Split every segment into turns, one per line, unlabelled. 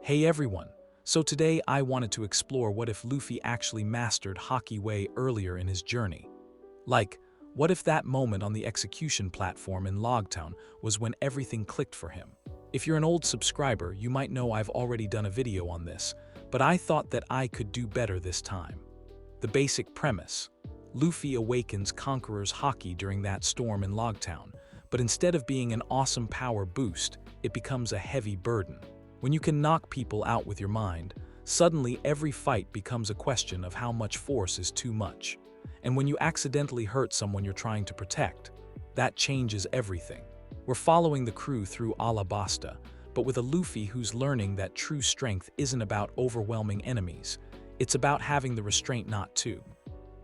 Hey everyone! So today I wanted to explore what if Luffy actually mastered Haki way earlier in his journey. Like, what if that moment on the execution platform in Loguetown was when everything clicked for him? If you're an old subscriber, you might know I've already done a video on this, but I thought that I could do better this time. The basic premise: Luffy awakens Conqueror's Haki during that storm in Loguetown, but instead of being an awesome power boost, it becomes a heavy burden. When you can knock people out with your mind, suddenly every fight becomes a question of how much force is too much. And when you accidentally hurt someone you're trying to protect, that changes everything. We're following the crew through Arabasta, but with a Luffy who's learning that true strength isn't about overwhelming enemies, it's about having the restraint not to.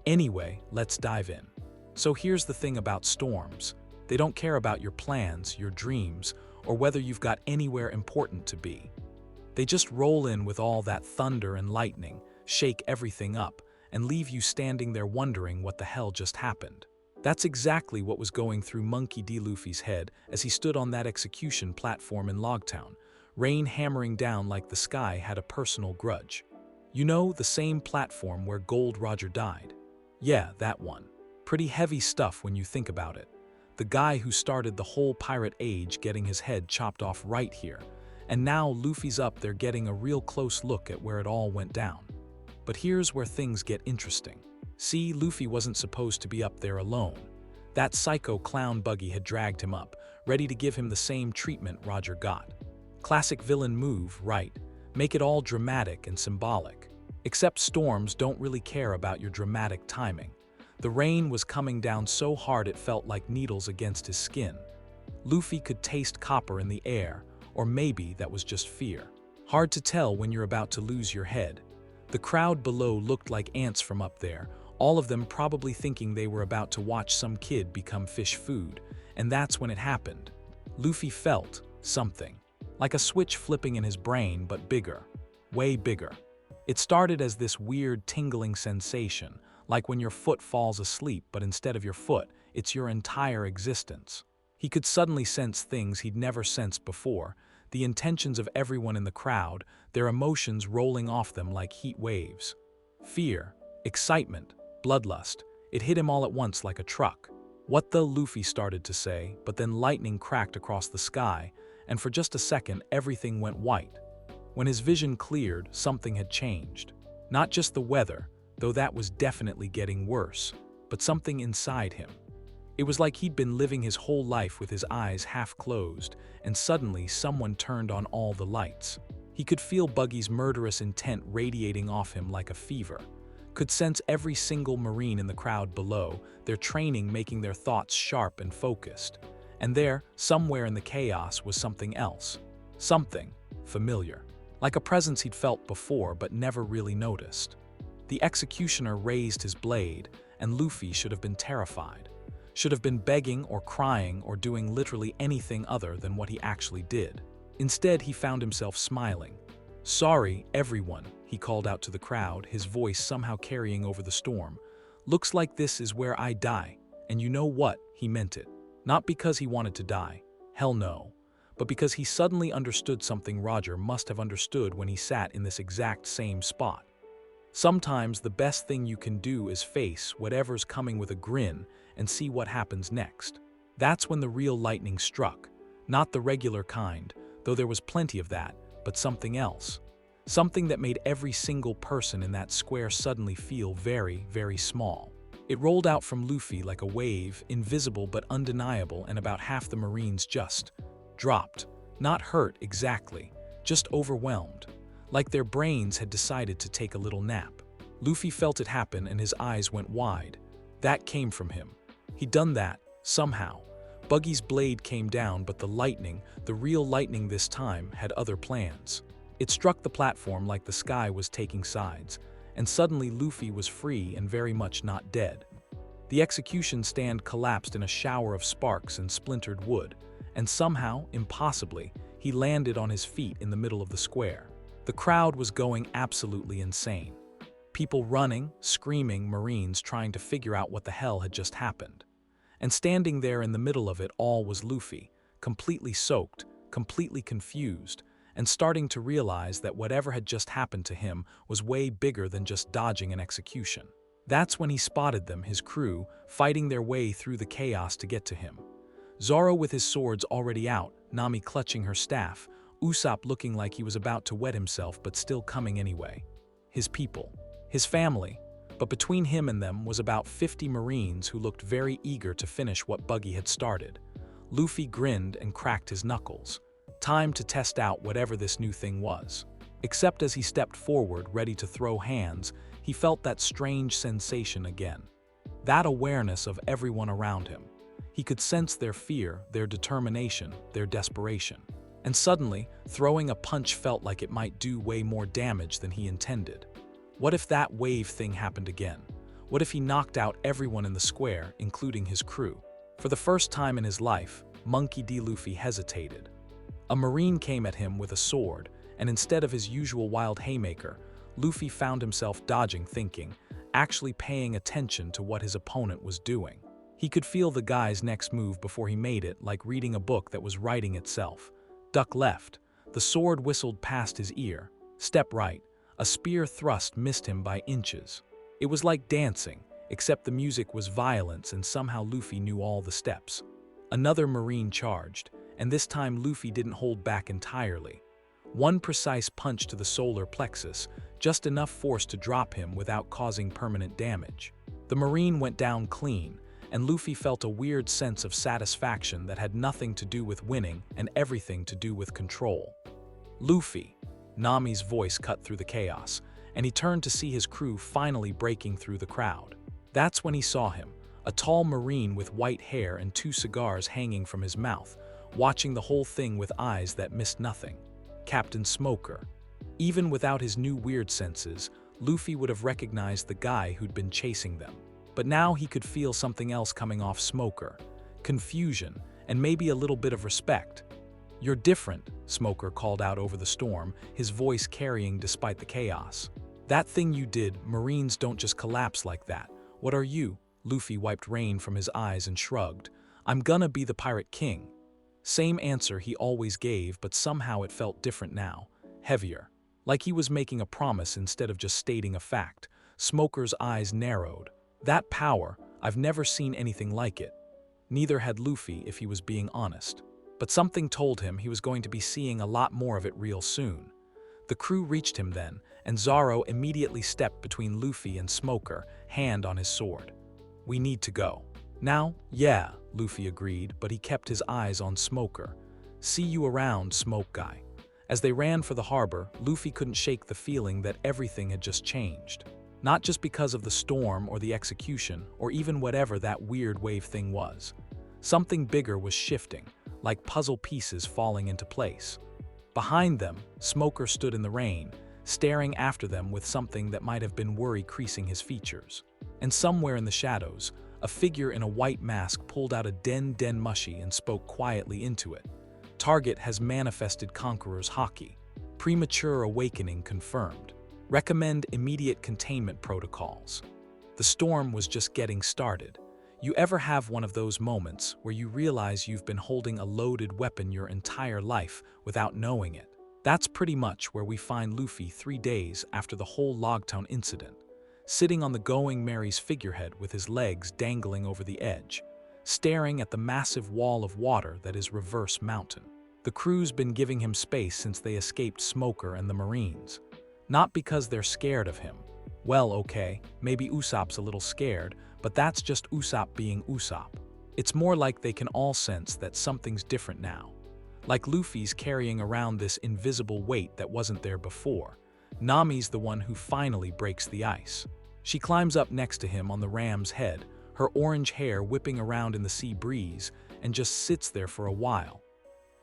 Anyway, let's dive in. So here's the thing about storms. They don't care about your plans, your dreams, or whether you've got anywhere important to be. They just roll in with all that thunder and lightning, shake everything up, and leave you standing there wondering what the hell just happened. That's exactly what was going through Monkey D. Luffy's head as he stood on that execution platform in Loguetown, rain hammering down like the sky had a personal grudge. You know, the same platform where Gold Roger died? Yeah, that one. Pretty heavy stuff when you think about it. The guy who started the whole pirate age getting his head chopped off right here, and now Luffy's up there getting a real close look at where it all went down. But here's where things get interesting. See, Luffy wasn't supposed to be up there alone. That psycho clown Buggy had dragged him up, ready to give him the same treatment Roger got. Classic villain move, right? Make it all dramatic and symbolic. Except storms don't really care about your dramatic timing. The rain was coming down so hard it felt like needles against his skin. Luffy could taste copper in the air, or maybe that was just fear. Hard to tell when you're about to lose your head. The crowd below looked like ants from up there, all of them probably thinking they were about to watch some kid become fish food, and that's when it happened. Luffy felt something, like a switch flipping in his brain, but bigger, way bigger. It started as this weird tingling sensation, like when your foot falls asleep, but instead of your foot, it's your entire existence. He could suddenly sense things he'd never sensed before, the intentions of everyone in the crowd, their emotions rolling off them like heat waves. Fear, excitement, bloodlust, it hit him all at once like a truck. What the Luffy started to say, but then lightning cracked across the sky, and for just a second everything went white. When his vision cleared, something had changed. Not just the weather, though that was definitely getting worse, but something inside him. It was like he'd been living his whole life with his eyes half closed, and suddenly someone turned on all the lights. He could feel Buggy's murderous intent radiating off him like a fever. Could sense every single Marine in the crowd below, their training making their thoughts sharp and focused. And there, somewhere in the chaos, was something else. Something familiar. Like a presence he'd felt before but never really noticed. The executioner raised his blade, and Luffy should have been terrified. Should have been begging or crying or doing literally anything other than what he actually did. Instead, he found himself smiling. "Sorry, everyone," he called out to the crowd, his voice somehow carrying over the storm. "Looks like this is where I die." And you know what? He meant it. Not because he wanted to die. Hell no. But because he suddenly understood something Roger must have understood when he sat in this exact same spot. Sometimes the best thing you can do is face whatever's coming with a grin and see what happens next. That's when the real lightning struck. Not the regular kind, though there was plenty of that, but something else. Something that made every single person in that square suddenly feel very, very small. It rolled out from Luffy like a wave, invisible but undeniable, and about half the Marines just dropped. Not hurt exactly, just overwhelmed. Like their brains had decided to take a little nap. Luffy felt it happen and his eyes went wide. That came from him. He'd done that, somehow. Buggy's blade came down, but the lightning, the real lightning this time, had other plans. It struck the platform like the sky was taking sides, and suddenly Luffy was free and very much not dead. The execution stand collapsed in a shower of sparks and splintered wood, and somehow, impossibly, he landed on his feet in the middle of the square. The crowd was going absolutely insane. People running, screaming, Marines trying to figure out what the hell had just happened. And standing there in the middle of it all was Luffy, completely soaked, completely confused, and starting to realize that whatever had just happened to him was way bigger than just dodging an execution. That's when he spotted them, his crew, fighting their way through the chaos to get to him. Zoro with his swords already out, Nami clutching her staff, Usopp looking like he was about to wet himself but still coming anyway. His people, his family, but between him and them was about 50 Marines who looked very eager to finish what Buggy had started. Luffy grinned and cracked his knuckles. Time to test out whatever this new thing was. Except as he stepped forward, ready to throw hands, he felt that strange sensation again. That awareness of everyone around him. He could sense their fear, their determination, their desperation. And suddenly, throwing a punch felt like it might do way more damage than he intended. What if that wave thing happened again? What if he knocked out everyone in the square, including his crew? For the first time in his life, Monkey D. Luffy hesitated. A Marine came at him with a sword, and instead of his usual wild haymaker, Luffy found himself dodging, thinking, actually paying attention to what his opponent was doing. He could feel the guy's next move before he made it, like reading a book that was writing itself. Duck left. The sword whistled past his ear. Step right. A spear thrust missed him by inches. It was like dancing, except the music was violence and somehow Luffy knew all the steps. Another Marine charged, and this time Luffy didn't hold back entirely. One precise punch to the solar plexus, just enough force to drop him without causing permanent damage. The Marine went down clean, and Luffy felt a weird sense of satisfaction that had nothing to do with winning and everything to do with control. Luffy. Nami's voice cut through the chaos, and he turned to see his crew finally breaking through the crowd. That's when he saw him, a tall Marine with white hair and 2 cigars hanging from his mouth, watching the whole thing with eyes that missed nothing. Captain Smoker. Even without his new weird senses, Luffy would have recognized the guy who'd been chasing them. But now he could feel something else coming off Smoker. Confusion, and maybe a little bit of respect. "You're different," Smoker called out over the storm, his voice carrying despite the chaos. "That thing you did, Marines don't just collapse like that. What are you?" Luffy wiped rain from his eyes and shrugged. "I'm gonna be the Pirate King." Same answer he always gave, but somehow it felt different now. Heavier. Like he was making a promise instead of just stating a fact. Smoker's eyes narrowed. That power, I've never seen anything like it. Neither had Luffy, if he was being honest. But something told him he was going to be seeing a lot more of it real soon. The crew reached him then, and Zoro immediately stepped between Luffy and Smoker, hand on his sword. "We need to go." "Now?" "Yeah," Luffy agreed, but he kept his eyes on Smoker. "See you around, Smoke Guy." As they ran for the harbor, Luffy couldn't shake the feeling that everything had just changed. Not just because of the storm or the execution, or even whatever that weird wave thing was. Something bigger was shifting, like puzzle pieces falling into place. Behind them, Smoker stood in the rain, staring after them with something that might have been worry creasing his features. And somewhere in the shadows, a figure in a white mask pulled out a den mushy and spoke quietly into it. "Target has manifested Conqueror's Haki. Premature awakening confirmed. Recommend immediate containment protocols." The storm was just getting started. You ever have one of those moments where you realize you've been holding a loaded weapon your entire life without knowing it? That's pretty much where we find Luffy 3 days after the whole Loguetown incident, sitting on the Going Merry's figurehead with his legs dangling over the edge, staring at the massive wall of water that is Reverse Mountain. The crew's been giving him space since they escaped Smoker and the Marines. Not because they're scared of him. Well, okay, maybe Usopp's a little scared, but that's just Usopp being Usopp. It's more like they can all sense that something's different now. Like Luffy's carrying around this invisible weight that wasn't there before. Nami's the one who finally breaks the ice. She climbs up next to him on the ram's head, her orange hair whipping around in the sea breeze, and just sits there for a while.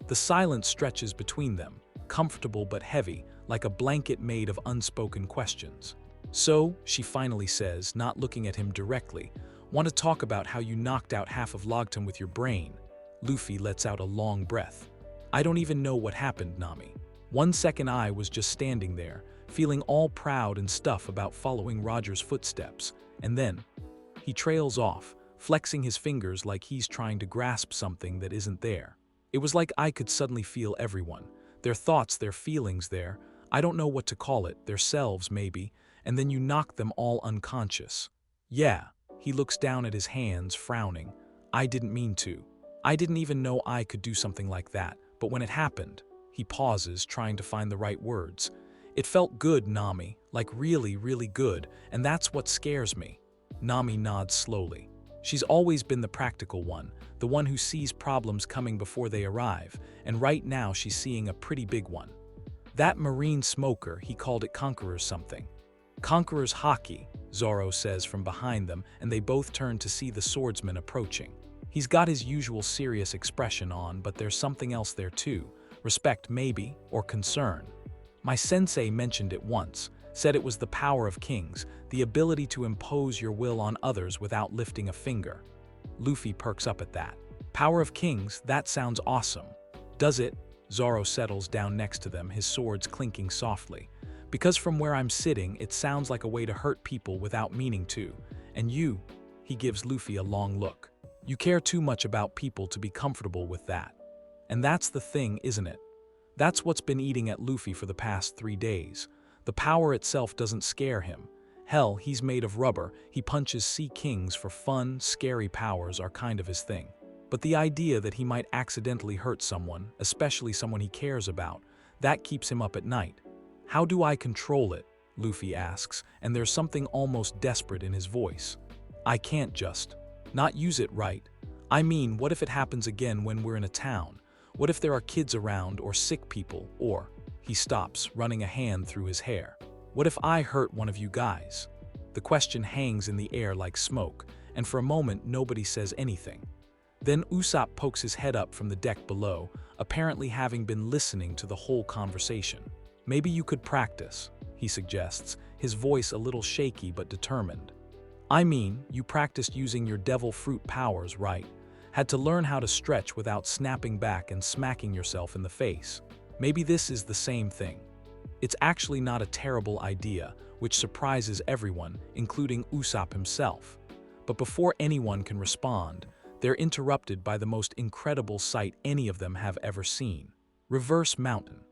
The silence stretches between them, comfortable but heavy, like a blanket made of unspoken questions. "So," she finally says, not looking at him directly, "want to talk about how you knocked out half of Loguetown with your brain?" Luffy lets out a long breath. "I don't even know what happened, Nami. 1 second I was just standing there, feeling all proud and stuff about following Roger's footsteps, and then..." He trails off, flexing his fingers like he's trying to grasp something that isn't there. "It was like I could suddenly feel everyone. their thoughts, their feelings there. I don't know what to call it, their selves maybe, and then you knock them all unconscious. Yeah, he looks down at his hands, frowning. I didn't mean to. I didn't even know I could do something like that, but when it happened, he pauses, trying to find the right words. It felt good, Nami, like really, really good, and that's what scares me. Nami nods slowly. She's always been the practical one, the one who sees problems coming before they arrive, and right now she's seeing a pretty big one. That marine smoker, he called it Conqueror's something. Conqueror's Haki, Zoro says from behind them, and they both turn to see the swordsman approaching. He's got his usual serious expression on, but there's something else there too. Respect maybe, or concern. My sensei mentioned it once, said it was the power of kings, the ability to impose your will on others without lifting a finger. Luffy perks up at that. Power of kings, that sounds awesome. Does it? Zoro settles down next to them, his swords clinking softly. Because from where I'm sitting, it sounds like a way to hurt people without meaning to. And you, he gives Luffy a long look. You care too much about people to be comfortable with that. And that's the thing, isn't it? That's what's been eating at Luffy for the past 3 days. The power itself doesn't scare him. Hell, he's made of rubber, he punches sea kings for fun, scary powers are kind of his thing. But the idea that he might accidentally hurt someone, especially someone he cares about, that keeps him up at night. How do I control it? Luffy asks, and there's something almost desperate in his voice. I can't just not use it right. I mean, what if it happens again when we're in a town? What if there are kids around or sick people, or... He stops, running a hand through his hair. What if I hurt one of you guys? The question hangs in the air like smoke, and for a moment nobody says anything. Then Usopp pokes his head up from the deck below, apparently having been listening to the whole conversation. Maybe you could practice, he suggests, his voice a little shaky but determined. I mean, you practiced using your devil fruit powers, right? Had to learn how to stretch without snapping back and smacking yourself in the face. Maybe this is the same thing. It's actually not a terrible idea, which surprises everyone, including Usopp himself. But before anyone can respond, they're interrupted by the most incredible sight any of them have ever seen. Reverse mountain.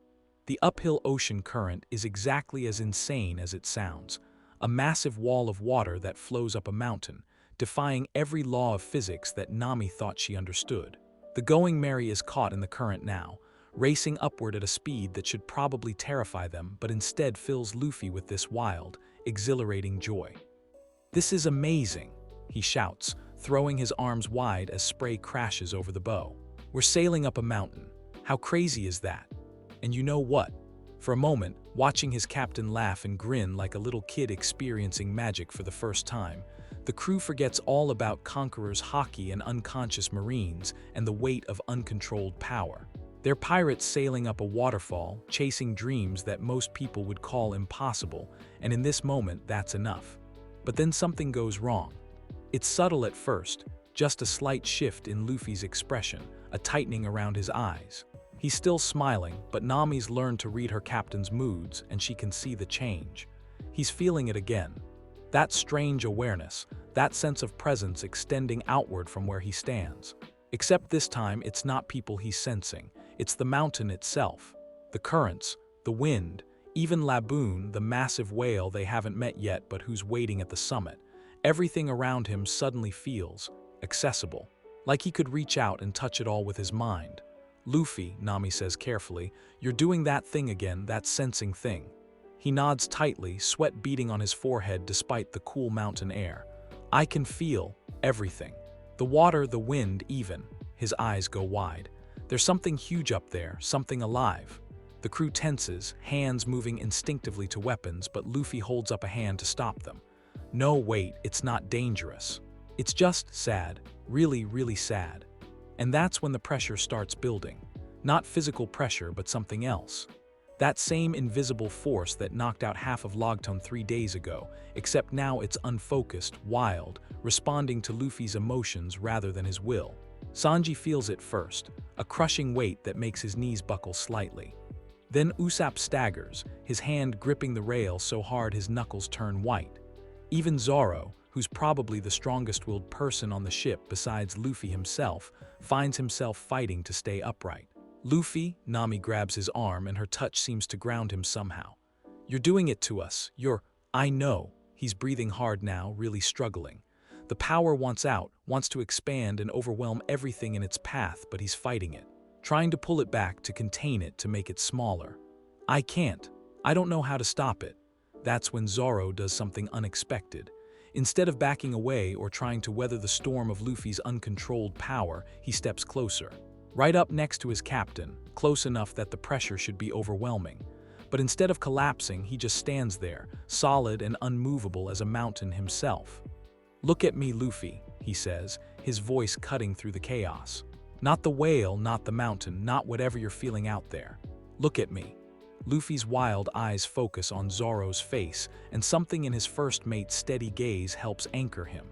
The uphill ocean current is exactly as insane as it sounds. A massive wall of water that flows up a mountain, defying every law of physics that Nami thought she understood. The Going Merry is caught in the current now, racing upward at a speed that should probably terrify them, but instead fills Luffy with this wild, exhilarating joy. This is amazing, he shouts, throwing his arms wide as spray crashes over the bow. We're sailing up a mountain. How crazy is that? And you know what? For a moment, watching his captain laugh and grin like a little kid experiencing magic for the first time, the crew forgets all about Conqueror's Haki and unconscious marines and the weight of uncontrolled power. They're pirates sailing up a waterfall, chasing dreams that most people would call impossible, and in this moment, that's enough. But then something goes wrong. It's subtle at first, just a slight shift in Luffy's expression, a tightening around his eyes. He's still smiling, but Nami's learned to read her captain's moods, and she can see the change. He's feeling it again. That strange awareness, that sense of presence extending outward from where he stands. Except this time, it's not people he's sensing. It's the mountain itself, the currents, the wind, even Laboon, the massive whale they haven't met yet but who's waiting at the summit. Everything around him suddenly feels accessible, like he could reach out and touch it all with his mind. Luffy, Nami says carefully, you're doing that thing again, that sensing thing. He nods tightly, sweat beading on his forehead despite the cool mountain air. I can feel everything. The water, the wind, even. His eyes go wide. There's something huge up there, something alive. The crew tenses, hands moving instinctively to weapons, but Luffy holds up a hand to stop them. No, wait, it's not dangerous. It's just sad, really, really sad. And that's when the pressure starts building. Not physical pressure, but something else. That same invisible force that knocked out half of Loguetown 3 days ago, except now it's unfocused, wild, responding to Luffy's emotions rather than his will. Sanji feels it first, a crushing weight that makes his knees buckle slightly. Then Usopp staggers, his hand gripping the rail so hard his knuckles turn white. Even Zoro, who's probably the strongest-willed person on the ship besides Luffy himself, finds himself fighting to stay upright. Luffy, Nami grabs his arm and her touch seems to ground him somehow. You're doing it to us, I know. He's breathing hard now, really struggling. The power wants out, wants to expand and overwhelm everything in its path, but he's fighting it. Trying to pull it back, to contain it, to make it smaller. I can't. I don't know how to stop it. That's when Zoro does something unexpected. Instead of backing away or trying to weather the storm of Luffy's uncontrolled power, he steps closer. Right up next to his captain, close enough that the pressure should be overwhelming. But instead of collapsing, he just stands there, solid and unmovable as a mountain himself. "Look at me, Luffy," he says, his voice cutting through the chaos. "Not the whale, not the mountain, not whatever you're feeling out there. Look at me." Luffy's wild eyes focus on Zoro's face, and something in his first mate's steady gaze helps anchor him.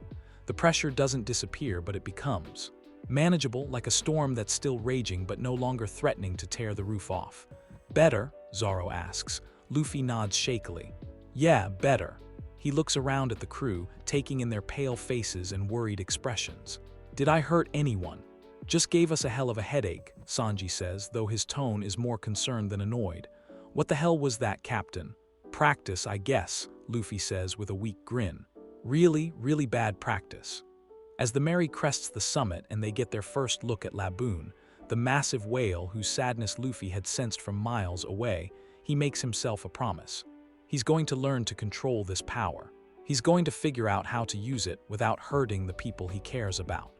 The pressure doesn't disappear, but it becomes manageable, like a storm that's still raging but no longer threatening to tear the roof off. "Better?" Zoro asks. Luffy nods shakily. "Yeah, better." He looks around at the crew, taking in their pale faces and worried expressions. "Did I hurt anyone?" "Just gave us a hell of a headache," Sanji says, though his tone is more concerned than annoyed. "What the hell was that, Captain?" "Practice, I guess," Luffy says with a weak grin. "Really, really bad practice." As the Merry crests the summit and they get their first look at Laboon, the massive whale whose sadness Luffy had sensed from miles away, he makes himself a promise. He's going to learn to control this power. He's going to figure out how to use it without hurting the people he cares about.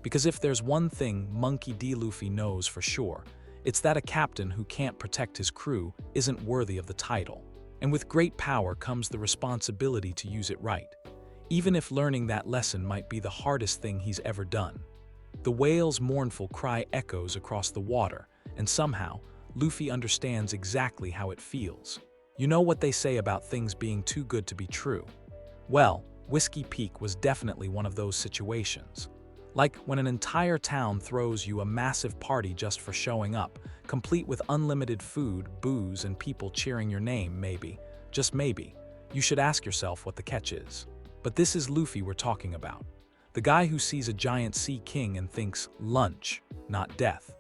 Because if there's one thing Monkey D. Luffy knows for sure, it's that a captain who can't protect his crew isn't worthy of the title. And with great power comes the responsibility to use it right, even if learning that lesson might be the hardest thing he's ever done. The whale's mournful cry echoes across the water, and somehow, Luffy understands exactly how it feels. You know what they say about things being too good to be true? Well, Whiskey Peak was definitely one of those situations. Like when an entire town throws you a massive party just for showing up, complete with unlimited food, booze, and people cheering your name, maybe, just maybe. You should ask yourself what the catch is. But this is Luffy we're talking about. The guy who sees a giant sea king and thinks lunch, not death.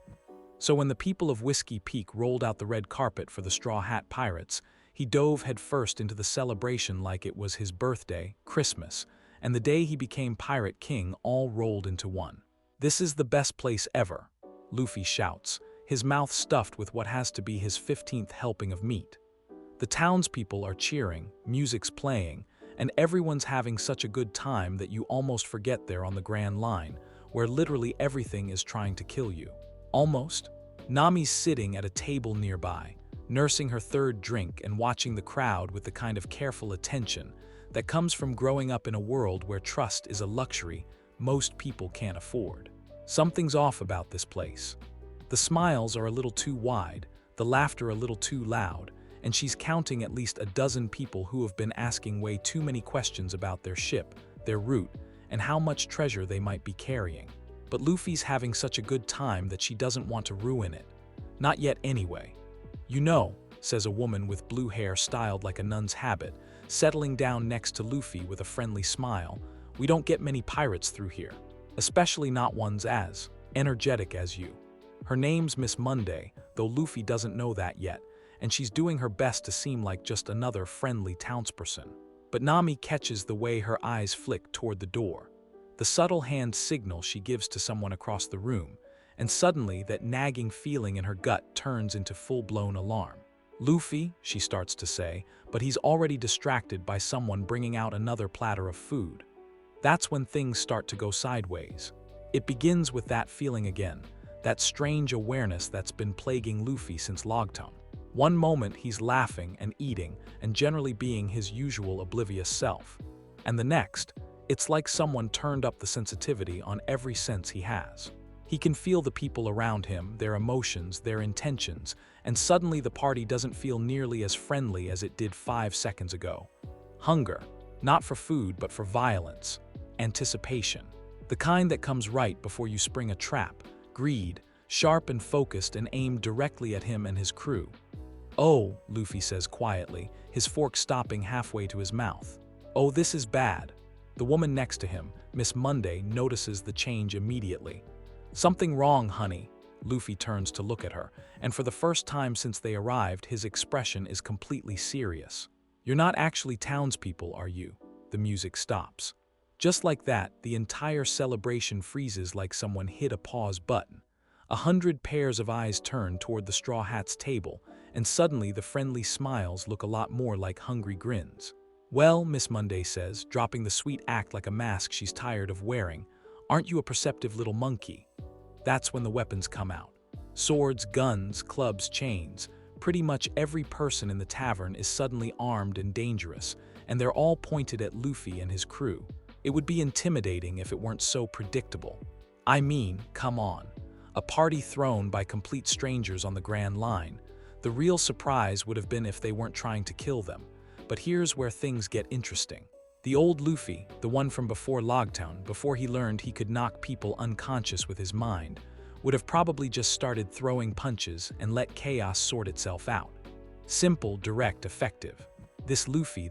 So when the people of Whiskey Peak rolled out the red carpet for the Straw Hat Pirates, he dove headfirst into the celebration like it was his birthday, Christmas, and the day he became Pirate King all rolled into one. "This is the best place ever," Luffy shouts, his mouth stuffed with what has to be his 15th helping of meat. The townspeople are cheering, music's playing, and everyone's having such a good time that you almost forget they're on the Grand Line, where literally everything is trying to kill you. Almost. Nami's sitting at a table nearby, nursing her third drink and watching the crowd with the kind of careful attention that comes from growing up in a world where trust is a luxury most people can't afford. Something's off about this place. The smiles are a little too wide, the laughter a little too loud, and she's counting at least a dozen people who have been asking way too many questions about their ship, their route, and how much treasure they might be carrying. But Luffy's having such a good time that she doesn't want to ruin it. Not yet anyway. "You know," says a woman with blue hair styled like a nun's habit, settling down next to Luffy with a friendly smile, "we don't get many pirates through here, especially not ones as energetic as you." Her name's Miss Monday, though Luffy doesn't know that yet, and she's doing her best to seem like just another friendly townsperson. But Nami catches the way her eyes flick toward the door, the subtle hand signal she gives to someone across the room, and suddenly that nagging feeling in her gut turns into full-blown alarm. "Luffy," she starts to say, but he's already distracted by someone bringing out another platter of food. That's when things start to go sideways. It begins with that feeling again, that strange awareness that's been plaguing Luffy since Loguetown. One moment he's laughing and eating and generally being his usual oblivious self. And the next, it's like someone turned up the sensitivity on every sense he has. He can feel the people around him, their emotions, their intentions, and suddenly the party doesn't feel nearly as friendly as it did 5 seconds ago. Hunger, not for food but for violence. Anticipation, the kind that comes right before you spring a trap. Greed, sharp and focused and aimed directly at him and his crew. "Oh," Luffy says quietly, his fork stopping halfway to his mouth. "Oh, this is bad." The woman next to him, Miss Monday, notices the change immediately. "Something wrong, honey." Luffy turns to look at her, and for the first time since they arrived, his expression is completely serious. "You're not actually townspeople, are you?" The music stops. Just like that, the entire celebration freezes like someone hit a pause button. 100 pairs of eyes turn toward the Straw Hat's table, and suddenly the friendly smiles look a lot more like hungry grins. "Well," Miss Monday says, dropping the sweet act like a mask she's tired of wearing, "aren't you a perceptive little monkey?" That's when the weapons come out. Swords, guns, clubs, chains. Pretty much every person in the tavern is suddenly armed and dangerous, and they're all pointed at Luffy and his crew. It would be intimidating if it weren't so predictable. I mean, come on. A party thrown by complete strangers on the Grand Line. The real surprise would have been if they weren't trying to kill them. But here's where things get interesting. The old Luffy, the one from before Loguetown, before he learned he could knock people unconscious with his mind, would have probably just started throwing punches and let chaos sort itself out. Simple, direct, effective. This Luffy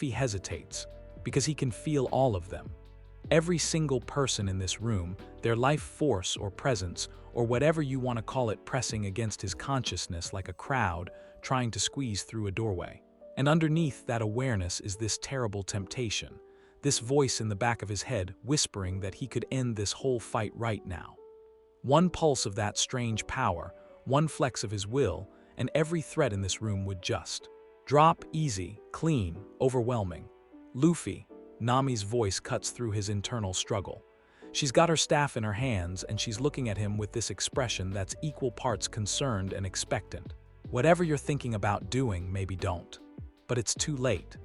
hesitates, because he can feel all of them. Every single person in this room, their life force or presence, or whatever you want to call it, pressing against his consciousness like a crowd trying to squeeze through a doorway. And underneath that awareness is this terrible temptation, this voice in the back of his head whispering that he could end this whole fight right now. One pulse of that strange power, one flex of his will, and every threat in this room would just drop easy, clean, overwhelming. "Luffy," Nami's voice cuts through his internal struggle. She's got her staff in her hands and she's looking at him with this expression that's equal parts concerned and expectant. "Whatever you're thinking about doing, maybe don't. But it's too late."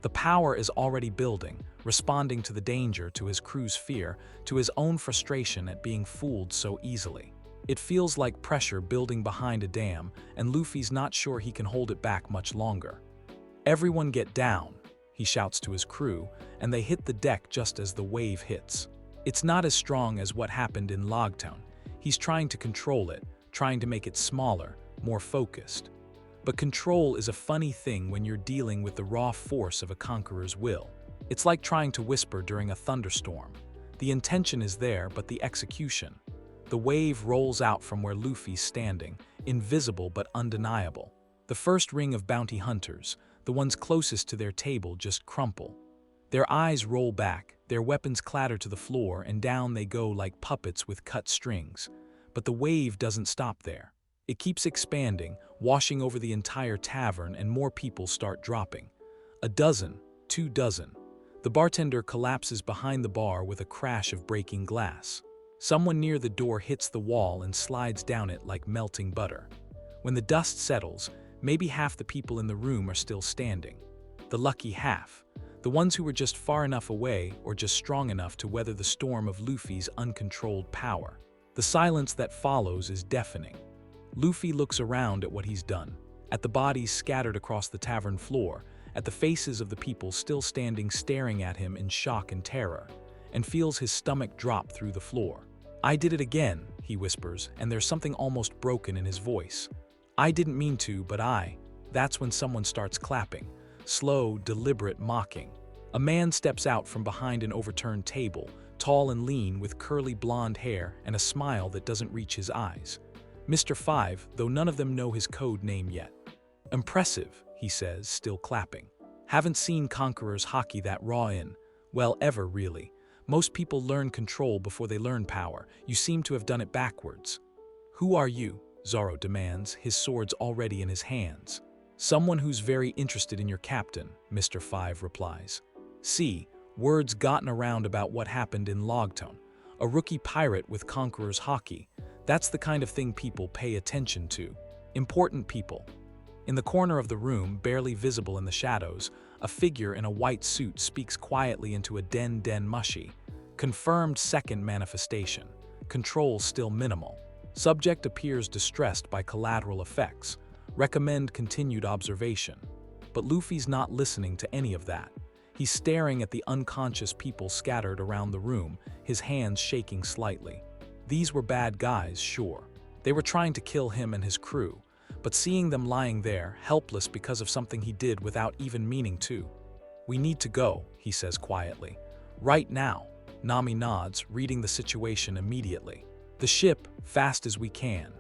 The power is already building, responding to the danger, to his crew's fear, to his own frustration at being fooled so easily. It feels like pressure building behind a dam, and Luffy's not sure he can hold it back much longer. "Everyone get down," he shouts to his crew, and they hit the deck just as the wave hits. It's not as strong as what happened in Loguetown. He's trying to control it, trying to make it smaller, more focused. But control is a funny thing when you're dealing with the raw force of a conqueror's will. It's like trying to whisper during a thunderstorm. The intention is there, but the execution. The wave rolls out from where Luffy's standing, invisible but undeniable. The first ring of bounty hunters, the ones closest to their table, just crumple. Their eyes roll back, their weapons clatter to the floor, and down they go like puppets with cut strings. But the wave doesn't stop there. It keeps expanding, washing over the entire tavern, and more people start dropping. A dozen, 2 dozen. The bartender collapses behind the bar with a crash of breaking glass. Someone near the door hits the wall and slides down it like melting butter. When the dust settles, maybe half the people in the room are still standing. The lucky half. The ones who were just far enough away or just strong enough to weather the storm of Luffy's uncontrolled power. The silence that follows is deafening. Luffy looks around at what he's done, at the bodies scattered across the tavern floor, at the faces of the people still standing staring at him in shock and terror, and feels his stomach drop through the floor. "I did it again," he whispers, and there's something almost broken in his voice. "I didn't mean to, but I..." That's when someone starts clapping. Slow, deliberate mocking. A man steps out from behind an overturned table, tall and lean with curly blonde hair and a smile that doesn't reach his eyes. Mr. 5, though none of them know his code name yet. "Impressive," he says, still clapping. "Haven't seen Conqueror's Haki that raw in, well, ever really. Most people learn control before they learn power. You seem to have done it backwards." "Who are you?" Zoro demands, his swords already in his hands. "Someone who's very interested in your captain," Mr. 5 replies. "See, word's gotten around about what happened in Loguetown. A rookie pirate with Conqueror's Haki. That's the kind of thing people pay attention to. Important people." In the corner of the room, barely visible in the shadows, a figure in a white suit speaks quietly into a den mushy. Confirmed second manifestation. Control still minimal. Subject appears distressed by collateral effects. Recommend continued observation. But Luffy's not listening to any of that. He's staring at the unconscious people scattered around the room, his hands shaking slightly. These were bad guys, sure. They were trying to kill him and his crew, but seeing them lying there, helpless because of something he did without even meaning to. "We need to go," he says quietly. "Right now." Nami nods, reading the situation immediately. The ship, fast as we can.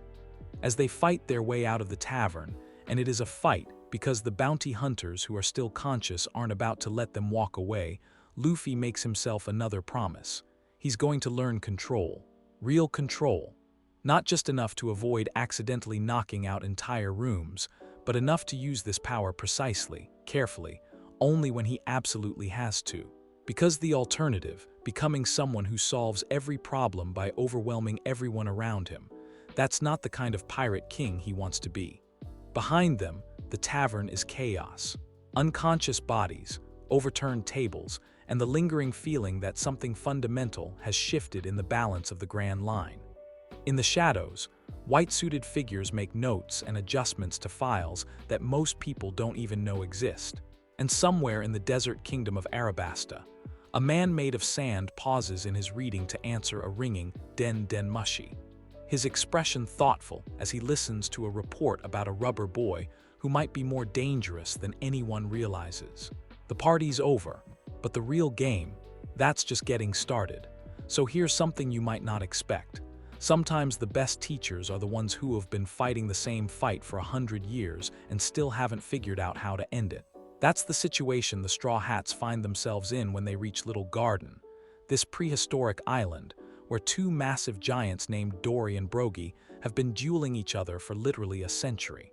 As they fight their way out of the tavern, and it is a fight because the bounty hunters who are still conscious aren't about to let them walk away, Luffy makes himself another promise. He's going to learn control. Real control. Not just enough to avoid accidentally knocking out entire rooms, but enough to use this power precisely, carefully, only when he absolutely has to. Because the alternative, becoming someone who solves every problem by overwhelming everyone around him, that's not the kind of pirate king he wants to be. Behind them, the tavern is chaos. Unconscious bodies, overturned tables, and the lingering feeling that something fundamental has shifted in the balance of the grand line. In the shadows, white-suited figures make notes and adjustments to files that most people don't even know exist. And somewhere in the desert kingdom of Arabasta, a man made of sand pauses in his reading to answer a ringing den den mushi. His expression thoughtful as he listens to a report about a rubber boy who might be more dangerous than anyone realizes. The party's over, but the real game, that's just getting started. So here's something you might not expect. Sometimes the best teachers are the ones who have been fighting the same fight for 100 years and still haven't figured out how to end it. That's the situation the Straw Hats find themselves in when they reach Little Garden, this prehistoric island where two massive giants named Dory and Brogy have been dueling each other for literally a century.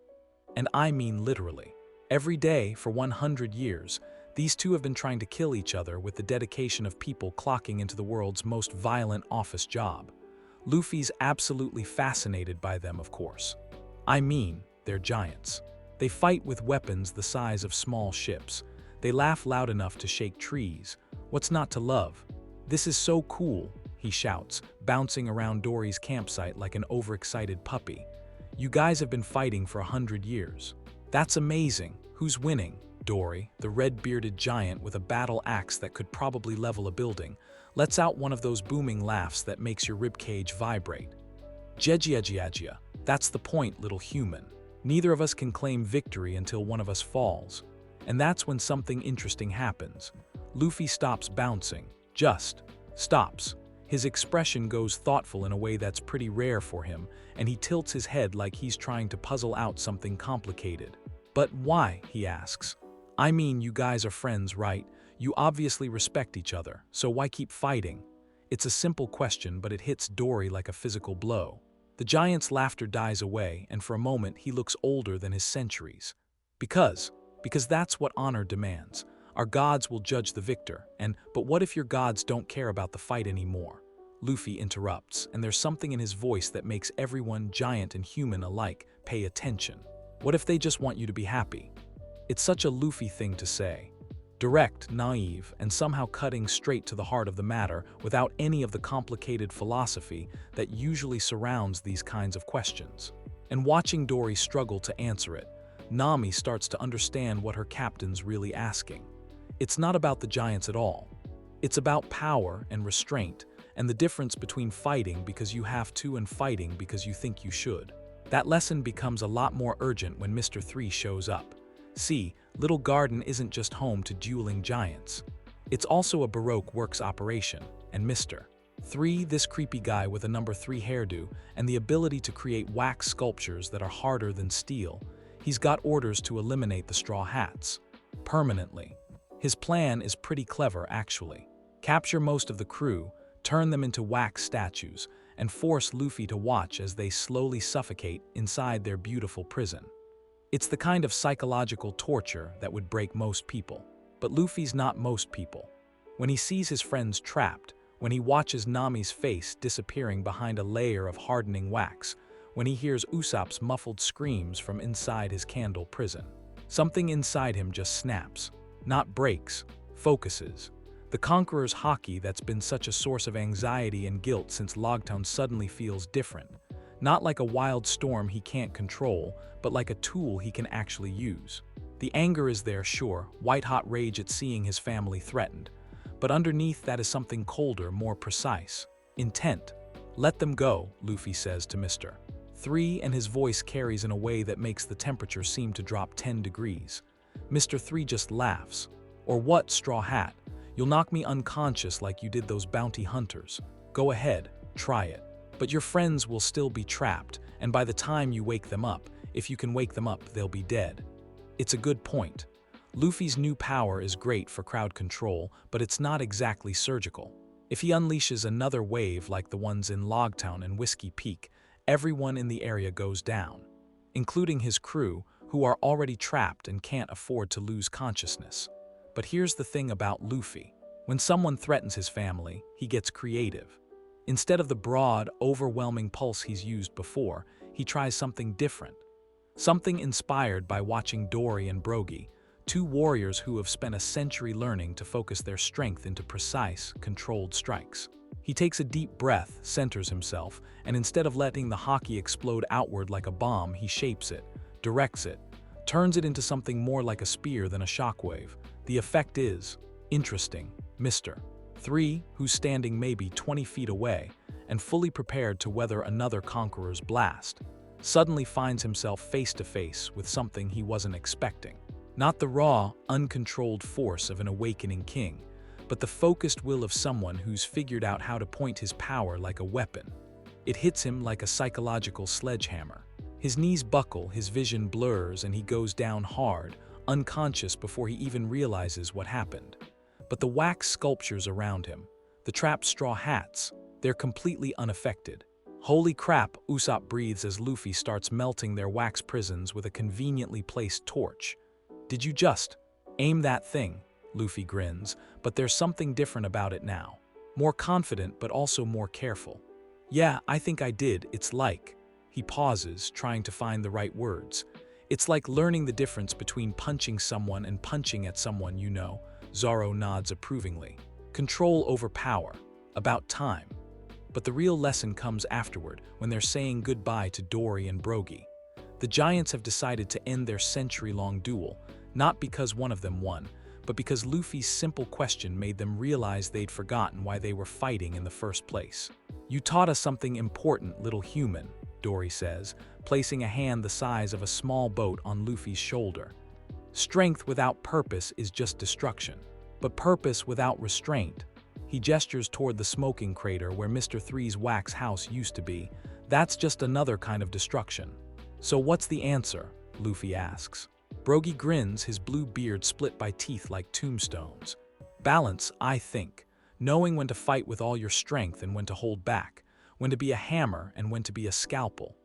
And I mean literally. Every day for 100 years, these two have been trying to kill each other with the dedication of people clocking into the world's most violent office job. Luffy's absolutely fascinated by them, of course. I mean, they're giants. They fight with weapons the size of small ships. They laugh loud enough to shake trees. What's not to love? This is so cool, he shouts, bouncing around Dory's campsite like an overexcited puppy. You guys have been fighting for 100 years. That's amazing. Who's winning? Dory, the red-bearded giant with a battle axe that could probably level a building, lets out one of those booming laughs that makes your ribcage vibrate. Jejiajiajia, that's the point, little human. Neither of us can claim victory until one of us falls. And that's when something interesting happens. Luffy stops bouncing. Just stops. His expression goes thoughtful in a way that's pretty rare for him, and he tilts his head like he's trying to puzzle out something complicated. But why? He asks. I mean, you guys are friends, right? You obviously respect each other, so why keep fighting? It's a simple question, but it hits Dory like a physical blow. The giant's laughter dies away, and for a moment he looks older than his centuries. Because that's what honor demands. Our gods will judge the victor, but what if your gods don't care about the fight anymore? Luffy interrupts, and there's something in his voice that makes everyone, giant and human alike, pay attention. What if they just want you to be happy? It's such a Luffy thing to say. Direct, naive, and somehow cutting straight to the heart of the matter without any of the complicated philosophy that usually surrounds these kinds of questions. And watching Dory struggle to answer it, Nami starts to understand what her captain's really asking. It's not about the giants at all. It's about power and restraint, and the difference between fighting because you have to and fighting because you think you should. That lesson becomes a lot more urgent when Mr. 3 shows up. See, Little Garden isn't just home to dueling giants. It's also a Baroque works operation, and Mr. 3, this creepy guy with a number 3 hairdo and the ability to create wax sculptures that are harder than steel, he's got orders to eliminate the Straw Hats. Permanently. His plan is pretty clever, actually. Capture most of the crew, turn them into wax statues, and force Luffy to watch as they slowly suffocate inside their beautiful prison. It's the kind of psychological torture that would break most people. But Luffy's not most people. When he sees his friends trapped, when he watches Nami's face disappearing behind a layer of hardening wax, when he hears Usopp's muffled screams from inside his candle prison, something inside him just snaps. Not breaks, focuses. The Conqueror's Haki that's been such a source of anxiety and guilt since Loguetown suddenly feels different. Not like a wild storm he can't control, but like a tool he can actually use. The anger is there, sure, white-hot rage at seeing his family threatened. But underneath that is something colder, more precise. Intent. Let them go, Luffy says to Mr. 3, and his voice carries in a way that makes the temperature seem to drop 10 degrees. Mr. 3 just laughs. Or what, Straw Hat? You'll knock me unconscious like you did those bounty hunters. Go ahead, try it. But your friends will still be trapped, and by the time you wake them up, if you can wake them up, they'll be dead. It's a good point. Luffy's new power is great for crowd control, but it's not exactly surgical. If he unleashes another wave like the ones in Loguetown and Whiskey Peak, everyone in the area goes down, including his crew, who are already trapped and can't afford to lose consciousness. But here's the thing about Luffy. When someone threatens his family, he gets creative. Instead of the broad, overwhelming pulse he's used before, he tries something different. Something inspired by watching Dory and Brogy, two warriors who have spent a century learning to focus their strength into precise, controlled strikes. He takes a deep breath, centers himself, and instead of letting the Haki explode outward like a bomb, he shapes it, directs it, turns it into something more like a spear than a shockwave. The effect is interesting. Mr. 3, who's standing maybe 20 feet away and fully prepared to weather another Conqueror's blast, suddenly finds himself face to face with something he wasn't expecting. Not the raw, uncontrolled force of an awakening king, but the focused will of someone who's figured out how to point his power like a weapon. It hits him like a psychological sledgehammer. His knees buckle, his vision blurs, and he goes down hard, unconscious before he even realizes what happened. But the wax sculptures around him, the trapped straw hats, they're completely unaffected. Holy crap, Usopp breathes as Luffy starts melting their wax prisons with a conveniently placed torch. Did you just aim that thing? Luffy grins, but there's something different about it now. More confident, but also more careful. Yeah, I think I did. It's like... He pauses, trying to find the right words. It's like learning the difference between punching someone and punching at someone you know. Zoro nods approvingly. Control over power. About time. But the real lesson comes afterward, when they're saying goodbye to Dory and Brogy. The Giants have decided to end their century-long duel, not because one of them won, but because Luffy's simple question made them realize they'd forgotten why they were fighting in the first place. You taught us something important, little human, Dory says, placing a hand the size of a small boat on Luffy's shoulder. Strength without purpose is just destruction, but purpose without restraint. He gestures toward the smoking crater where Mr. 3's wax house used to be. That's just another kind of destruction. So what's the answer? Luffy asks. Brogy grins, his blue beard split by teeth like tombstones. Balance, I think. Knowing when to fight with all your strength and when to hold back. When to be a hammer and when to be a scalpel.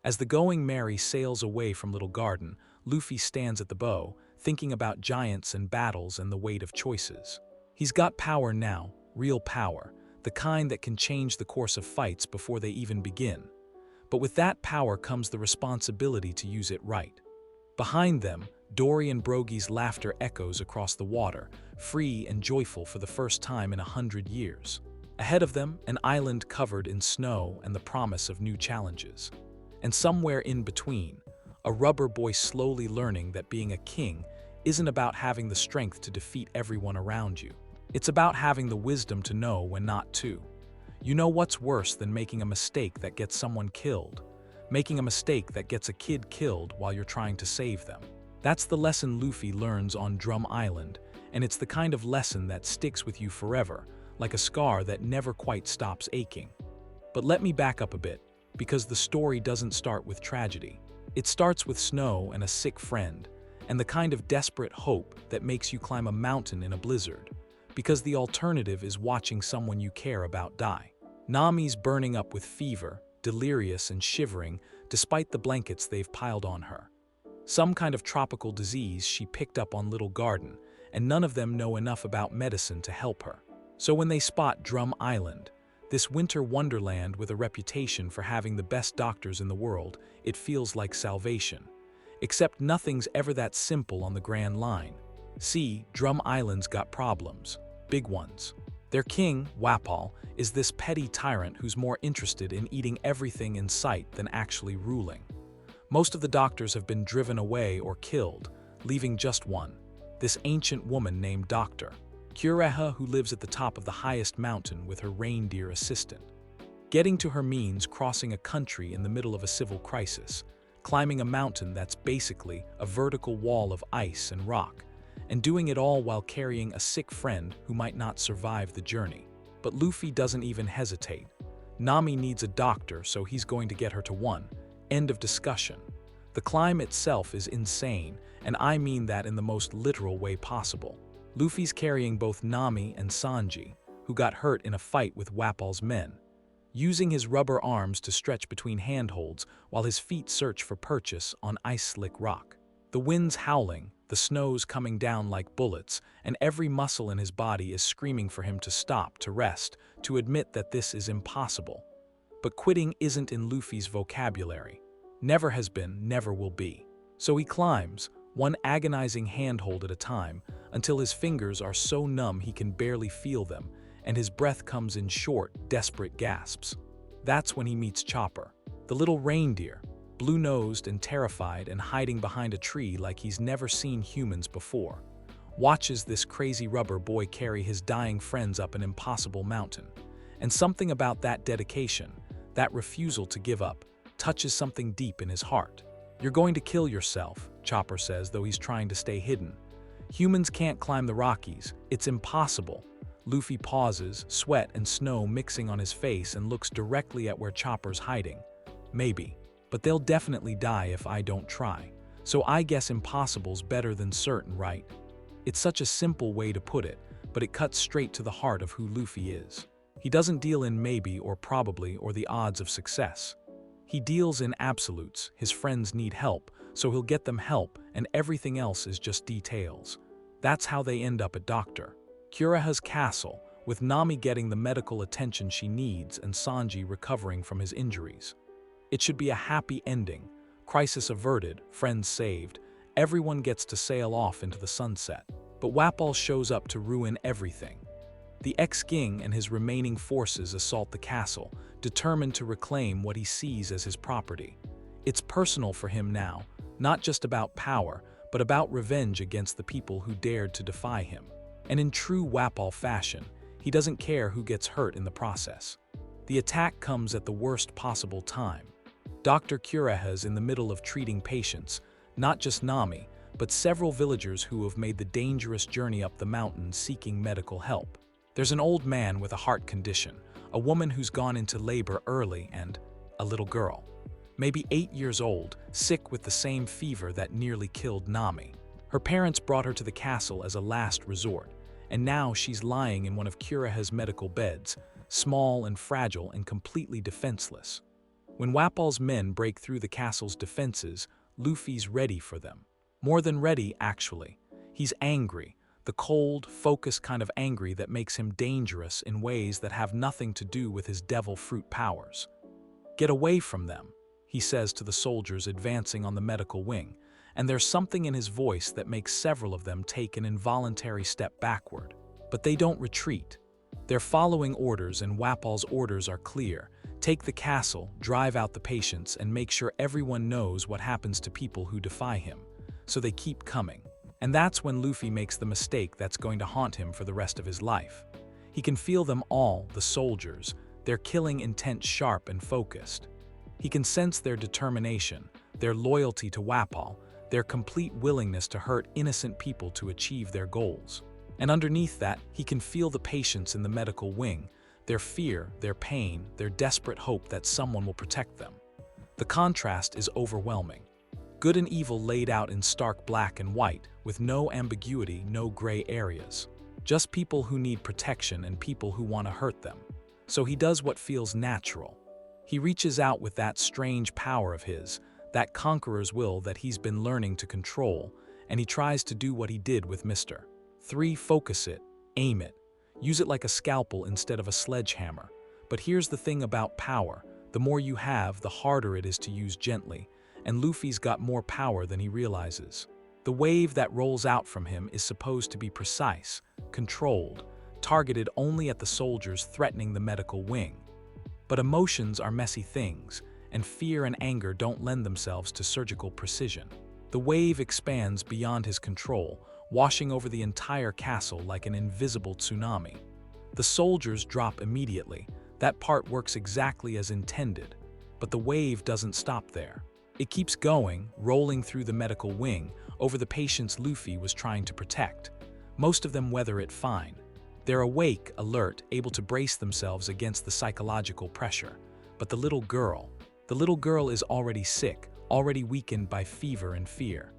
As the Going Merry sails away from Little Garden, Luffy stands at the bow, thinking about giants and battles and the weight of choices. He's got power now, real power, the kind that can change the course of fights before they even begin. But with that power comes the responsibility to use it right. Behind them, Dory and Brogy's laughter echoes across the water, free and joyful for the first time in 100 years. Ahead of them, an island covered in snow and the promise of new challenges. And somewhere in between, a rubber boy slowly learning that being a king isn't about having the strength to defeat everyone around you. It's about having the wisdom to know when not to. You know what's worse than making a mistake that gets someone killed? Making a mistake that gets a kid killed while you're trying to save them. That's the lesson Luffy learns on Drum Island, and it's the kind of lesson that sticks with you forever, like a scar that never quite stops aching. But let me back up a bit, because the story doesn't start with tragedy. It starts with snow and a sick friend, and the kind of desperate hope that makes you climb a mountain in a blizzard, because the alternative is watching someone you care about die. Nami's burning up with fever, delirious and shivering, despite the blankets they've piled on her. Some kind of tropical disease she picked up on Little Garden, and none of them know enough about medicine to help her. So when they spot Drum Island, this winter wonderland with a reputation for having the best doctors in the world, it feels like salvation. Except nothing's ever that simple on the Grand Line. See, Drum Island's got problems. Big ones. Their king, Wapol, is this petty tyrant who's more interested in eating everything in sight than actually ruling. Most of the doctors have been driven away or killed, leaving just one, this ancient woman named Doctor Kureha, who lives at the top of the highest mountain with her reindeer assistant. Getting to her means crossing a country in the middle of a civil crisis, climbing a mountain that's basically a vertical wall of ice and rock, and doing it all while carrying a sick friend who might not survive the journey. But Luffy doesn't even hesitate. Nami needs a doctor, so he's going to get her to one. End of discussion. The climb itself is insane, and I mean that in the most literal way possible. Luffy's carrying both Nami and Sanji, who got hurt in a fight with Wapol's men, using his rubber arms to stretch between handholds while his feet search for purchase on ice-slick rock. The wind's howling, the snow's coming down like bullets, and every muscle in his body is screaming for him to stop, to rest, to admit that this is impossible. But quitting isn't in Luffy's vocabulary. Never has been, never will be. So he climbs, one agonizing handhold at a time, until his fingers are so numb he can barely feel them, and his breath comes in short, desperate gasps. That's when he meets Chopper, the little reindeer, blue-nosed and terrified and hiding behind a tree like he's never seen humans before. Watches this crazy rubber boy carry his dying friends up an impossible mountain. And something about that dedication, that refusal to give up, touches something deep in his heart. "You're going to kill yourself," Chopper says, though he's trying to stay hidden. "Humans can't climb the Rockies. It's impossible." Luffy pauses, sweat and snow mixing on his face, and looks directly at where Chopper's hiding. "Maybe. But they'll definitely die if I don't try. So I guess impossible's better than certain, right?" It's such a simple way to put it, but it cuts straight to the heart of who Luffy is. He doesn't deal in maybe or probably or the odds of success. He deals in absolutes. His friends need help, so he'll get them help, and everything else is just details. That's how they end up at Dr. Kureha's castle, with Nami getting the medical attention she needs and Sanji recovering from his injuries. It should be a happy ending. Crisis averted, friends saved, everyone gets to sail off into the sunset. But Wapol shows up to ruin everything. The ex-Ging and his remaining forces assault the castle, determined to reclaim what he sees as his property. It's personal for him now, not just about power, but about revenge against the people who dared to defy him. And in true Wapol fashion, he doesn't care who gets hurt in the process. The attack comes at the worst possible time. Dr. Kureha's in the middle of treating patients, not just Nami, but several villagers who have made the dangerous journey up the mountain seeking medical help. There's an old man with a heart condition, a woman who's gone into labor early, and a little girl, maybe 8 years old, sick with the same fever that nearly killed Nami. Her parents brought her to the castle as a last resort, and now she's lying in one of Kureha's medical beds, small and fragile and completely defenseless. When Wapol's men break through the castle's defenses, Luffy's ready for them. More than ready, actually. He's angry, the cold, focused kind of angry that makes him dangerous in ways that have nothing to do with his devil fruit powers. "Get away from them," he says to the soldiers advancing on the medical wing, and there's something in his voice that makes several of them take an involuntary step backward. But they don't retreat. They're following orders, and Wapol's orders are clear. Take the castle, drive out the patients, and make sure everyone knows what happens to people who defy him. So they keep coming. And that's when Luffy makes the mistake that's going to haunt him for the rest of his life. He can feel them all, the soldiers, their killing intent sharp and focused. He can sense their determination, their loyalty to Wapol, their complete willingness to hurt innocent people to achieve their goals. And underneath that, he can feel the patients in the medical wing, their fear, their pain, their desperate hope that someone will protect them. The contrast is overwhelming. Good and evil laid out in stark black and white, with no ambiguity, no gray areas. Just people who need protection and people who want to hurt them. So he does what feels natural. He reaches out with that strange power of his, that conqueror's will that he's been learning to control, and he tries to do what he did with Mr. 3. Focus it, aim it. Use it like a scalpel instead of a sledgehammer. But here's the thing about power. The more you have, the harder it is to use gently, and Luffy's got more power than he realizes. The wave that rolls out from him is supposed to be precise, controlled, targeted only at the soldiers threatening the medical wing. But emotions are messy things, and fear and anger don't lend themselves to surgical precision. The wave expands beyond his control, washing over the entire castle like an invisible tsunami. The soldiers drop immediately. That part works exactly as intended. But the wave doesn't stop there. It keeps going, rolling through the medical wing, over the patients Luffy was trying to protect. Most of them weather it fine. They're awake, alert, able to brace themselves against the psychological pressure. But the little girl is already sick, already weakened by fever and fear.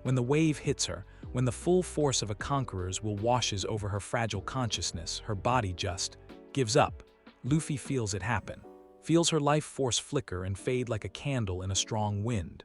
When the wave hits her, when the full force of a conqueror's will washes over her fragile consciousness, her body just gives up. Luffy feels it happen, feels her life force flicker and fade like a candle in a strong wind.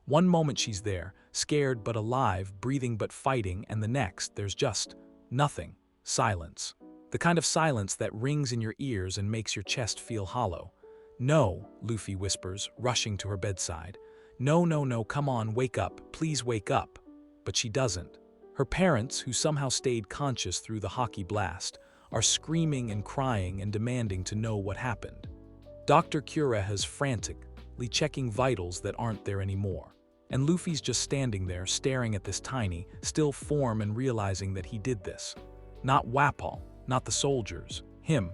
One moment she's there, scared but alive, breathing but fighting, and the next, there's just nothing. Silence. The kind of silence that rings in your ears and makes your chest feel hollow. "No," Luffy whispers, rushing to her bedside. "No, no, no, come on, wake up, please wake up." But she doesn't. Her parents, who somehow stayed conscious through the Haki blast, are screaming and crying and demanding to know what happened. Dr. Kureha's frantically checking vitals that aren't there anymore. And Luffy's just standing there, staring at this tiny, still form and realizing that he did this. Not Wapol, not the soldiers, him.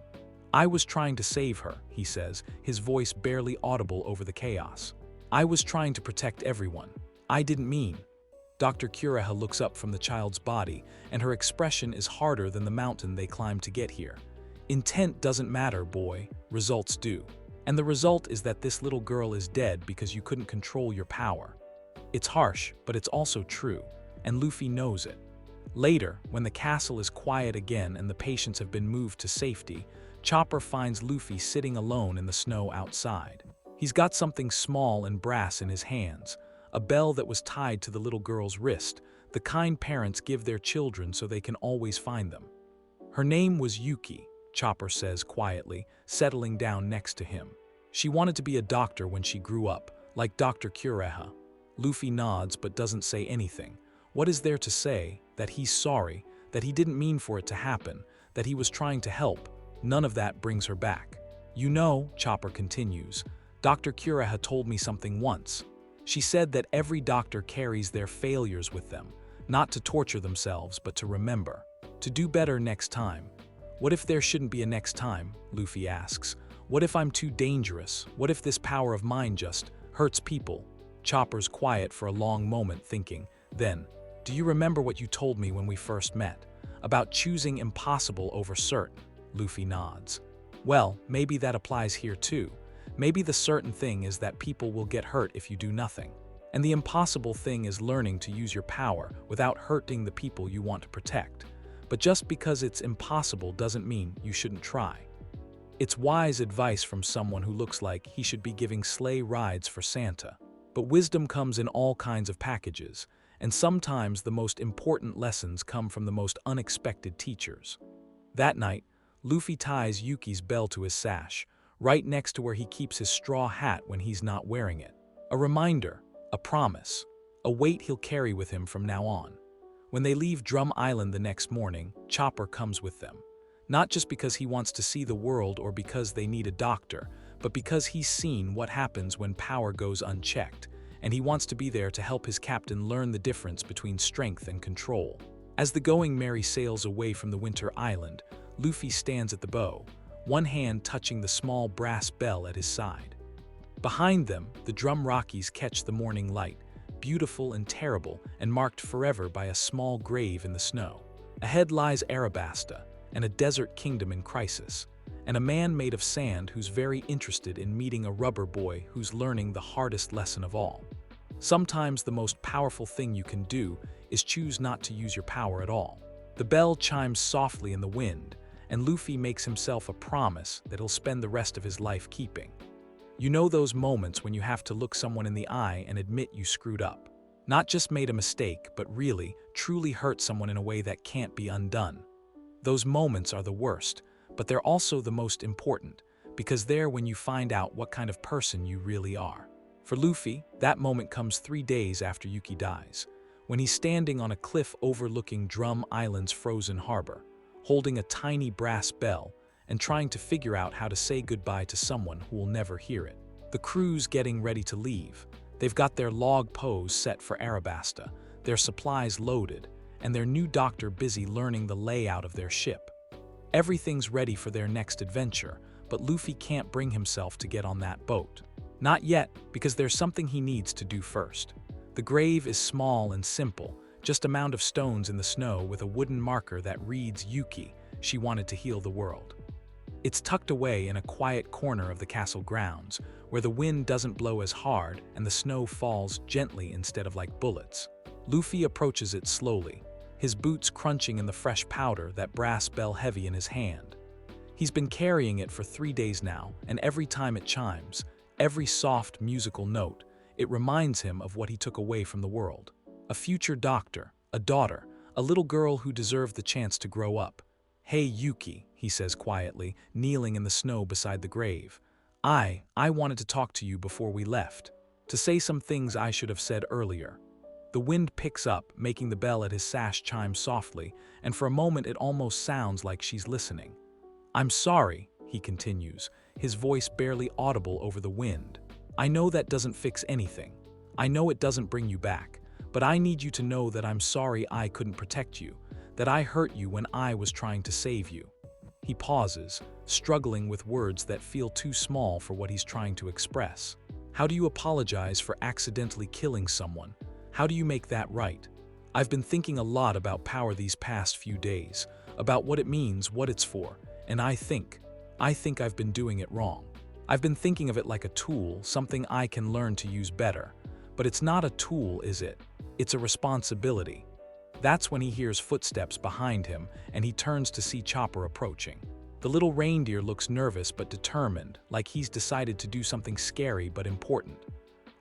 "I was trying to save her," he says, his voice barely audible over the chaos. "I was trying to protect everyone. I didn't mean." Dr. Kureha looks up from the child's body, and her expression is harder than the mountain they climbed to get here. "Intent doesn't matter, boy. Results do. And the result is that this little girl is dead because you couldn't control your power." It's harsh, but it's also true, and Luffy knows it. Later, when the castle is quiet again and the patients have been moved to safety, Chopper finds Luffy sitting alone in the snow outside. He's got something small and brass in his hands, a bell that was tied to the little girl's wrist, the kind parents give their children so they can always find them. "Her name was Yuki," Chopper says quietly, settling down next to him. "She wanted to be a doctor when she grew up, like Dr. Kureha." Luffy nods but doesn't say anything. What is there to say? That he's sorry, that he didn't mean for it to happen, that he was trying to help. None of that brings her back. "You know," Chopper continues, "Dr. Kureha told me something once. She said that every doctor carries their failures with them, not to torture themselves, but to remember, to do better next time." "What if there shouldn't be a next time?" Luffy asks. "What if I'm too dangerous? What if this power of mine just hurts people?" Chopper's quiet for a long moment, thinking. Then, "Do you remember what you told me when we first met? About choosing impossible over certain?" Luffy nods. "Well, maybe that applies here too. Maybe the certain thing is that people will get hurt if you do nothing. And the impossible thing is learning to use your power without hurting the people you want to protect. But just because it's impossible doesn't mean you shouldn't try." It's wise advice from someone who looks like he should be giving sleigh rides for Santa. But wisdom comes in all kinds of packages, and sometimes the most important lessons come from the most unexpected teachers. That night, Luffy ties Yuki's bell to his sash, right next to where he keeps his straw hat when he's not wearing it. A reminder, a promise, a weight he'll carry with him from now on. When they leave Drum Island the next morning, Chopper comes with them. Not just because he wants to see the world or because they need a doctor, but because he's seen what happens when power goes unchecked, and he wants to be there to help his captain learn the difference between strength and control. As the Going Merry sails away from the Winter Island, Luffy stands at the bow, one hand touching the small brass bell at his side. Behind them, the Drum Rockies catch the morning light, beautiful and terrible, and marked forever by a small grave in the snow. Ahead lies Arabasta, and a desert kingdom in crisis, and a man made of sand who's very interested in meeting a rubber boy who's learning the hardest lesson of all. Sometimes the most powerful thing you can do is choose not to use your power at all. The bell chimes softly in the wind, and Luffy makes himself a promise that he'll spend the rest of his life keeping. You know those moments when you have to look someone in the eye and admit you screwed up. Not just made a mistake, but really, truly hurt someone in a way that can't be undone. Those moments are the worst, but they're also the most important, because they're when you find out what kind of person you really are. For Luffy, that moment comes 3 days after Yuki dies, when he's standing on a cliff overlooking Drum Island's frozen harbor, holding a tiny brass bell and trying to figure out how to say goodbye to someone who will never hear it. The crew's getting ready to leave. They've got their log pose set for Arabasta, their supplies loaded, and their new doctor busy learning the layout of their ship. Everything's ready for their next adventure, but Luffy can't bring himself to get on that boat. Not yet, because there's something he needs to do first. The grave is small and simple, just a mound of stones in the snow with a wooden marker that reads Yuki, she wanted to heal the world. It's tucked away in a quiet corner of the castle grounds, where the wind doesn't blow as hard and the snow falls gently instead of like bullets. Luffy approaches it slowly, his boots crunching in the fresh powder, that brass bell heavy in his hand. He's been carrying it for 3 days now, and every time it chimes, every soft musical note, it reminds him of what he took away from the world. A future doctor, a daughter, a little girl who deserved the chance to grow up. "Hey Yuki," he says quietly, kneeling in the snow beside the grave. I wanted to talk to you before we left, to say some things I should have said earlier." The wind picks up, making the bell at his sash chime softly, and for a moment it almost sounds like she's listening. "I'm sorry," he continues, his voice barely audible over the wind. "I know that doesn't fix anything. I know it doesn't bring you back, but I need you to know that I'm sorry I couldn't protect you, that I hurt you when I was trying to save you." He pauses, struggling with words that feel too small for what he's trying to express. How do you apologize for accidentally killing someone? How do you make that right? I've been thinking a lot about power these past few days, about what it means, what it's for, and I think I've been doing it wrong. I've been thinking of it like a tool, something I can learn to use better. But it's not a tool, is it? It's a responsibility. That's when he hears footsteps behind him, and he turns to see Chopper approaching. The little reindeer looks nervous but determined, like he's decided to do something scary but important.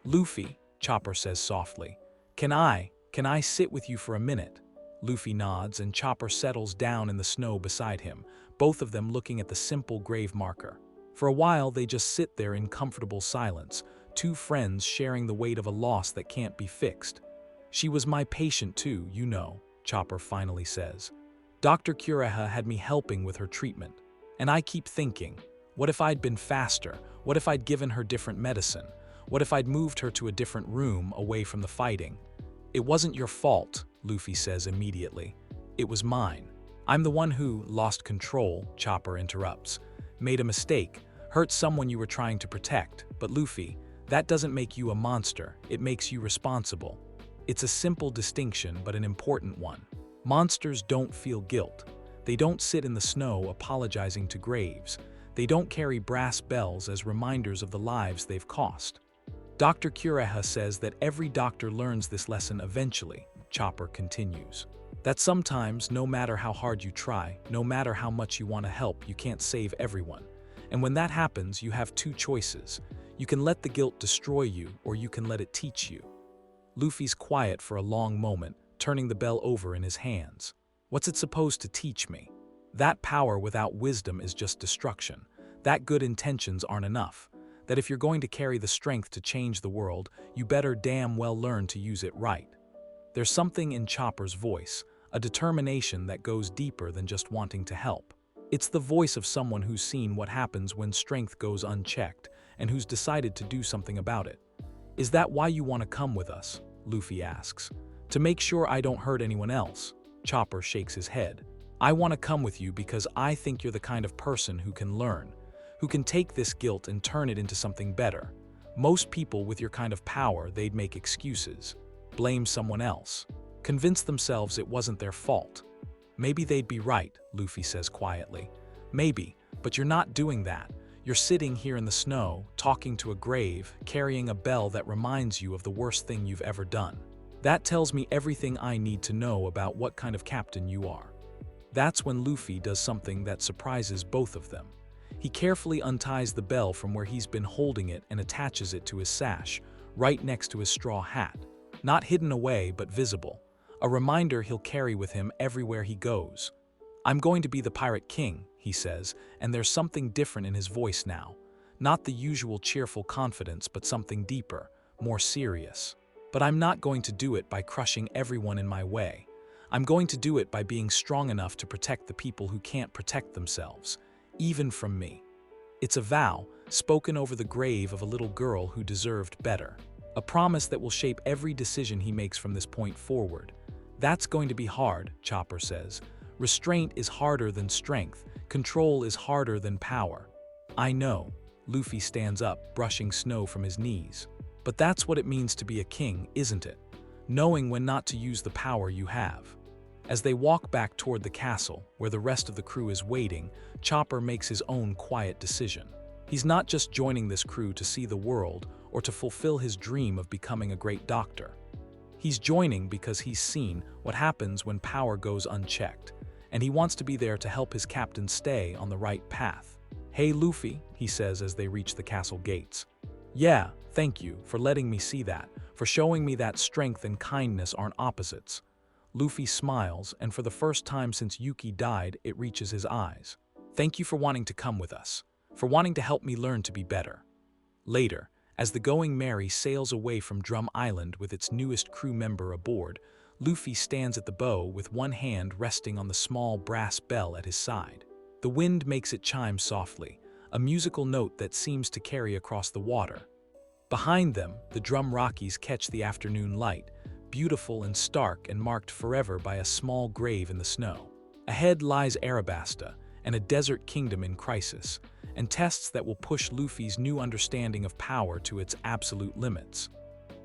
"Luffy," Chopper says softly, Can I sit with you for a minute?" Luffy nods and Chopper settles down in the snow beside him, both of them looking at the simple grave marker. For a while they just sit there in comfortable silence, two friends sharing the weight of a loss that can't be fixed. "She was my patient too, you know," Chopper finally says. "Dr. Kureha had me helping with her treatment. And I keep thinking, what if I'd been faster? What if I'd given her different medicine? What if I'd moved her to a different room away from the fighting?" "It wasn't your fault," Luffy says immediately. "It was mine. I'm the one who lost control," Chopper interrupts. "Made a mistake, hurt someone you were trying to protect. But Luffy, that doesn't make you a monster, it makes you responsible." It's a simple distinction, but an important one. Monsters don't feel guilt. They don't sit in the snow apologizing to graves. They don't carry brass bells as reminders of the lives they've cost. Dr. Kureha says that every doctor learns this lesson eventually, Chopper continues. That sometimes, no matter how hard you try, no matter how much you want to help, you can't save everyone. And when that happens, you have two choices. You can let the guilt destroy you, or you can let it teach you. Luffy's quiet for a long moment, turning the bell over in his hands. "What's it supposed to teach me? That power without wisdom is just destruction. That good intentions aren't enough. That if you're going to carry the strength to change the world, you better damn well learn to use it right." There's something in Chopper's voice, a determination that goes deeper than just wanting to help. It's the voice of someone who's seen what happens when strength goes unchecked, and who's decided to do something about it. "Is that why you want to come with us?" Luffy asks. "To make sure I don't hurt anyone else?" Chopper shakes his head. "I want to come with you because I think you're the kind of person who can learn, who can take this guilt and turn it into something better. Most people with your kind of power, they'd make excuses, blame someone else, convince themselves it wasn't their fault. Maybe they'd be right," Luffy says quietly. "Maybe, but you're not doing that. You're sitting here in the snow, talking to a grave, carrying a bell that reminds you of the worst thing you've ever done. That tells me everything I need to know about what kind of captain you are." That's when Luffy does something that surprises both of them. He carefully unties the bell from where he's been holding it and attaches it to his sash, right next to his straw hat. Not hidden away, but visible. A reminder he'll carry with him everywhere he goes. "I'm going to be the Pirate King," he says, and there's something different in his voice now. Not the usual cheerful confidence, but something deeper, more serious. "But I'm not going to do it by crushing everyone in my way. I'm going to do it by being strong enough to protect the people who can't protect themselves, even from me." It's a vow, spoken over the grave of a little girl who deserved better. A promise that will shape every decision he makes from this point forward. "That's going to be hard," Chopper says. "Restraint is harder than strength. Control is harder than power." "I know." Luffy stands up, brushing snow from his knees. "But that's what it means to be a king, isn't it? Knowing when not to use the power you have." As they walk back toward the castle, where the rest of the crew is waiting, Chopper makes his own quiet decision. He's not just joining this crew to see the world or to fulfill his dream of becoming a great doctor. He's joining because he's seen what happens when power goes unchecked, and he wants to be there to help his captain stay on the right path. "Hey Luffy," he says as they reach the castle gates. "Yeah, thank you for letting me see that, for showing me that strength and kindness aren't opposites." Luffy smiles, and for the first time since Yuki died, it reaches his eyes. "Thank you for wanting to come with us, for wanting to help me learn to be better." Later, as the Going Merry sails away from Drum Island with its newest crew member aboard, Luffy stands at the bow with one hand resting on the small brass bell at his side. The wind makes it chime softly, a musical note that seems to carry across the water. Behind them, the Drum Rockies catch the afternoon light, beautiful and stark and marked forever by a small grave in the snow. Ahead lies Arabasta, and a desert kingdom in crisis, and tests that will push Luffy's new understanding of power to its absolute limits.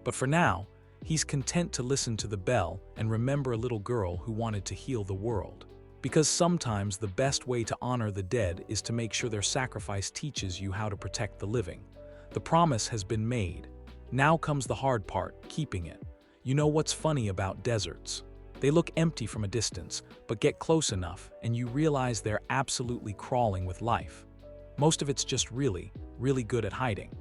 But for now, he's content to listen to the bell and remember a little girl who wanted to heal the world. Because sometimes the best way to honor the dead is to make sure their sacrifice teaches you how to protect the living. The promise has been made. Now comes the hard part, keeping it. You know what's funny about deserts? They look empty from a distance, but get close enough and you realize they're absolutely crawling with life. Most of it's just really good at hiding.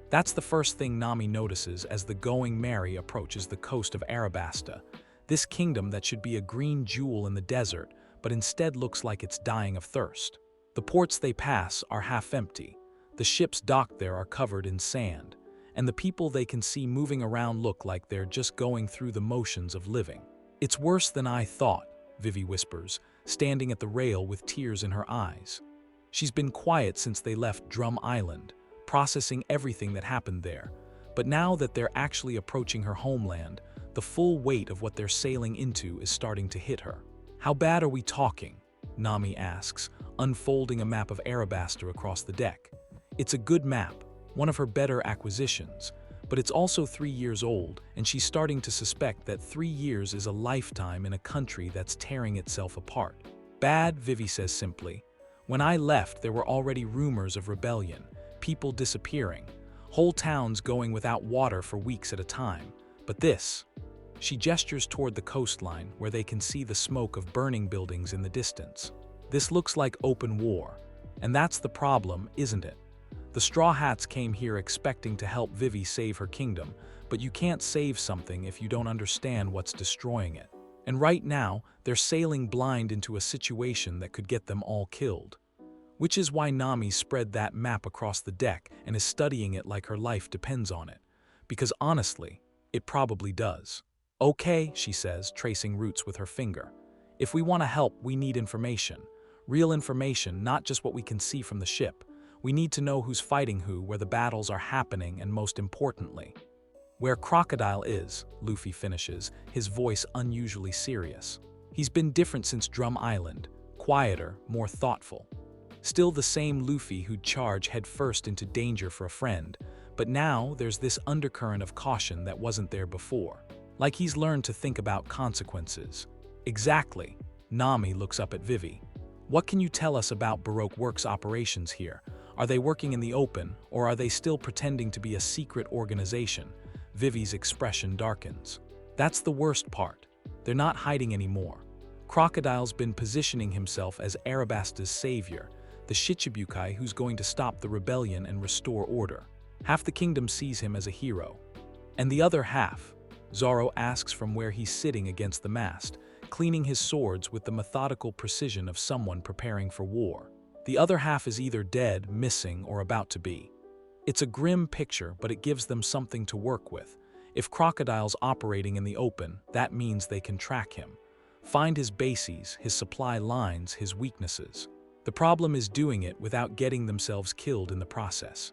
That's the first thing Nami notices as the Going Merry approaches the coast of Arabasta, this kingdom that should be a green jewel in the desert, but instead looks like it's dying of thirst. The ports they pass are half empty, the ships docked there are covered in sand, and the people they can see moving around look like they're just going through the motions of living. "It's worse than I thought," Vivy whispers, standing at the rail with tears in her eyes. She's been quiet since they left Drum Island, processing everything that happened there, but now that they're actually approaching her homeland, the full weight of what they're sailing into is starting to hit her. "How bad are we talking?" Nami asks, unfolding a map of Arabasta across the deck. It's a good map, one of her better acquisitions, but it's also 3 years old, and she's starting to suspect that 3 years is a lifetime in a country that's tearing itself apart. "Bad," Vivy says simply. "When I left, there were already rumors of rebellion, people disappearing, whole towns going without water for weeks at a time. But this..." She gestures toward the coastline, where they can see the smoke of burning buildings in the distance. "This looks like open war. And that's the problem, isn't it? The Straw Hats came here expecting to help Vivy save her kingdom, but you can't save something if you don't understand what's destroying it. And right now, they're sailing blind into a situation that could get them all killed." Which is why Nami spread that map across the deck and is studying it like her life depends on it. Because honestly, it probably does. "Okay," she says, tracing routes with her finger. "If we want to help, we need information. Real information, not just what we can see from the ship. We need to know who's fighting who, where the battles are happening, and most importantly, where Crocodile is," Luffy finishes, his voice unusually serious. He's been different since Drum Island, quieter, more thoughtful. Still the same Luffy who'd charge headfirst into danger for a friend, but now there's this undercurrent of caution that wasn't there before. Like he's learned to think about consequences. "Exactly." Nami looks up at Vivy. "What can you tell us about Baroque Works' operations here? Are they working in the open, or are they still pretending to be a secret organization?" Vivy's expression darkens. "That's the worst part. They're not hiding anymore. Crocodile's been positioning himself as Arabasta's savior, the Shichibukai who's going to stop the rebellion and restore order. Half the kingdom sees him as a hero. And the other half?" Zoro asks from where he's sitting against the mast, cleaning his swords with the methodical precision of someone preparing for war. "The other half is either dead, missing, or about to be." It's a grim picture, but it gives them something to work with. If Crocodile's operating in the open, that means they can track him, find his bases, his supply lines, his weaknesses. The problem is doing it without getting themselves killed in the process.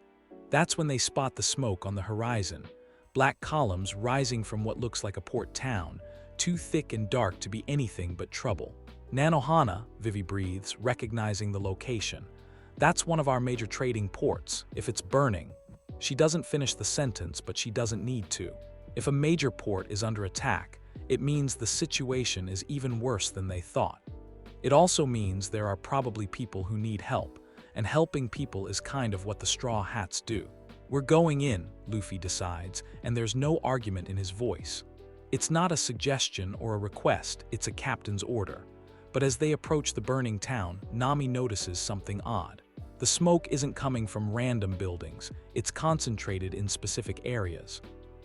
That's when they spot the smoke on the horizon, black columns rising from what looks like a port town, too thick and dark to be anything but trouble. "Nanohana," Vivy breathes, recognizing the location. "That's one of our major trading ports. If it's burning..." She doesn't finish the sentence, but she doesn't need to. If a major port is under attack, It means the situation is even worse than they thought. It also means there are probably people who need help, and helping people is kind of what the Straw Hats do. "We're going in," Luffy decides, and there's no argument in his voice. It's not a suggestion or a request, it's a captain's order. But as they approach the burning town, Nami notices something odd. The smoke isn't coming from random buildings, it's concentrated in specific areas.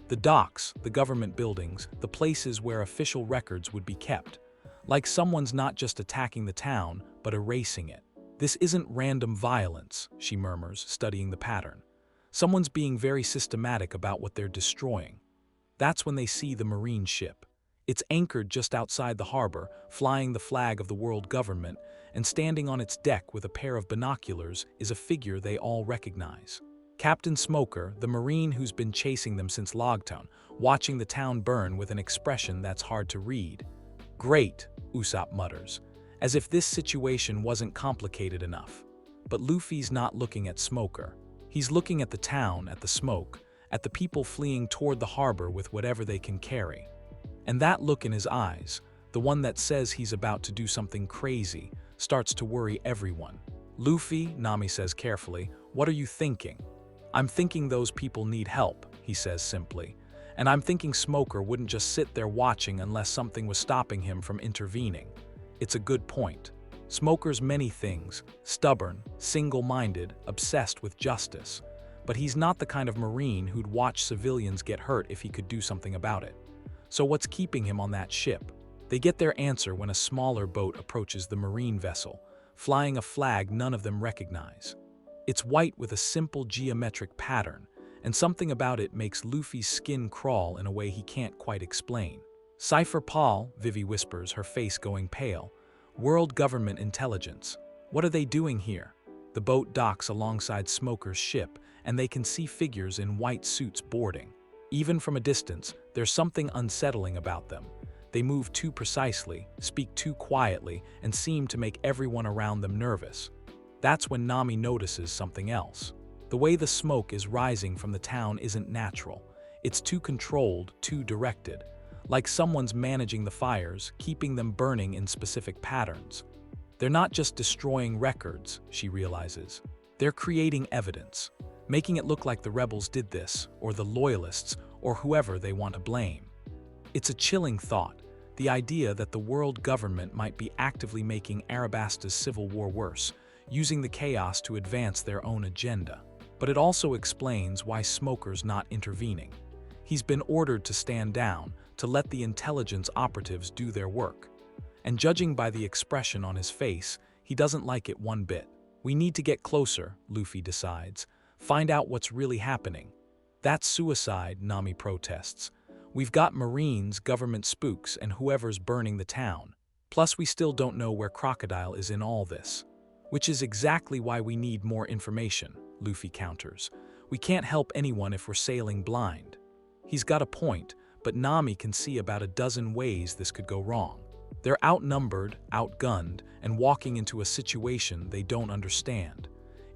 The docks, the government buildings, the places where official records would be kept. Like someone's not just attacking the town, but erasing it. "This isn't random violence," she murmurs, studying the pattern. "Someone's being very systematic about what they're destroying." That's when they see the marine ship. It's anchored just outside the harbor, flying the flag of the world government, and standing on its deck with a pair of binoculars is a figure they all recognize. Captain Smoker, the marine who's been chasing them since Loguetown, watching the town burn with an expression that's hard to read. "Great," Usopp mutters, as if this situation wasn't complicated enough. But Luffy's not looking at Smoker. He's looking at the town, at the smoke, at the people fleeing toward the harbor with whatever they can carry. And that look in his eyes, the one that says he's about to do something crazy, starts to worry everyone. "Luffy," Nami says carefully, "what are you thinking?" "I'm thinking those people need help," he says simply. "And I'm thinking Smoker wouldn't just sit there watching unless something was stopping him from intervening." It's a good point. Smoker's many things: stubborn, single-minded, obsessed with justice. But he's not the kind of Marine who'd watch civilians get hurt if he could do something about it. So what's keeping him on that ship? They get their answer when a smaller boat approaches the Marine vessel, flying a flag none of them recognize. It's white with a simple geometric pattern, and something about it makes Luffy's skin crawl in a way he can't quite explain. "Cypher Paul," Vivy whispers, her face going pale. "World Government Intelligence. What are they doing here?" The boat docks alongside Smoker's ship, and they can see figures in white suits boarding. Even from a distance, there's something unsettling about them. They move too precisely, speak too quietly, and seem to make everyone around them nervous. That's when Nami notices something else. The way the smoke is rising from the town isn't natural. It's too controlled, too directed. Like someone's managing the fires, keeping them burning in specific patterns. They're not just destroying records, she realizes. They're creating evidence, making it look like the rebels did this, or the loyalists, or whoever they want to blame. It's a chilling thought, the idea that the world government might be actively making Arabasta's civil war worse, using the chaos to advance their own agenda. But it also explains why Smoker's not intervening. He's been ordered to stand down, to let the intelligence operatives do their work. And judging by the expression on his face, he doesn't like it one bit. "We need to get closer," Luffy decides. "Find out what's really happening." "That's suicide," Nami protests. "We've got Marines, government spooks, and whoever's burning the town. Plus we still don't know where Crocodile is in all this." "Which is exactly why we need more information," Luffy counters. "We can't help anyone if we're sailing blind." He's got a point, but Nami can see about a dozen ways this could go wrong. They're outnumbered, outgunned, and walking into a situation they don't understand.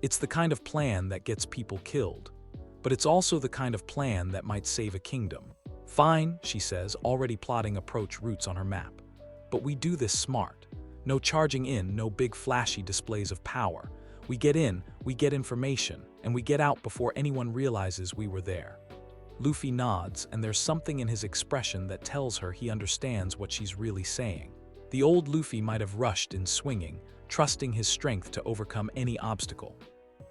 It's the kind of plan that gets people killed. But it's also the kind of plan that might save a kingdom. "Fine," she says, already plotting approach routes on her map. "But we do this smart. No charging in, no big flashy displays of power. We get in, we get information, and we get out before anyone realizes we were there." Luffy nods, and there's something in his expression that tells her he understands what she's really saying. The old Luffy might have rushed in swinging, trusting his strength to overcome any obstacle.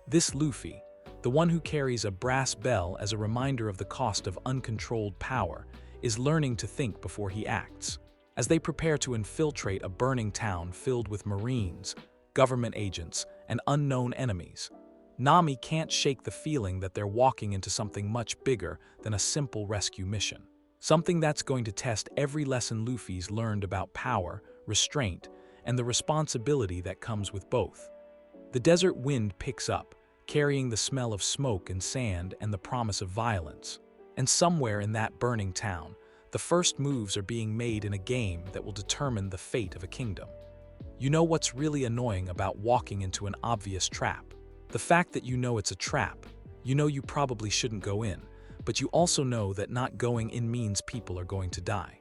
This Luffy, the one who carries a brass bell as a reminder of the cost of uncontrolled power, is learning to think before he acts. As they prepare to infiltrate a burning town filled with Marines, government agents, and unknown enemies, Nami can't shake the feeling that they're walking into something much bigger than a simple rescue mission. Something that's going to test every lesson Luffy's learned about power, restraint, and the responsibility that comes with both. The desert wind picks up, carrying the smell of smoke and sand and the promise of violence. And somewhere in that burning town, the first moves are being made in a game that will determine the fate of a kingdom. You know what's really annoying about walking into an obvious trap? The fact that you know it's a trap. You know you probably shouldn't go in, but you also know that not going in means people are going to die.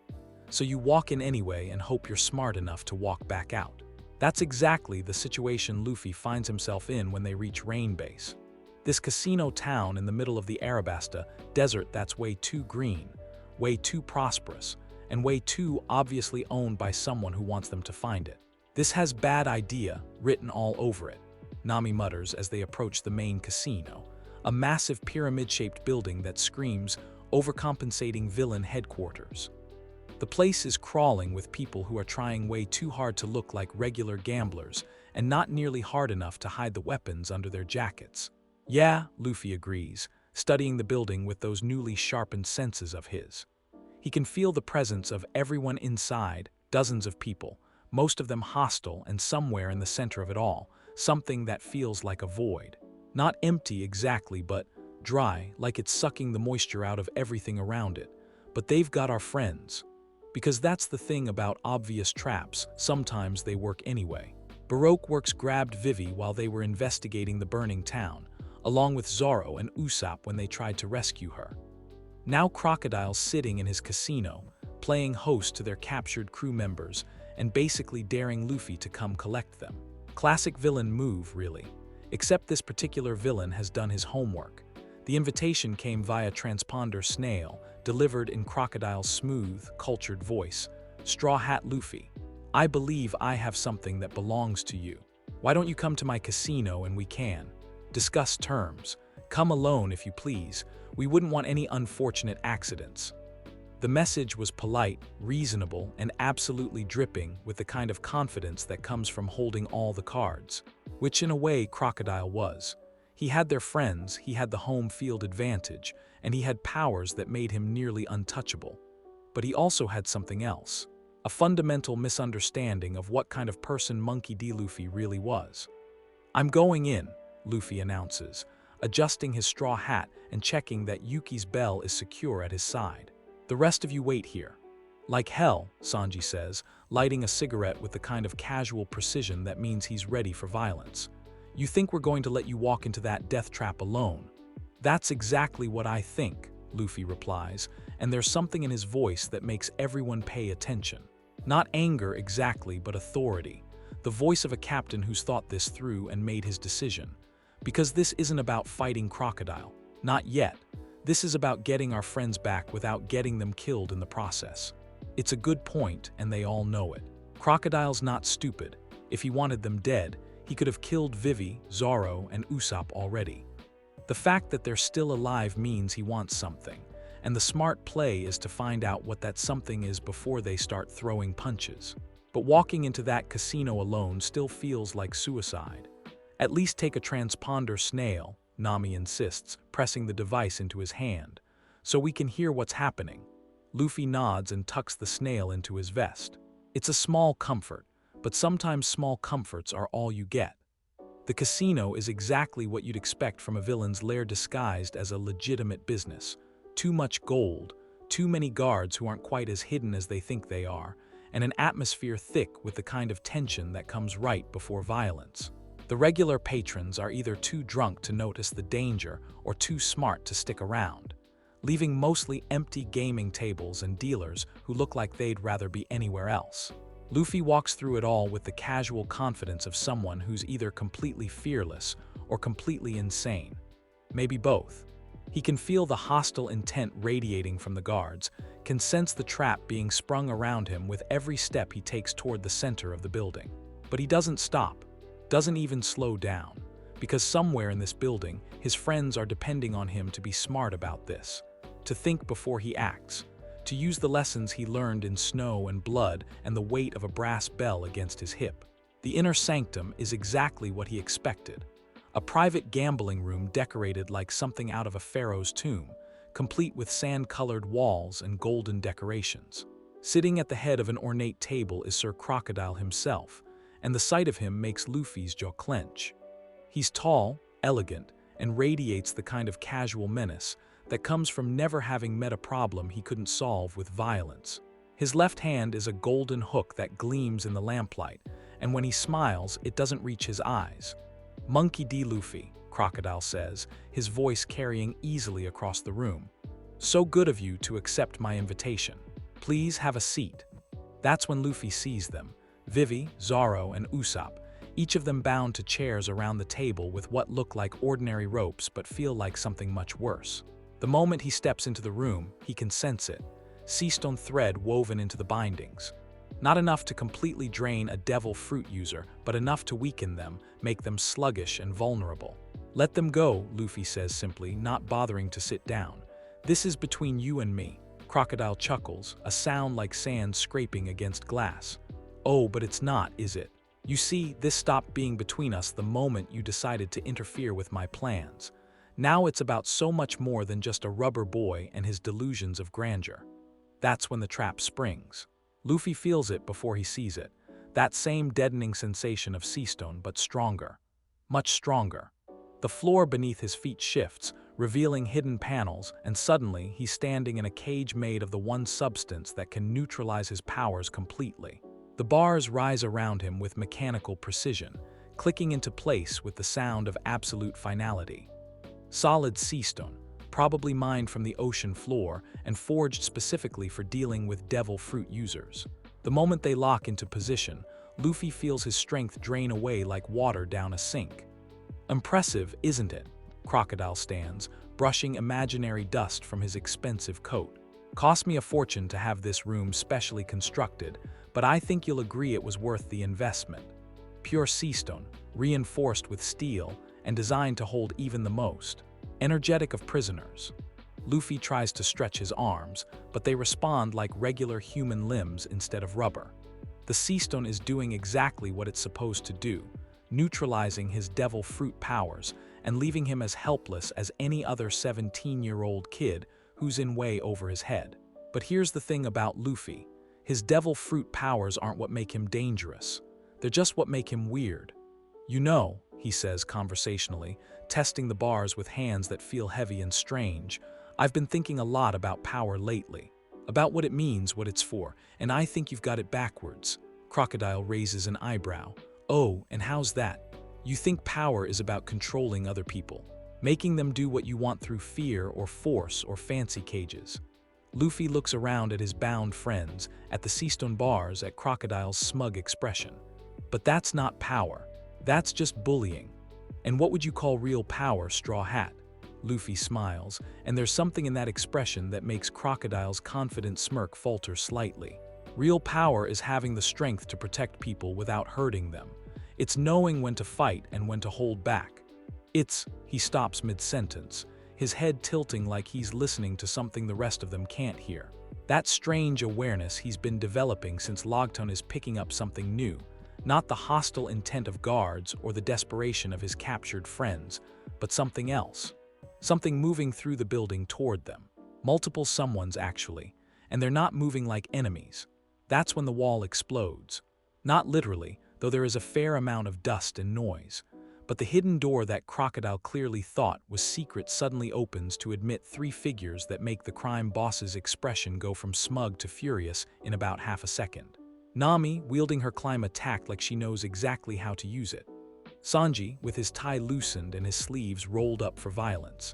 so you walk in anyway and hope you're smart enough to walk back out. That's exactly the situation Luffy finds himself in when they reach Rainbase. This casino town in the middle of the Arabasta desert that's way too green, way too prosperous, and way too obviously owned by someone who wants them to find it. This has bad idea written all over it, Nami mutters as they approach the main casino, a massive pyramid-shaped building that screams overcompensating villain headquarters. The place is crawling with people who are trying way too hard to look like regular gamblers and not nearly hard enough to hide the weapons under their jackets. Yeah, Luffy agrees, studying the building with those newly sharpened senses of his. He can feel the presence of everyone inside, dozens of people, most of them hostile, and somewhere in the center of it all, something that feels like a void. Not empty exactly, but dry, like it's sucking the moisture out of everything around it. But they've got our friends. Because that's the thing about obvious traps, sometimes they work anyway. Baroque Works grabbed Vivy while they were investigating the burning town, along with Zoro and Usopp when they tried to rescue her. Now Crocodile's sitting in his casino, playing host to their captured crew members and basically daring Luffy to come collect them. Classic villain move, really. Except this particular villain has done his homework. The invitation came via transponder snail, delivered in Crocodile's smooth, cultured voice. Straw Hat Luffy, I believe I have something that belongs to you. Why don't you come to my casino and we can discuss terms? Come alone if you please. We wouldn't want any unfortunate accidents. The message was polite, reasonable, and absolutely dripping with the kind of confidence that comes from holding all the cards, which in a way Crocodile was. He had their friends, he had the home field advantage, and he had powers that made him nearly untouchable. But he also had something else, a fundamental misunderstanding of what kind of person Monkey D. Luffy really was. I'm going in, Luffy announces, adjusting his straw hat and checking that Yuki's bell is secure at his side. The rest of you wait here. Like hell, Sanji says, lighting a cigarette with the kind of casual precision that means he's ready for violence. You think we're going to let you walk into that death trap alone? That's exactly what I think, Luffy replies, and there's something in his voice that makes everyone pay attention. Not anger exactly, but authority. The voice of a captain who's thought this through and made his decision. Because this isn't about fighting Crocodile. Not yet. This is about getting our friends back without getting them killed in the process. It's a good point, and they all know it. Crocodile's not stupid. If he wanted them dead, he could have killed Vivy, Zoro, and Usopp already. The fact that they're still alive means he wants something, and the smart play is to find out what that something is before they start throwing punches. But walking into that casino alone still feels like suicide. At least take a transponder snail, Nami insists, pressing the device into his hand, so we can hear what's happening. Luffy nods and tucks the snail into his vest. It's a small comfort, but sometimes small comforts are all you get. The casino is exactly what you'd expect from a villain's lair disguised as a legitimate business. Too much gold, too many guards who aren't quite as hidden as they think they are, and an atmosphere thick with the kind of tension that comes right before violence. The regular patrons are either too drunk to notice the danger or too smart to stick around, leaving mostly empty gaming tables and dealers who look like they'd rather be anywhere else. Luffy walks through it all with the casual confidence of someone who's either completely fearless or completely insane. Maybe both. He can feel the hostile intent radiating from the guards, can sense the trap being sprung around him with every step he takes toward the center of the building. But he doesn't stop, doesn't even slow down, because somewhere in this building, his friends are depending on him to be smart about this, to think before he acts, to use the lessons he learned in snow and blood and the weight of a brass bell against his hip. The inner sanctum is exactly what he expected. A private gambling room decorated like something out of a pharaoh's tomb, complete with sand-colored walls and golden decorations. Sitting at the head of an ornate table is Sir Crocodile himself, and the sight of him makes Luffy's jaw clench. He's tall, elegant, and radiates the kind of casual menace that comes from never having met a problem he couldn't solve with violence. His left hand is a golden hook that gleams in the lamplight, and when he smiles, it doesn't reach his eyes. Monkey D. Luffy, Crocodile says, his voice carrying easily across the room. So good of you to accept my invitation. Please have a seat. That's when Luffy sees them, Vivy, Zoro, and Usopp, each of them bound to chairs around the table with what look like ordinary ropes but feel like something much worse. The moment he steps into the room, he can sense it. Sea-stone thread woven into the bindings. Not enough to completely drain a devil fruit user, but enough to weaken them, make them sluggish and vulnerable. Let them go, Luffy says simply, not bothering to sit down. This is between you and me. Crocodile chuckles, a sound like sand scraping against glass. Oh, but it's not, is it? You see, this stopped being between us the moment you decided to interfere with my plans. Now it's about so much more than just a rubber boy and his delusions of grandeur. That's when the trap springs. Luffy feels it before he sees it. That same deadening sensation of sea-stone, but stronger. Much stronger. The floor beneath his feet shifts, revealing hidden panels, and suddenly he's standing in a cage made of the one substance that can neutralize his powers completely. The bars rise around him with mechanical precision, clicking into place with the sound of absolute finality. Solid sea-stone, probably mined from the ocean floor and forged specifically for dealing with devil fruit users. The moment they lock into position, Luffy feels his strength drain away like water down a sink. Impressive, isn't it? Crocodile stands, brushing imaginary dust from his expensive coat. Cost me a fortune to have this room specially constructed, but I think you'll agree it was worth the investment. Pure sea-stone, reinforced with steel, and designed to hold even the most energetic of prisoners. Luffy tries to stretch his arms, but they respond like regular human limbs instead of rubber. The sea-stone is doing exactly what it's supposed to do, neutralizing his devil fruit powers and leaving him as helpless as any other 17-year-old kid who's in way over his head. But here's the thing about Luffy. His devil fruit powers aren't what make him dangerous. They're just what make him weird. You know, he says conversationally, testing the bars with hands that feel heavy and strange, I've been thinking a lot about power lately. About what it means, what it's for, and I think you've got it backwards. Crocodile raises an eyebrow. Oh, and how's that? You think power is about controlling other people, making them do what you want through fear or force or fancy cages. Luffy looks around at his bound friends, at the sea-stone bars, at Crocodile's smug expression. But that's not power. That's just bullying. And what would you call real power, Straw Hat? Luffy smiles, and there's something in that expression that makes Crocodile's confident smirk falter slightly. Real power is having the strength to protect people without hurting them. It's knowing when to fight and when to hold back. He stops mid-sentence, his head tilting like he's listening to something the rest of them can't hear. That strange awareness he's been developing since Loguetown is picking up something new. Not the hostile intent of guards or the desperation of his captured friends, but something else. Something moving through the building toward them. Multiple someones, actually, and they're not moving like enemies. That's when the wall explodes. Not literally, though there is a fair amount of dust and noise. But the hidden door that Crocodile clearly thought was secret suddenly opens to admit three figures that make the crime boss's expression go from smug to furious in about half a second. Nami, wielding her climb attack like she knows exactly how to use it. Sanji, with his tie loosened and his sleeves rolled up for violence.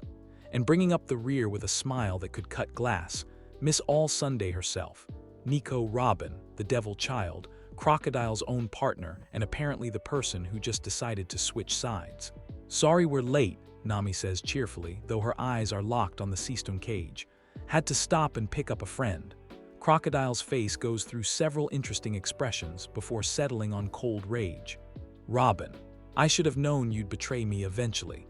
And bringing up the rear with a smile that could cut glass, Miss All Sunday herself, Nico Robin, the devil child, Crocodile's own partner, and apparently the person who just decided to switch sides. Sorry we're late, Nami says cheerfully, though her eyes are locked on the sea-stone cage. Had to stop and pick up a friend. Crocodile's face goes through several interesting expressions before settling on cold rage. Robin, I should have known you'd betray me eventually.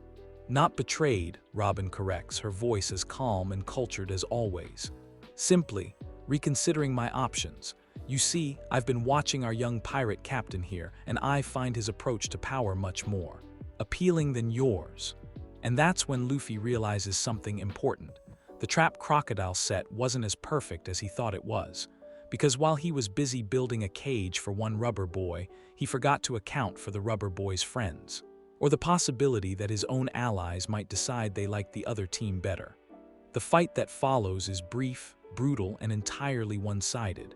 Not betrayed, Robin corrects, her voice as calm and cultured as always. Simply, reconsidering my options. You see, I've been watching our young pirate captain here, and I find his approach to power much more appealing than yours. And that's when Luffy realizes something important. The trap Crocodile set wasn't as perfect as he thought it was, because while he was busy building a cage for one rubber boy, he forgot to account for the rubber boy's friends, or the possibility that his own allies might decide they liked the other team better. The fight that follows is brief, brutal, and entirely one-sided.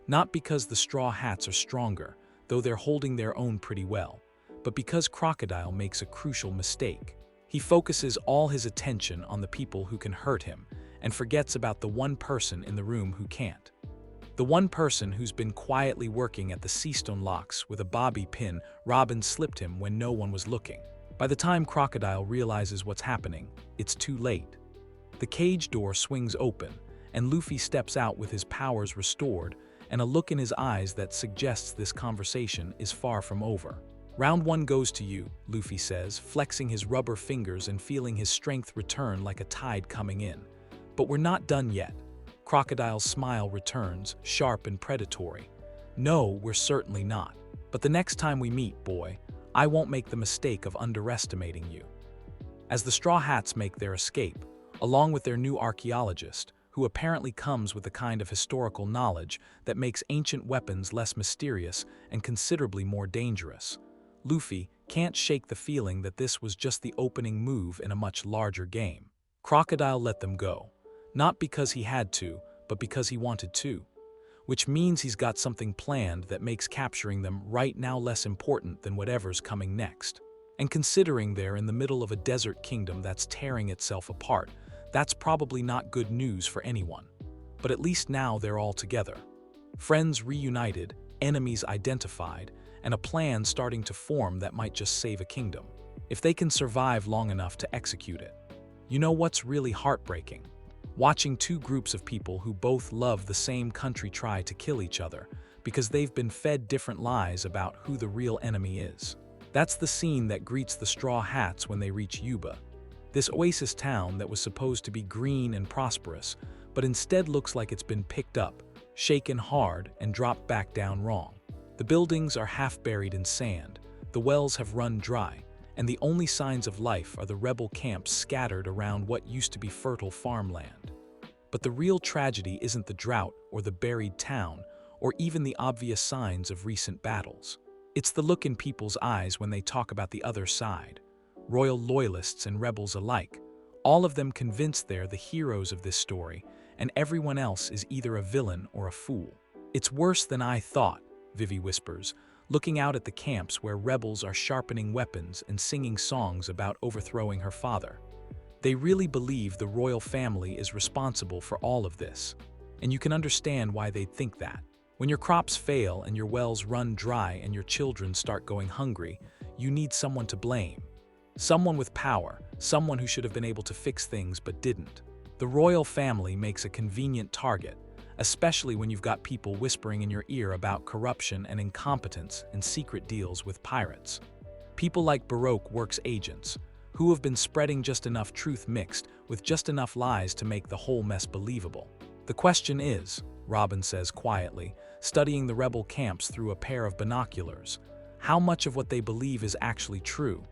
Not because the Straw Hats are stronger, though they're holding their own pretty well, but because Crocodile makes a crucial mistake. He focuses all his attention on the people who can hurt him and forgets about the one person in the room who can't. The one person who's been quietly working at the Seastone locks with a bobby pin Robin slipped him when no one was looking. By the time Crocodile realizes what's happening, it's too late. The cage door swings open, and Luffy steps out with his powers restored and a look in his eyes that suggests this conversation is far from over. "Round one goes to you," Luffy says, flexing his rubber fingers and feeling his strength return like a tide coming in. "But we're not done yet." Crocodile's smile returns, sharp and predatory. "No, we're certainly not. But the next time we meet, boy, I won't make the mistake of underestimating you." As the Straw Hats make their escape, along with their new archaeologist, who apparently comes with a kind of historical knowledge that makes ancient weapons less mysterious and considerably more dangerous, Luffy can't shake the feeling that this was just the opening move in a much larger game. Crocodile let them go, not because he had to, but because he wanted to, which means he's got something planned that makes capturing them right now less important than whatever's coming next. And considering they're in the middle of a desert kingdom that's tearing itself apart, that's probably not good news for anyone. But at least now they're all together. Friends reunited, enemies identified, and a plan starting to form that might just save a kingdom, if they can survive long enough to execute it. You know what's really heartbreaking? Watching two groups of people who both love the same country try to kill each other because they've been fed different lies about who the real enemy is. That's the scene that greets the Straw Hats when they reach Yuba. This oasis town that was supposed to be green and prosperous, but instead looks like it's been picked up, shaken hard, and dropped back down wrong. The buildings are half buried in sand, the wells have run dry, and the only signs of life are the rebel camps scattered around what used to be fertile farmland. But the real tragedy isn't the drought or the buried town, or even the obvious signs of recent battles. It's the look in people's eyes when they talk about the other side. Royal loyalists and rebels alike, all of them convinced they're the heroes of this story, and everyone else is either a villain or a fool. "It's worse than I thought," Vivy whispers, looking out at the camps where rebels are sharpening weapons and singing songs about overthrowing her father. They really believe the royal family is responsible for all of this, and you can understand why they'd think that. When your crops fail and your wells run dry and your children start going hungry, you need someone to blame. Someone with power, someone who should have been able to fix things but didn't. The royal family makes a convenient target, especially when you've got people whispering in your ear about corruption and incompetence and secret deals with pirates. People like Baroque Works agents, who have been spreading just enough truth mixed with just enough lies to make the whole mess believable. "The question is," Robin says quietly, studying the rebel camps through a pair of binoculars, "how much of what they believe is actually true?"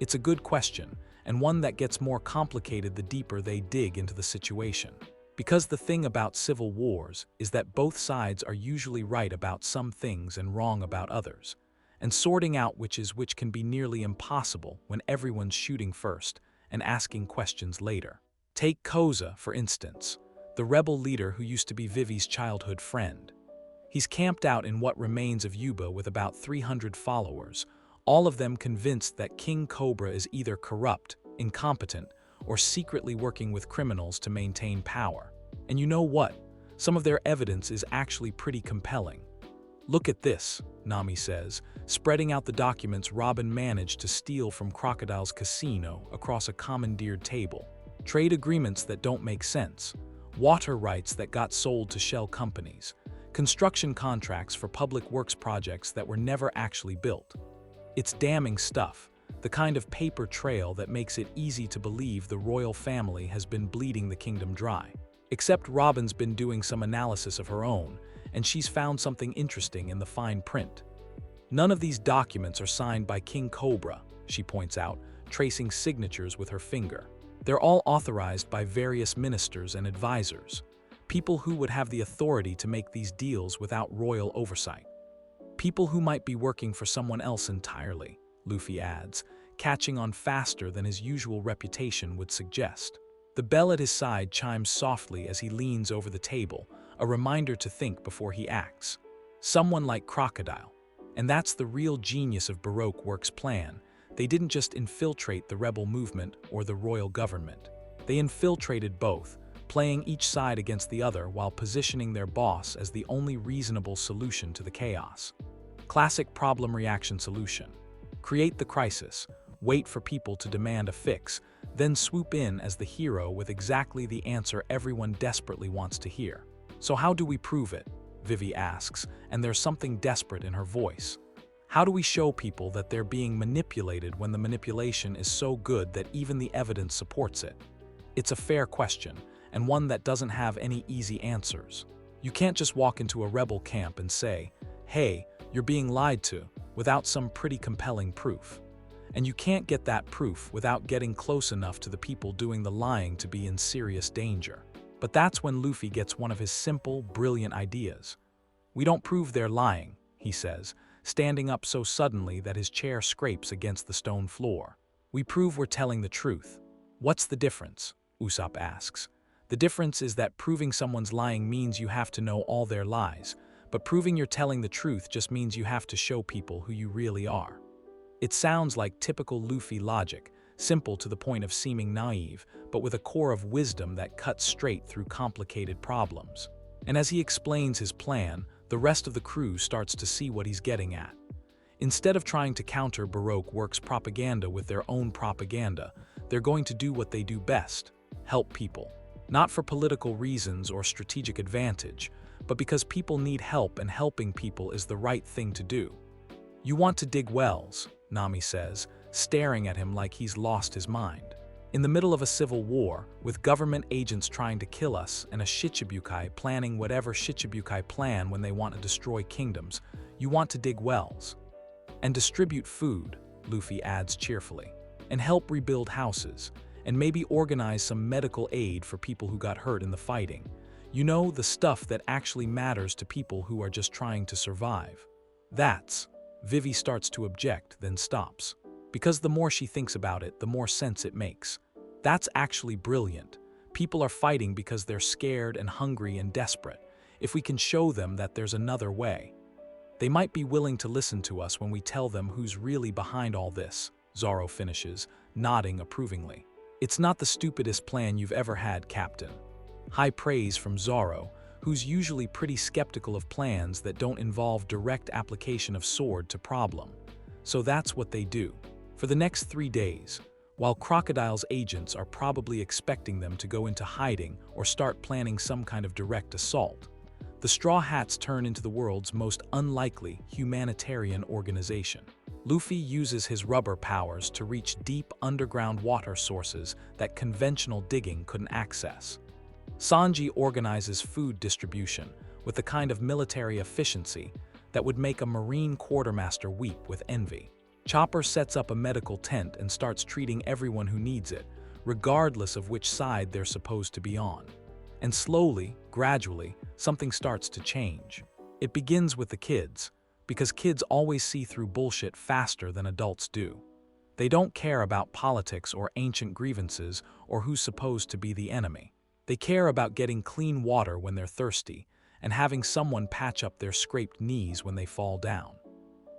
It's a good question, and one that gets more complicated the deeper they dig into the situation. Because the thing about civil wars is that both sides are usually right about some things and wrong about others, and sorting out which is which can be nearly impossible when everyone's shooting first and asking questions later. Take Koza, for instance, the rebel leader who used to be Vivy's childhood friend. He's camped out in what remains of Yuba with about 300 followers, all of them convinced that King Cobra is either corrupt, incompetent, or secretly working with criminals to maintain power. And you know what? Some of their evidence is actually pretty compelling. "Look at this," Nami says, spreading out the documents Robin managed to steal from Crocodile's casino across a commandeered table. Trade agreements that don't make sense, water rights that got sold to shell companies, construction contracts for public works projects that were never actually built. It's damning stuff, the kind of paper trail that makes it easy to believe the royal family has been bleeding the kingdom dry. Except Robin's been doing some analysis of her own, and she's found something interesting in the fine print. None of these documents are signed by King Cobra, she points out, tracing signatures with her finger. They're all authorized by various ministers and advisors, people who would have the authority to make these deals without royal oversight. People who might be working for someone else entirely, Luffy adds, catching on faster than his usual reputation would suggest. The bell at his side chimes softly as he leans over the table, a reminder to think before he acts. Someone like Crocodile. And that's the real genius of Baroque Works' plan. They didn't just infiltrate the rebel movement or the royal government. They infiltrated both, playing each side against the other while positioning their boss as the only reasonable solution to the chaos. Classic problem reaction solution. Create the crisis, wait for people to demand a fix, then swoop in as the hero with exactly the answer everyone desperately wants to hear. So how do we prove it? Vivy asks, and there's something desperate in her voice. How do we show people that they're being manipulated when the manipulation is so good that even the evidence supports it? It's a fair question, and one that doesn't have any easy answers. You can't just walk into a rebel camp and say, "Hey, you're being lied to," without some pretty compelling proof. And you can't get that proof without getting close enough to the people doing the lying to be in serious danger. But that's when Luffy gets one of his simple, brilliant ideas. "We don't prove they're lying," he says, standing up so suddenly that his chair scrapes against the stone floor. "We prove we're telling the truth." "What's the difference?" Usopp asks. "The difference is that proving someone's lying means you have to know all their lies, but proving you're telling the truth just means you have to show people who you really are." It sounds like typical Luffy logic, simple to the point of seeming naive, but with a core of wisdom that cuts straight through complicated problems. And as he explains his plan, the rest of the crew starts to see what he's getting at. Instead of trying to counter Baroque works propaganda with their own propaganda, they're going to do what they do best: help people. Not for political reasons or strategic advantage, but because people need help and helping people is the right thing to do. "You want to dig wells," Nami says, staring at him like he's lost his mind. "In the middle of a civil war, with government agents trying to kill us and a Shichibukai planning whatever Shichibukai plan when they want to destroy kingdoms, you want to dig wells. And distribute food," Luffy adds cheerfully, "and help rebuild houses, and maybe organize some medical aid for people who got hurt in the fighting. You know, the stuff that actually matters to people who are just trying to survive." "That's..." Vivy starts to object, then stops. Because the more she thinks about it, the more sense it makes. That's actually brilliant. People are fighting because they're scared and hungry and desperate. If we can show them that there's another way, they might be willing to listen to us when we tell them who's really behind all this, Zoro finishes, nodding approvingly. "It's not the stupidest plan you've ever had, Captain." High praise from Zoro, who's usually pretty skeptical of plans that don't involve direct application of sword to problem. So that's what they do. For the next 3 days, while Crocodile's agents are probably expecting them to go into hiding or start planning some kind of direct assault, the Straw Hats turn into the world's most unlikely humanitarian organization. Luffy uses his rubber powers to reach deep underground water sources that conventional digging couldn't access. Sanji organizes food distribution with the kind of military efficiency that would make a Marine quartermaster weep with envy. Chopper sets up a medical tent and starts treating everyone who needs it, regardless of which side they're supposed to be on. And slowly, gradually, something starts to change. It begins with the kids, because kids always see through bullshit faster than adults do. They don't care about politics or ancient grievances or who's supposed to be the enemy. They care about getting clean water when they're thirsty and having someone patch up their scraped knees when they fall down.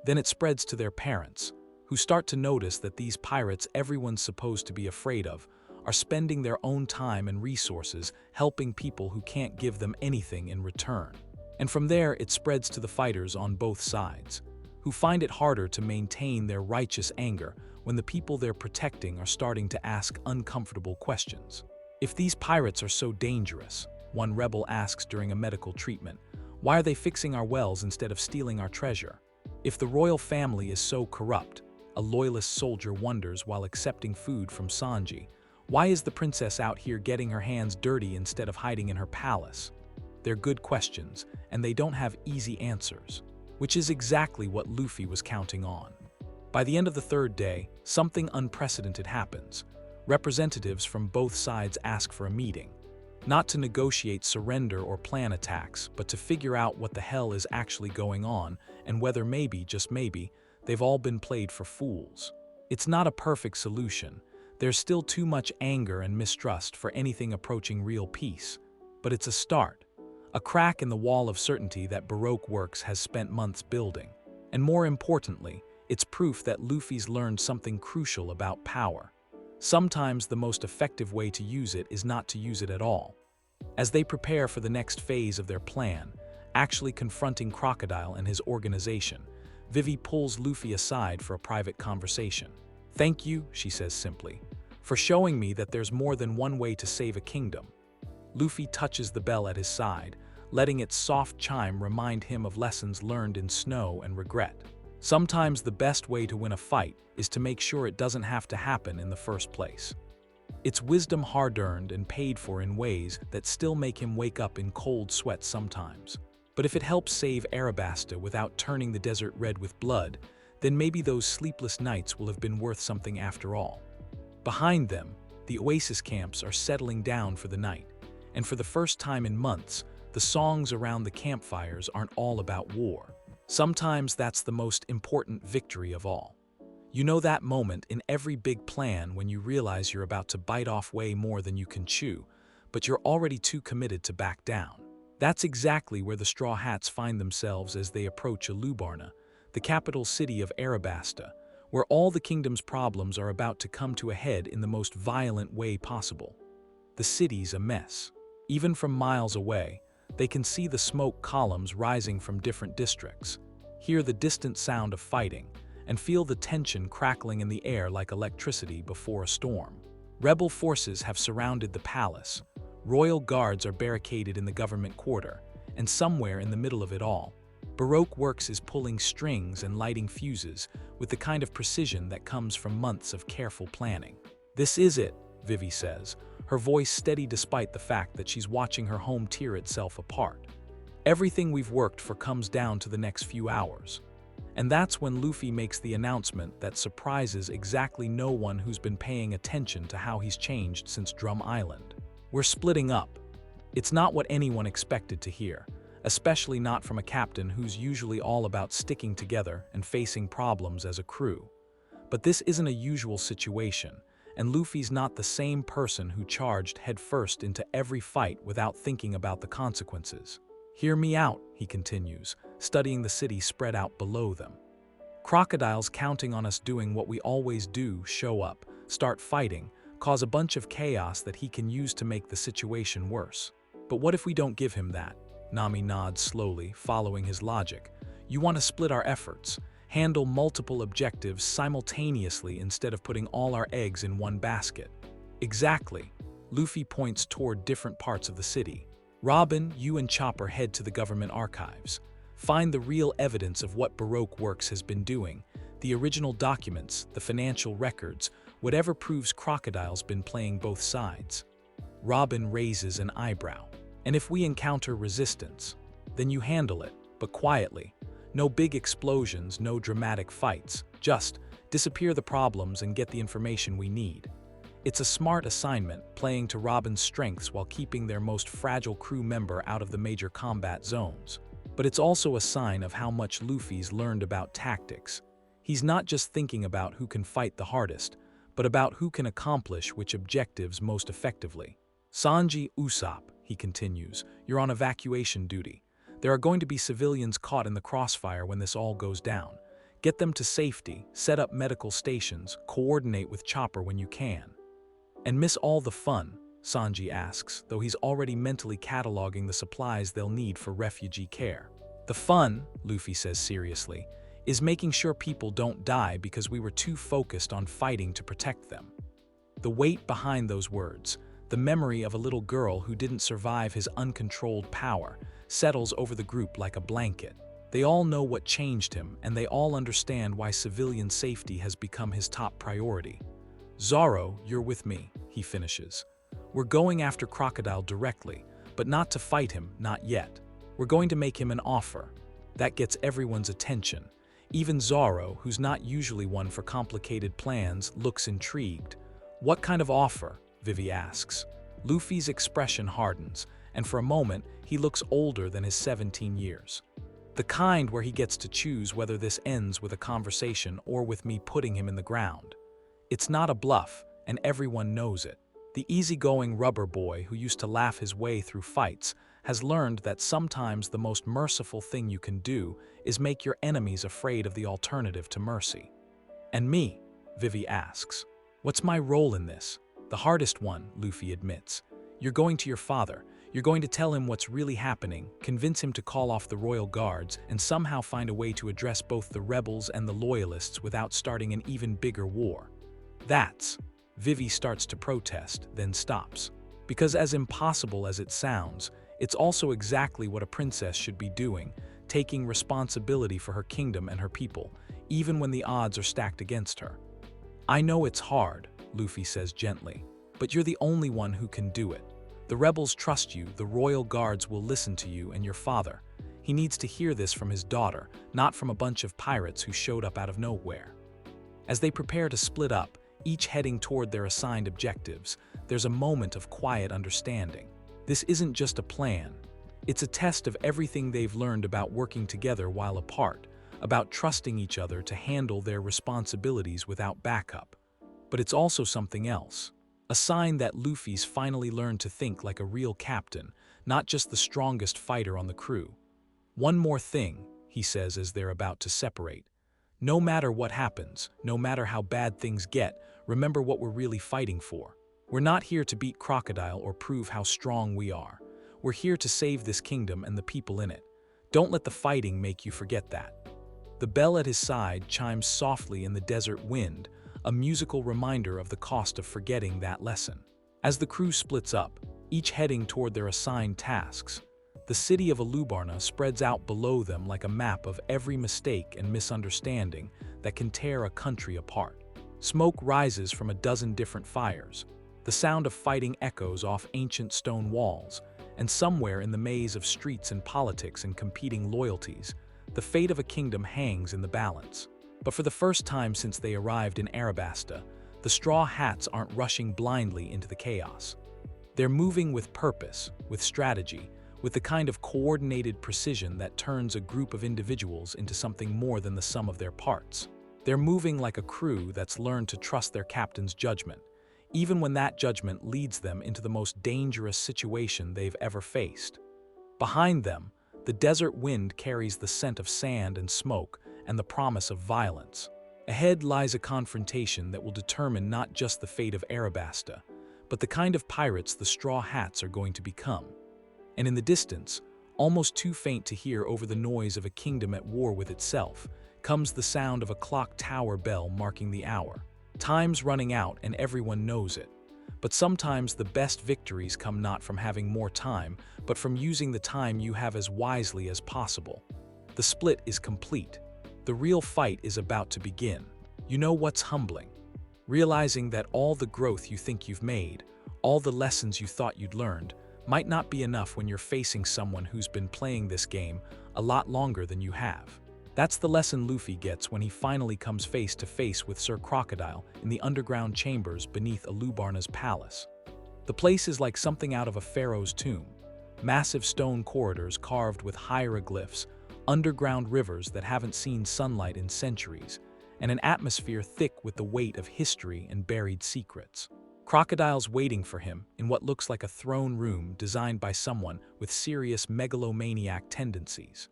Then it spreads to their parents, who start to notice that these pirates everyone's supposed to be afraid of are spending their own time and resources helping people who can't give them anything in return. And from there it spreads to the fighters on both sides, who find it harder to maintain their righteous anger when the people they're protecting are starting to ask uncomfortable questions. "If these pirates are so dangerous," one rebel asks during a medical treatment, "why are they fixing our wells instead of stealing our treasure? If the royal family is so corrupt," a loyalist soldier wonders while accepting food from Sanji, "why is the princess out here getting her hands dirty instead of hiding in her palace?" They're good questions, and they don't have easy answers, which is exactly what Luffy was counting on. By the end of the 3rd day, something unprecedented happens. Representatives from both sides ask for a meeting, not to negotiate surrender or plan attacks, but to figure out what the hell is actually going on and whether maybe, just maybe, they've all been played for fools. It's not a perfect solution. There's still too much anger and mistrust for anything approaching real peace, but it's a start, a crack in the wall of certainty that Baroque Works has spent months building. And more importantly, it's proof that Luffy's learned something crucial about power. Sometimes the most effective way to use it is not to use it at all. As they prepare for the next phase of their plan, actually confronting Crocodile and his organization, Vivy pulls Luffy aside for a private conversation. "Thank you," she says simply, "for showing me that there's more than one way to save a kingdom." Luffy touches the bell at his side, letting its soft chime remind him of lessons learned in snow and regret. Sometimes the best way to win a fight is to make sure it doesn't have to happen in the first place. It's wisdom hard-earned and paid for in ways that still make him wake up in cold sweat sometimes. But if it helps save Arabasta without turning the desert red with blood, then maybe those sleepless nights will have been worth something after all. Behind them, the oasis camps are settling down for the night, and for the first time in months, the songs around the campfires aren't all about war. Sometimes that's the most important victory of all. You know that moment in every big plan when you realize you're about to bite off way more than you can chew, but you're already too committed to back down. That's exactly where the Straw Hats find themselves as they approach Alubarna, the capital city of Arabasta, where all the kingdom's problems are about to come to a head in the most violent way possible. The city's a mess. Even from miles away, they can see the smoke columns rising from different districts, hear the distant sound of fighting, and feel the tension crackling in the air like electricity before a storm. Rebel forces have surrounded the palace, royal guards are barricaded in the government quarter, and somewhere in the middle of it all, Baroque Works is pulling strings and lighting fuses with the kind of precision that comes from months of careful planning. "This is it," Vivy says, her voice steady despite the fact that she's watching her home tear itself apart. "Everything we've worked for comes down to the next few hours." And that's when Luffy makes the announcement that surprises exactly no one who's been paying attention to how he's changed since Drum Island. "We're splitting up." It's not what anyone expected to hear, especially not from a captain who's usually all about sticking together and facing problems as a crew. But this isn't a usual situation, and Luffy's not the same person who charged headfirst into every fight without thinking about the consequences. "Hear me out," he continues, studying the city spread out below them. "Crocodile's counting on us doing what we always do: show up, start fighting, cause a bunch of chaos that he can use to make the situation worse. But what if we don't give him that?" Nami nods slowly, following his logic. "You want to split our efforts, handle multiple objectives simultaneously instead of putting all our eggs in one basket." "Exactly." Luffy points toward different parts of the city. "Robin, you and Chopper head to the government archives. Find the real evidence of what Baroque Works has been doing, the original documents, the financial records, whatever proves Crocodile's been playing both sides." Robin raises an eyebrow. "And if we encounter resistance, then you handle it, but quietly. No big explosions, no dramatic fights. Just disappear the problems and get the information we need." It's a smart assignment, playing to Robin's strengths while keeping their most fragile crew member out of the major combat zones. But it's also a sign of how much Luffy's learned about tactics. He's not just thinking about who can fight the hardest, but about who can accomplish which objectives most effectively. "Sanji, Usopp," he continues, "you're on evacuation duty. There are going to be civilians caught in the crossfire when this all goes down. Get them to safety, set up medical stations, coordinate with Chopper when you can." "And miss all the fun?" Sanji asks, though he's already mentally cataloging the supplies they'll need for refugee care. "The fun," Luffy says seriously, "is making sure people don't die because we were too focused on fighting to protect them." The weight behind those words, the memory of a little girl who didn't survive his uncontrolled power, settles over the group like a blanket. They all know what changed him, and they all understand why civilian safety has become his top priority. "Zoro, you're with me," he finishes. "We're going after Crocodile directly, but not to fight him, not yet. We're going to make him an offer." That gets everyone's attention. Even Zoro, who's not usually one for complicated plans, looks intrigued. "What kind of offer?" Vivy asks. Luffy's expression hardens, and for a moment, he looks older than his 17 years. "The kind where he gets to choose whether this ends with a conversation or with me putting him in the ground. It's not a bluff, and everyone knows it." The easygoing rubber boy who used to laugh his way through fights has learned that sometimes the most merciful thing you can do is make your enemies afraid of the alternative to mercy. "And me?" Vivy asks. "What's my role in this?" "The hardest one," Luffy admits. "You're going to your father. You're going to tell him what's really happening, convince him to call off the royal guards, and somehow find a way to address both the rebels and the loyalists without starting an even bigger war. That's. Vivy starts to protest, then stops. Because as impossible as it sounds, it's also exactly what a princess should be doing, taking responsibility for her kingdom and her people, even when the odds are stacked against her. I know it's hard, Luffy says gently, but you're the only one who can do it. The rebels trust you, the royal guards will listen to you and your father. He needs to hear this from his daughter, not from a bunch of pirates who showed up out of nowhere. As they prepare to split up, each heading toward their assigned objectives, there's a moment of quiet understanding. This isn't just a plan. It's a test of everything they've learned about working together while apart, about trusting each other to handle their responsibilities without backup. But it's also something else. A sign that Luffy's finally learned to think like a real captain, not just the strongest fighter on the crew. One more thing, he says as they're about to separate. No matter what happens, no matter how bad things get, remember what we're really fighting for. We're not here to beat Crocodile or prove how strong we are. We're here to save this kingdom and the people in it. Don't let the fighting make you forget that. The bell at his side chimes softly in the desert wind, a musical reminder of the cost of forgetting that lesson. As the crew splits up, each heading toward their assigned tasks, the city of Alubarna spreads out below them like a map of every mistake and misunderstanding that can tear a country apart. Smoke rises from a dozen different fires. The sound of fighting echoes off ancient stone walls, and somewhere in the maze of streets and politics and competing loyalties, the fate of a kingdom hangs in the balance. But for the first time since they arrived in Arabasta, the Straw Hats aren't rushing blindly into the chaos. They're moving with purpose, with strategy, with the kind of coordinated precision that turns a group of individuals into something more than the sum of their parts. They're moving like a crew that's learned to trust their captain's judgment, even when that judgment leads them into the most dangerous situation they've ever faced. Behind them, the desert wind carries the scent of sand and smoke and the promise of violence. Ahead lies a confrontation that will determine not just the fate of Arabasta, but the kind of pirates the Straw Hats are going to become. And in the distance, almost too faint to hear over the noise of a kingdom at war with itself, comes the sound of a clock tower bell marking the hour. Time's running out and everyone knows it. But sometimes the best victories come not from having more time, but from using the time you have as wisely as possible. The split is complete. The real fight is about to begin. You know what's humbling? Realizing that all the growth you think you've made, all the lessons you thought you'd learned, might not be enough when you're facing someone who's been playing this game a lot longer than you have. That's the lesson Luffy gets when he finally comes face to face with Sir Crocodile in the underground chambers beneath Alubarna's palace. The place is like something out of a pharaoh's tomb. Massive stone corridors carved with hieroglyphs, underground rivers that haven't seen sunlight in centuries, and an atmosphere thick with the weight of history and buried secrets. Crocodile's waiting for him in what looks like a throne room designed by someone with serious megalomaniac tendencies.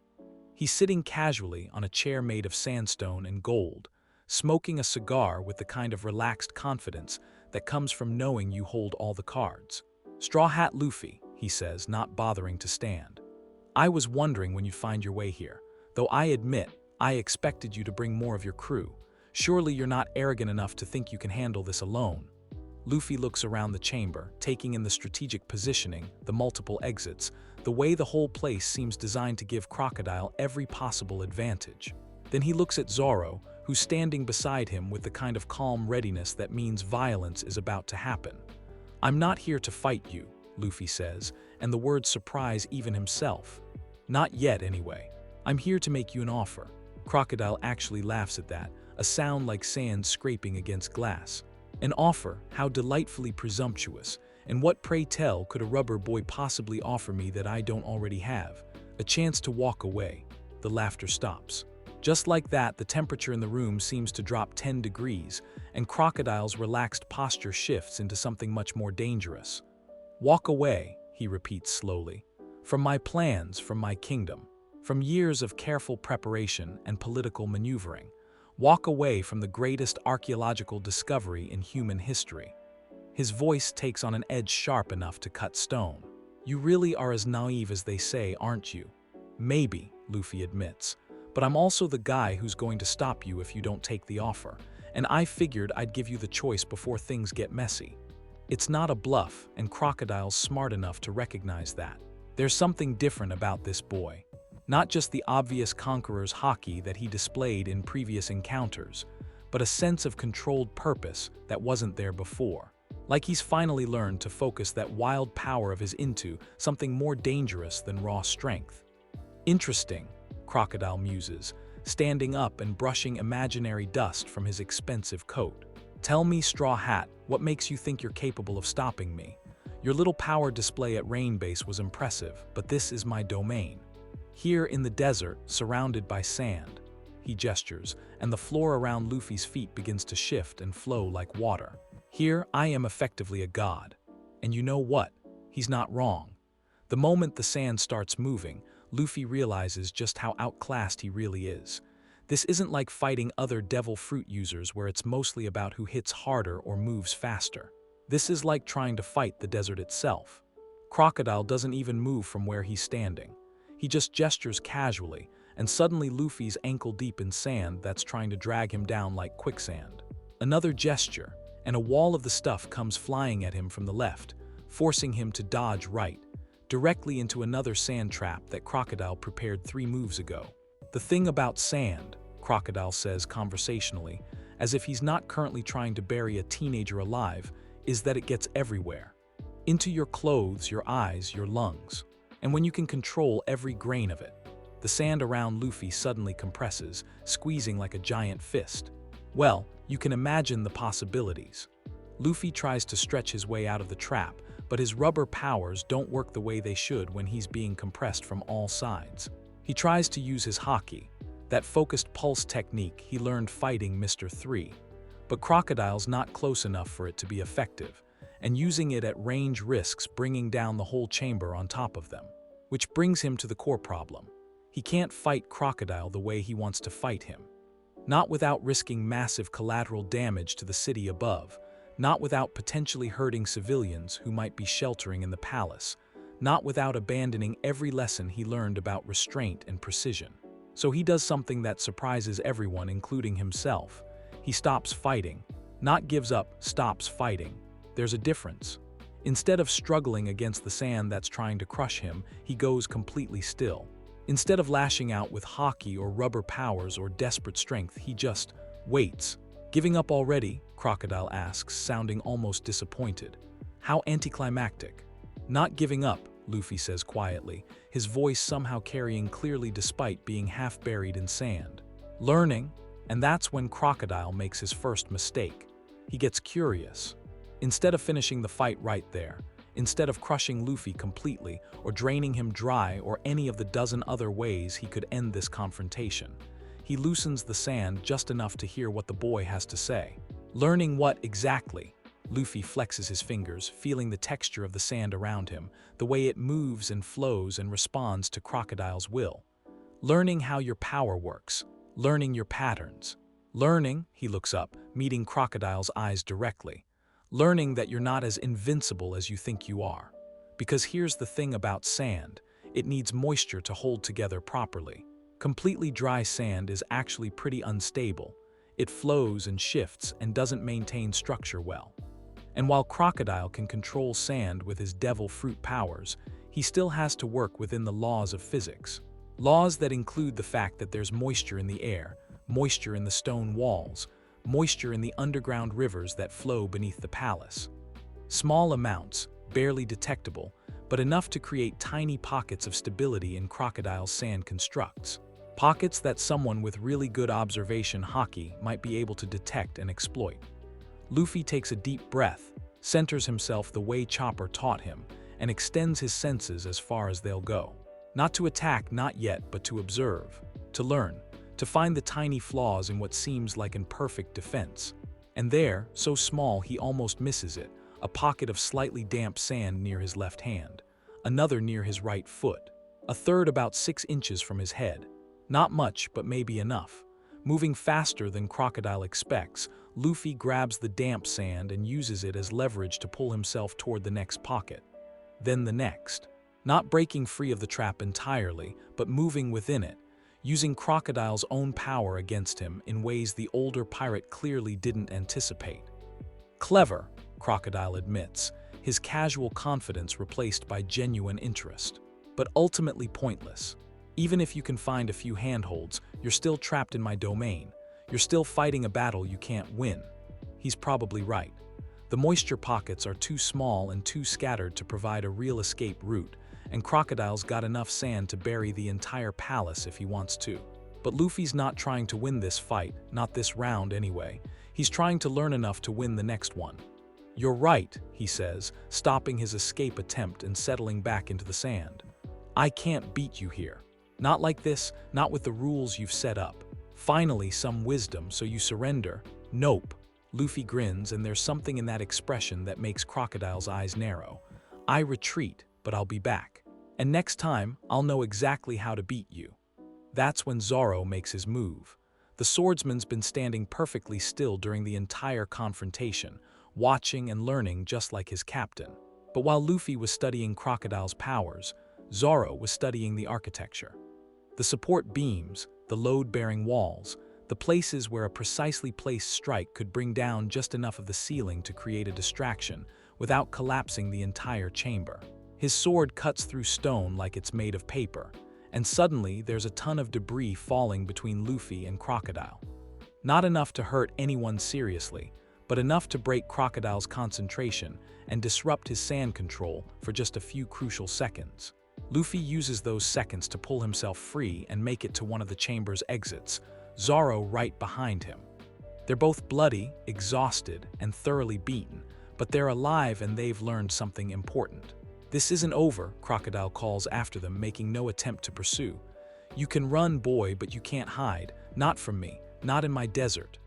He's sitting casually on a chair made of sandstone and gold, smoking a cigar with the kind of relaxed confidence that comes from knowing you hold all the cards. "Straw Hat Luffy," he says, not bothering to stand. "I was wondering when you'd find your way here, though I admit I expected you to bring more of your crew. Surely you're not arrogant enough to think you can handle this alone." Luffy looks around the chamber, taking in the strategic positioning, the multiple exits, the way the whole place seems designed to give Crocodile every possible advantage. Then he looks at Zoro, who's standing beside him with the kind of calm readiness that means violence is about to happen. "I'm not here to fight you," Luffy says, and the words surprise even himself. "Not yet, anyway. I'm here to make you an offer." Crocodile actually laughs at that, a sound like sand scraping against glass. "An offer? How delightfully presumptuous. And what, pray tell, could a rubber boy possibly offer me that I don't already have? A chance to walk away." The laughter stops. Just like that, the temperature in the room seems to drop 10 degrees, and Crocodile's relaxed posture shifts into something much more dangerous. "Walk away," he repeats slowly. "From my plans, from my kingdom, from years of careful preparation and political maneuvering. Walk away from the greatest archaeological discovery in human history." His voice takes on an edge sharp enough to cut stone. You really are as naive as they say, aren't you? Maybe, Luffy admits. But I'm also the guy who's going to stop you if you don't take the offer, and I figured I'd give you the choice before things get messy. It's not a bluff, and Crocodile's smart enough to recognize that. There's something different about this boy. Not just the obvious Conqueror's Haki that he displayed in previous encounters, but a sense of controlled purpose that wasn't there before. Like he's finally learned to focus that wild power of his into something more dangerous than raw strength. Interesting, Crocodile muses, standing up and brushing imaginary dust from his expensive coat. Tell me, Straw Hat, what makes you think you're capable of stopping me? Your little power display at Rainbase was impressive, but this is my domain. Here in the desert, surrounded by sand. He gestures, and the floor around Luffy's feet begins to shift and flow like water. Here, I am effectively a god. And you know what? He's not wrong. The moment the sand starts moving, Luffy realizes just how outclassed he really is. This isn't like fighting other devil fruit users where it's mostly about who hits harder or moves faster. This is like trying to fight the desert itself. Crocodile doesn't even move from where he's standing. He just gestures casually, and suddenly Luffy's ankle-deep in sand that's trying to drag him down like quicksand. Another gesture, and a wall of the stuff comes flying at him from the left, forcing him to dodge right, directly into another sand trap that Crocodile prepared 3 moves ago. The thing about sand, Crocodile says conversationally, as if he's not currently trying to bury a teenager alive, is that it gets everywhere. Into your clothes, your eyes, your lungs. And when you can control every grain of it, the sand around Luffy suddenly compresses, squeezing like a giant fist. Well, you can imagine the possibilities. Luffy tries to stretch his way out of the trap, but his rubber powers don't work the way they should when he's being compressed from all sides. He tries to use his Haki, that focused pulse technique he learned fighting Mr. 3, but Crocodile's not close enough for it to be effective, and using it at range risks bringing down the whole chamber on top of them. Which brings him to the core problem. He can't fight Crocodile the way he wants to fight him. Not without risking massive collateral damage to the city above, not without potentially hurting civilians who might be sheltering in the palace, not without abandoning every lesson he learned about restraint and precision. So he does something that surprises everyone, including himself. He stops fighting. Not gives up, stops fighting. There's a difference. Instead of struggling against the sand that's trying to crush him, he goes completely still. Instead of lashing out with Haki or rubber powers or desperate strength, he just waits. Giving up already? Crocodile asks, sounding almost disappointed. How anticlimactic. Not giving up, Luffy says quietly, his voice somehow carrying clearly despite being half buried in sand. Learning, and that's when Crocodile makes his first mistake. He gets curious. Instead of finishing the fight right there, instead of crushing Luffy completely or draining him dry or any of the dozen other ways he could end this confrontation, he loosens the sand just enough to hear what the boy has to say. Learning what exactly? Luffy flexes his fingers, feeling the texture of the sand around him, the way it moves and flows and responds to Crocodile's will. Learning how your power works, learning your patterns. Learning, he looks up, meeting Crocodile's eyes directly. Learning that you're not as invincible as you think you are. Because here's the thing about sand, it needs moisture to hold together properly. Completely dry sand is actually pretty unstable. It flows and shifts and doesn't maintain structure well. And while Crocodile can control sand with his devil fruit powers, he still has to work within the laws of physics. Laws that include the fact that there's moisture in the air, moisture in the stone walls, moisture in the underground rivers that flow beneath the palace. Small amounts, barely detectable, but enough to create tiny pockets of stability in Crocodile's sand constructs. Pockets that someone with really good observation Haki might be able to detect and exploit. Luffy takes a deep breath, centers himself the way Chopper taught him, and extends his senses as far as they'll go. Not to attack, not yet, but to observe, to learn, to find the tiny flaws in what seems like an perfect defense. And there, so small he almost misses it, a pocket of slightly damp sand near his left hand, another near his right foot, a third about 6 inches from his head. Not much, but maybe enough. Moving faster than Crocodile expects, Luffy grabs the damp sand and uses it as leverage to pull himself toward the next pocket. Then the next. Not breaking free of the trap entirely, but moving within it, using Crocodile's own power against him in ways the older pirate clearly didn't anticipate. Clever, Crocodile admits, his casual confidence replaced by genuine interest. But ultimately pointless. Even if you can find a few handholds, you're still trapped in my domain. You're still fighting a battle you can't win. He's probably right. The moisture pockets are too small and too scattered to provide a real escape route, and Crocodile's got enough sand to bury the entire palace if he wants to. But Luffy's not trying to win this fight, not this round anyway. He's trying to learn enough to win the next one. "You're right," he says, stopping his escape attempt and settling back into the sand. "I can't beat you here. Not like this, not with the rules you've set up. Finally, some wisdom, so you surrender." "Nope." Luffy grins, and there's something in that expression that makes Crocodile's eyes narrow. "I retreat, but I'll be back. And next time, I'll know exactly how to beat you." That's when Zoro makes his move. The swordsman's been standing perfectly still during the entire confrontation, watching and learning just like his captain. But while Luffy was studying Crocodile's powers, Zoro was studying the architecture. The support beams, the load-bearing walls, the places where a precisely placed strike could bring down just enough of the ceiling to create a distraction without collapsing the entire chamber. His sword cuts through stone like it's made of paper, and suddenly there's a ton of debris falling between Luffy and Crocodile. Not enough to hurt anyone seriously, but enough to break Crocodile's concentration and disrupt his sand control for just a few crucial seconds. Luffy uses those seconds to pull himself free and make it to one of the chamber's exits, Zoro right behind him. They're both bloody, exhausted, and thoroughly beaten, but they're alive and they've learned something important. "This isn't over," Crocodile calls after them, making no attempt to pursue. "You can run, boy, but you can't hide. Not from me, not in my desert."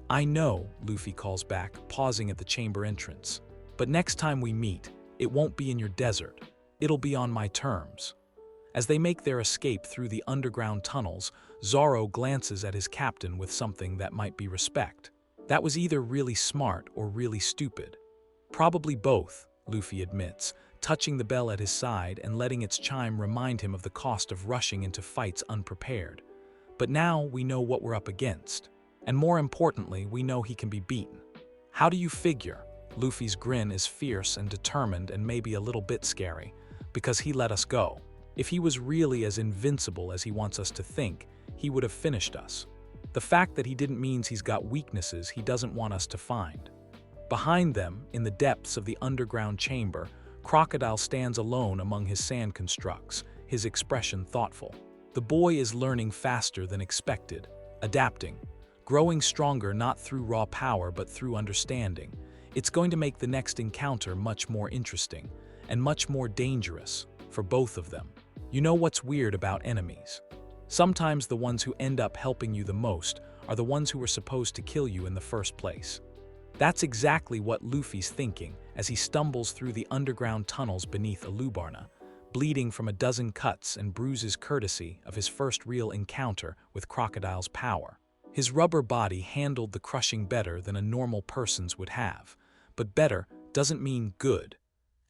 "I know," Luffy calls back, pausing at the chamber entrance. "But next time we meet, it won't be in your desert. It'll be on my terms." As they make their escape through the underground tunnels, Zoro glances at his captain with something that might be respect. That was either really smart or really stupid. "Probably both," Luffy admits, touching the bell at his side and letting its chime remind him of the cost of rushing into fights unprepared. "But now we know what we're up against. And more importantly, we know he can be beaten." "How do you figure?" Luffy's grin is fierce and determined and maybe a little bit scary. "Because he let us go. If he was really as invincible as he wants us to think, he would have finished us. The fact that he didn't means he's got weaknesses he doesn't want us to find." Behind them, in the depths of the underground chamber, Crocodile stands alone among his sand constructs, his expression thoughtful. The boy is learning faster than expected, adapting, growing stronger not through raw power but through understanding. It's going to make the next encounter much more interesting, and much more dangerous, for both of them. You know what's weird about enemies? Sometimes the ones who end up helping you the most are the ones who were supposed to kill you in the first place. That's exactly what Luffy's thinking as he stumbles through the underground tunnels beneath Alubarna, bleeding from a dozen cuts and bruises courtesy of his first real encounter with Crocodile's power. His rubber body handled the crushing better than a normal person's would have, but better doesn't mean good.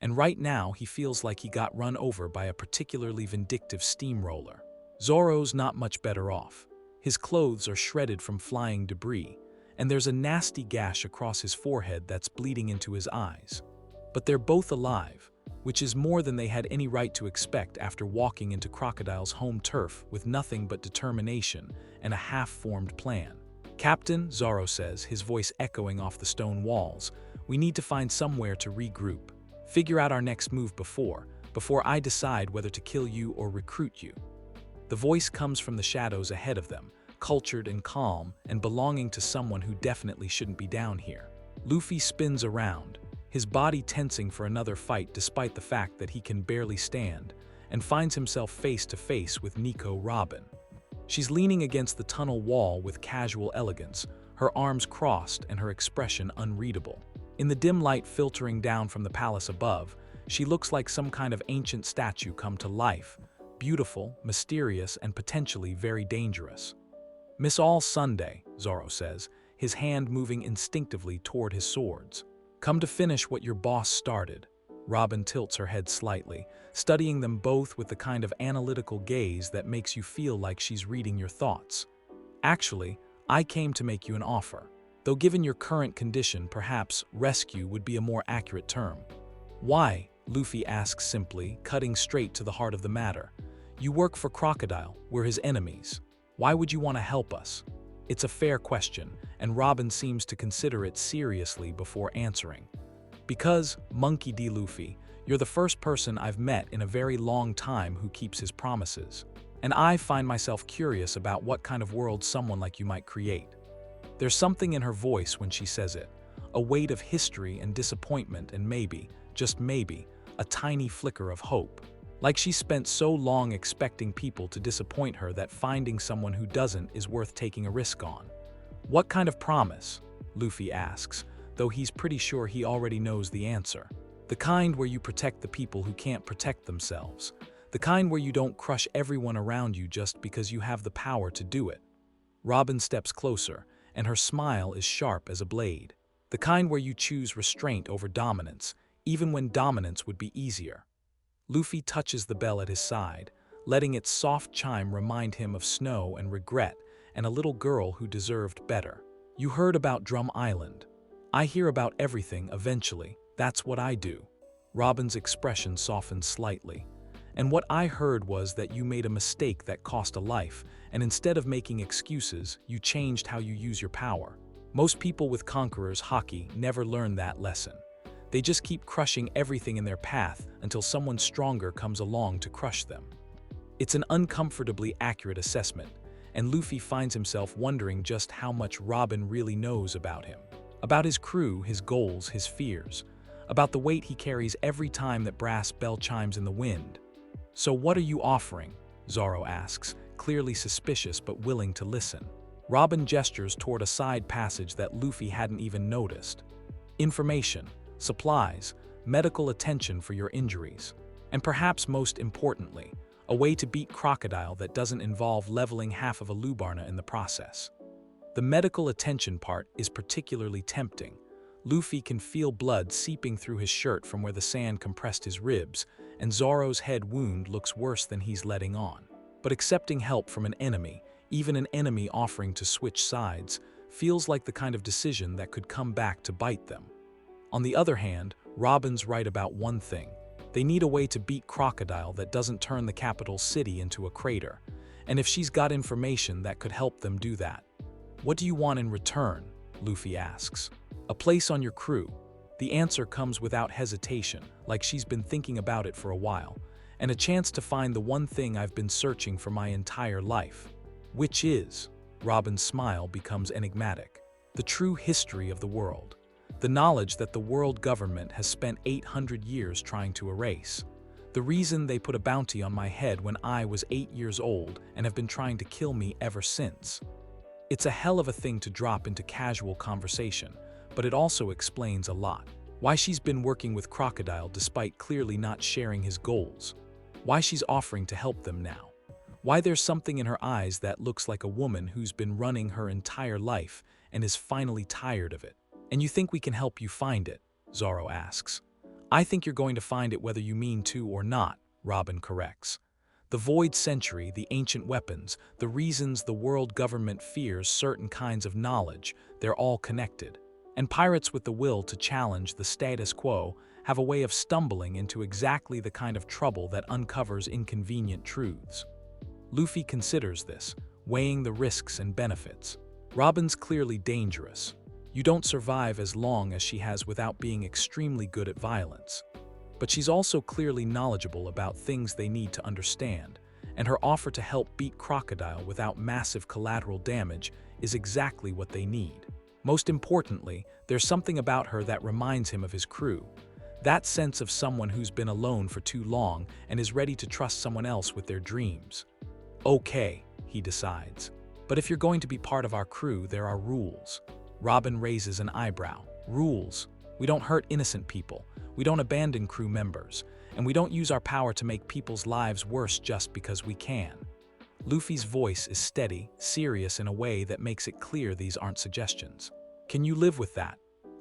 And right now he feels like he got run over by a particularly vindictive steamroller. Zoro's not much better off. His clothes are shredded from flying debris, and there's a nasty gash across his forehead that's bleeding into his eyes. But they're both alive, which is more than they had any right to expect after walking into Crocodile's home turf with nothing but determination and a half-formed plan. "Captain," Zoro says, his voice echoing off the stone walls, "we need to find somewhere to regroup. Figure out our next move before I decide whether to kill you or recruit you." The voice comes from the shadows ahead of them, cultured and calm, and belonging to someone who definitely shouldn't be down here. Luffy spins around, his body tensing for another fight despite the fact that he can barely stand, and finds himself face to face with Nico Robin. She's leaning against the tunnel wall with casual elegance, her arms crossed and her expression unreadable. In the dim light filtering down from the palace above, she looks like some kind of ancient statue come to life, beautiful, mysterious, and potentially very dangerous. "Miss All Sunday," Zoro says, his hand moving instinctively toward his swords. "Come to finish what your boss started." Robin tilts her head slightly, studying them both with the kind of analytical gaze that makes you feel like she's reading your thoughts. Actually, I came to make you an offer. Though given your current condition, perhaps rescue would be a more accurate term. Why? Luffy asks simply, cutting straight to the heart of the matter. You work for Crocodile, we're his enemies. Why would you want to help us? It's a fair question, and Robin seems to consider it seriously before answering. Because, Monkey D. Luffy, you're the first person I've met in a very long time who keeps his promises. And I find myself curious about what kind of world someone like you might create. There's something in her voice when she says it, a weight of history and disappointment and maybe, just maybe, a tiny flicker of hope. Like she spent so long expecting people to disappoint her that finding someone who doesn't is worth taking a risk on. What kind of promise? Luffy asks, though he's pretty sure he already knows the answer. The kind where you protect the people who can't protect themselves. The kind where you don't crush everyone around you just because you have the power to do it. Robin steps closer, and her smile is sharp as a blade. The kind where you choose restraint over dominance, even when dominance would be easier. Luffy touches the bell at his side, letting its soft chime remind him of snow and regret and a little girl who deserved better. You heard about Drum Island. I hear about everything eventually. That's what I do. Robin's expression softened slightly. And what I heard was that you made a mistake that cost a life, and instead of making excuses, you changed how you use your power. Most people with Conqueror's Haki never learn that lesson. They just keep crushing everything in their path until someone stronger comes along to crush them. It's an uncomfortably accurate assessment, and Luffy finds himself wondering just how much Robin really knows about him. About his crew, his goals, his fears. About the weight he carries every time that brass bell chimes in the wind. So what are you offering? Zoro asks, clearly suspicious but willing to listen. Robin gestures toward a side passage that Luffy hadn't even noticed. Information. Supplies, medical attention for your injuries, and perhaps most importantly, a way to beat Crocodile that doesn't involve leveling half of Alubarna in the process. The medical attention part is particularly tempting. Luffy can feel blood seeping through his shirt from where the sand compressed his ribs, and Zoro's head wound looks worse than he's letting on. But accepting help from an enemy, even an enemy offering to switch sides, feels like the kind of decision that could come back to bite them. On the other hand, Robin's right about one thing. They need a way to beat Crocodile that doesn't turn the capital city into a crater. And if she's got information that could help them do that. What do you want in return? Luffy asks. A place on your crew. The answer comes without hesitation, like she's been thinking about it for a while. And a chance to find the one thing I've been searching for my entire life. Which is? Robin's smile becomes enigmatic. The true history of the world. The knowledge that the world government has spent 800 years trying to erase. The reason they put a bounty on my head when I was 8 years old and have been trying to kill me ever since. It's a hell of a thing to drop into casual conversation, but it also explains a lot. Why she's been working with Crocodile despite clearly not sharing his goals. Why she's offering to help them now. Why there's something in her eyes that looks like a woman who's been running her entire life and is finally tired of it. And you think we can help you find it? Zoro asks. I think you're going to find it whether you mean to or not, Robin corrects. The Void Century, the ancient weapons, the reasons the world government fears certain kinds of knowledge, they're all connected. And pirates with the will to challenge the status quo have a way of stumbling into exactly the kind of trouble that uncovers inconvenient truths. Luffy considers this, weighing the risks and benefits. Robin's clearly dangerous. You don't survive as long as she has without being extremely good at violence. But she's also clearly knowledgeable about things they need to understand, and her offer to help beat Crocodile without massive collateral damage is exactly what they need. Most importantly, there's something about her that reminds him of his crew. That sense of someone who's been alone for too long and is ready to trust someone else with their dreams. Okay, he decides. But if you're going to be part of our crew, there are rules. Robin raises an eyebrow. Rules. We don't hurt innocent people. We don't abandon crew members. And we don't use our power to make people's lives worse just because we can. Luffy's voice is steady, serious in a way that makes it clear these aren't suggestions. Can you live with that?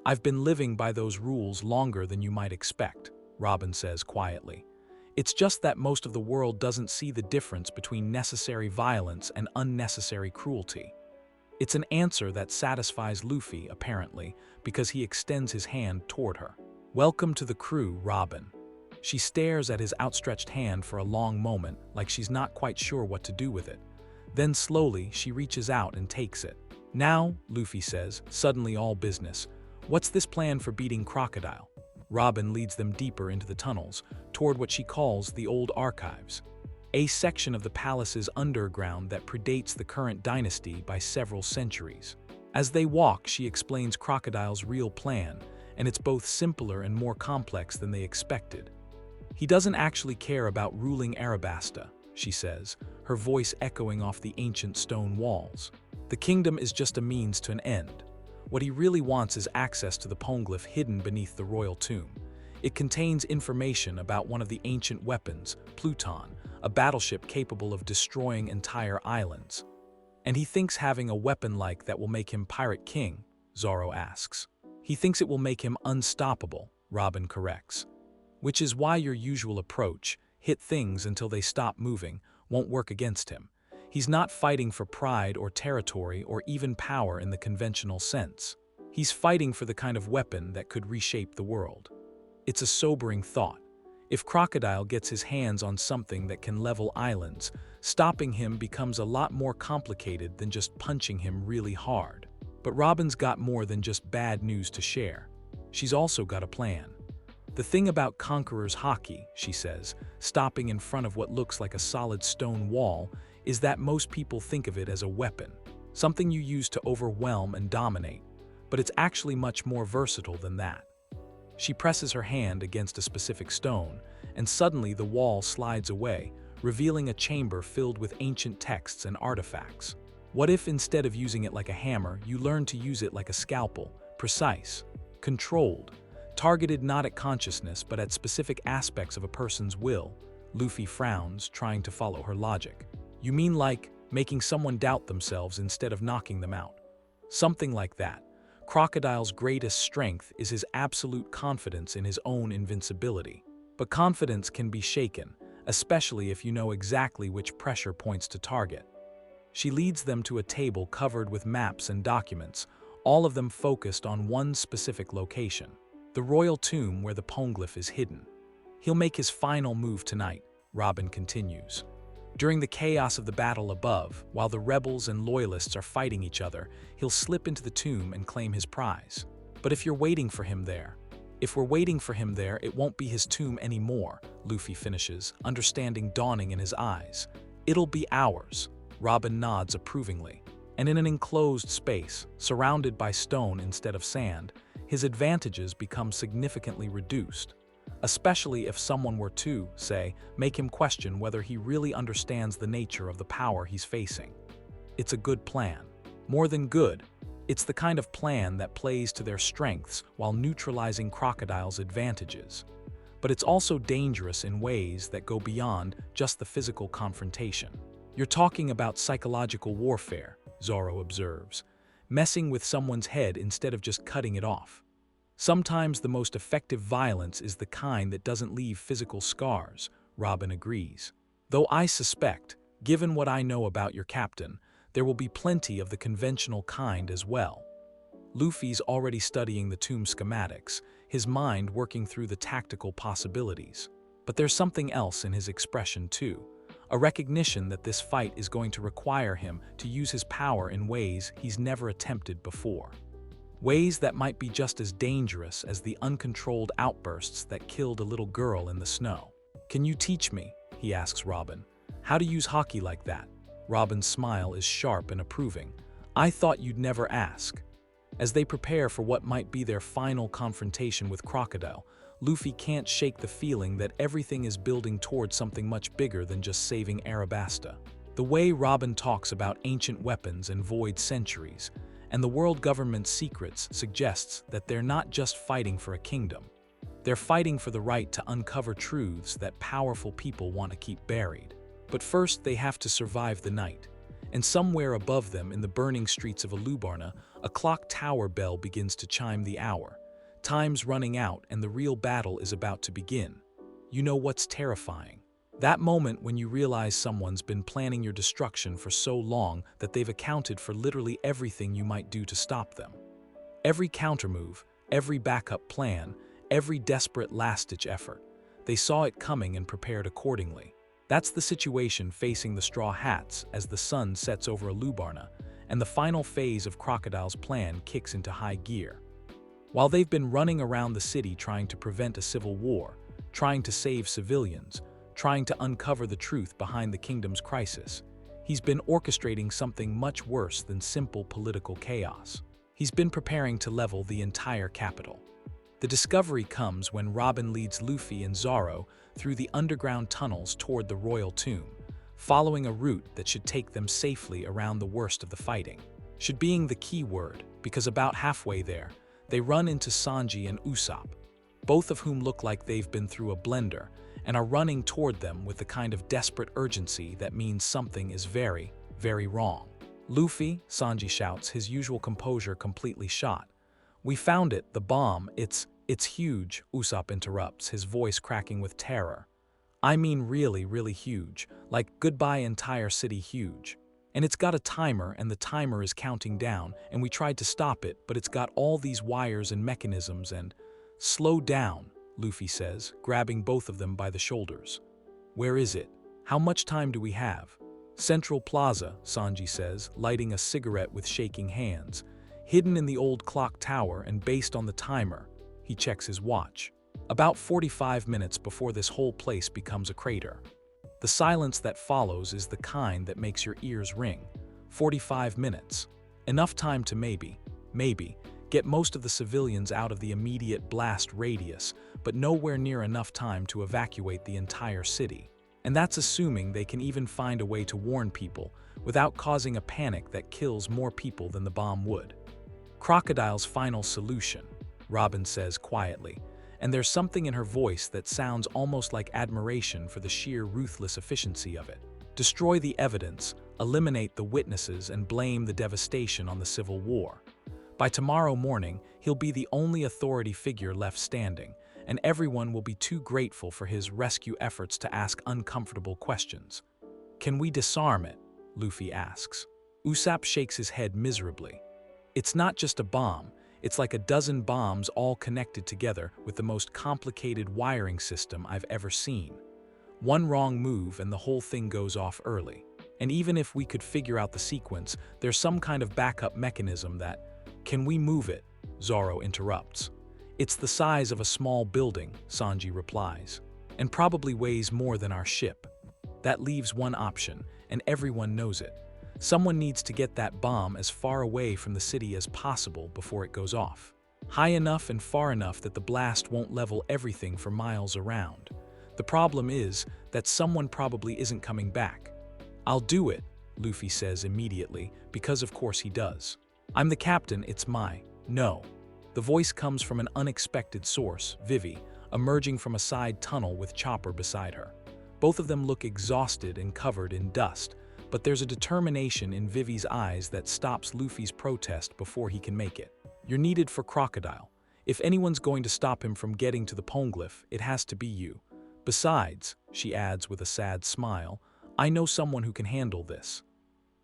I've been living by those rules longer than you might expect, Robin says quietly. It's just that most of the world doesn't see the difference between necessary violence and unnecessary cruelty. It's an answer that satisfies Luffy, apparently, because he extends his hand toward her. Welcome to the crew, Robin. She stares at his outstretched hand for a long moment, like she's not quite sure what to do with it. Then slowly, she reaches out and takes it. Now, Luffy says, suddenly all business. What's this plan for beating Crocodile? Robin leads them deeper into the tunnels, toward what she calls the old archives, a section of the palace's underground that predates the current dynasty by several centuries. As they walk, she explains Crocodile's real plan, and it's both simpler and more complex than they expected. He doesn't actually care about ruling Arabasta, she says, her voice echoing off the ancient stone walls. The kingdom is just a means to an end. What he really wants is access to the poneglyph hidden beneath the royal tomb. It contains information about one of the ancient weapons, Pluton, a battleship capable of destroying entire islands. And he thinks having a weapon like that will make him Pirate King, Zoro asks. He thinks it will make him unstoppable, Robin corrects. Which is why your usual approach, hit things until they stop moving, won't work against him. He's not fighting for pride or territory or even power in the conventional sense. He's fighting for the kind of weapon that could reshape the world. It's a sobering thought. If Crocodile gets his hands on something that can level islands, stopping him becomes a lot more complicated than just punching him really hard. But Robin's got more than just bad news to share. She's also got a plan. The thing about Conqueror's Haki, she says, stopping in front of what looks like a solid stone wall, is that most people think of it as a weapon, something you use to overwhelm and dominate, but it's actually much more versatile than that. She presses her hand against a specific stone, and suddenly the wall slides away, revealing a chamber filled with ancient texts and artifacts. What if instead of using it like a hammer, you learn to use it like a scalpel, precise, controlled, targeted not at consciousness but at specific aspects of a person's will? Luffy frowns, trying to follow her logic. You mean like making someone doubt themselves instead of knocking them out? Something like that. Crocodile's greatest strength is his absolute confidence in his own invincibility. But confidence can be shaken, especially if you know exactly which pressure points to target. She leads them to a table covered with maps and documents, all of them focused on one specific location, the royal tomb where the poneglyph is hidden. He'll make his final move tonight, Robin continues. During the chaos of the battle above, while the rebels and loyalists are fighting each other, he'll slip into the tomb and claim his prize. But if we're waiting for him there, it won't be his tomb anymore, Luffy finishes, understanding dawning in his eyes. It'll be ours. Robin nods approvingly. And in an enclosed space, surrounded by stone instead of sand, his advantages become significantly reduced. Especially if someone were to, say, make him question whether he really understands the nature of the power he's facing. It's a good plan. More than good, it's the kind of plan that plays to their strengths while neutralizing Crocodile's advantages. But it's also dangerous in ways that go beyond just the physical confrontation. You're talking about psychological warfare, Zoro observes, messing with someone's head instead of just cutting it off. Sometimes the most effective violence is the kind that doesn't leave physical scars, Robin agrees. Though I suspect, given what I know about your captain, there will be plenty of the conventional kind as well. Luffy's already studying the tomb schematics, his mind working through the tactical possibilities. But there's something else in his expression too, a recognition that this fight is going to require him to use his power in ways he's never attempted before. Ways that might be just as dangerous as the uncontrolled outbursts that killed a little girl in the snow. Can you teach me, he asks Robin, how to use Haki like that? Robin's smile is sharp and approving. I thought you'd never ask. As they prepare for what might be their final confrontation with Crocodile, Luffy can't shake the feeling that everything is building towards something much bigger than just saving Arabasta. The way Robin talks about ancient weapons and void centuries, and the world government's secrets suggests that they're not just fighting for a kingdom. They're fighting for the right to uncover truths that powerful people want to keep buried. But first they have to survive the night. And somewhere above them in the burning streets of Alubarna, a clock tower bell begins to chime the hour, Time's running out and the real battle is about to begin. You know what's terrifying? That moment when you realize someone's been planning your destruction for so long that they've accounted for literally everything you might do to stop them. Every countermove, every backup plan, every desperate last-ditch effort. They saw it coming and prepared accordingly. That's the situation facing the Straw Hats as the sun sets over Alubarna, and the final phase of Crocodile's plan kicks into high gear. While they've been running around the city trying to prevent a civil war, trying to save civilians, trying to uncover the truth behind the kingdom's crisis, he's been orchestrating something much worse than simple political chaos. He's been preparing to level the entire capital. The discovery comes when Robin leads Luffy and Zoro through the underground tunnels toward the royal tomb, following a route that should take them safely around the worst of the fighting. Should being the key word, because about halfway there, they run into Sanji and Usopp, both of whom look like they've been through a blender and are running toward them with the kind of desperate urgency that means something is very, very wrong. "Luffy," Sanji shouts, his usual composure completely shot. "We found it, the bomb, it's huge," Usopp interrupts, his voice cracking with terror. "I mean really, really huge, like goodbye entire city huge. And it's got a timer and the timer is counting down, and we tried to stop it, but it's got all these wires and mechanisms and—" "Slow down," Luffy says, grabbing both of them by the shoulders. "Where is it? How much time do we have?" "Central Plaza," Sanji says, lighting a cigarette with shaking hands. "Hidden in the old clock tower and based on the timer." He checks his watch. "About 45 minutes before this whole place becomes a crater." The silence that follows is the kind that makes your ears ring. 45 minutes. Enough time to maybe, get most of the civilians out of the immediate blast radius, but nowhere near enough time to evacuate the entire city. And that's assuming they can even find a way to warn people without causing a panic that kills more people than the bomb would. "Crocodile's final solution," Robin says quietly, and there's something in her voice that sounds almost like admiration for the sheer ruthless efficiency of it. "Destroy the evidence, eliminate the witnesses, and blame the devastation on the Civil War. By tomorrow morning, he'll be the only authority figure left standing, and everyone will be too grateful for his rescue efforts to ask uncomfortable questions." "Can we disarm it?" Luffy asks. Usopp shakes his head miserably. "It's not just a bomb, it's like a dozen bombs all connected together with the most complicated wiring system I've ever seen. One wrong move and the whole thing goes off early. And even if we could figure out the sequence, there's some kind of backup mechanism that—" "Can we move it?" Zoro interrupts. "It's the size of a small building," Sanji replies, "and probably weighs more than our ship. That leaves one option, and everyone knows it. Someone needs to get that bomb as far away from the city as possible before it goes off. High enough and far enough that the blast won't level everything for miles around. The problem is that someone probably isn't coming back." "I'll do it," Luffy says immediately, because of course he does. "I'm the captain, it's my— No." The voice comes from an unexpected source, Vivy, emerging from a side tunnel with Chopper beside her. Both of them look exhausted and covered in dust, but there's a determination in Vivy's eyes that stops Luffy's protest before he can make it. "You're needed for Crocodile. If anyone's going to stop him from getting to the Poneglyph, it has to be you. Besides," she adds with a sad smile, "I know someone who can handle this."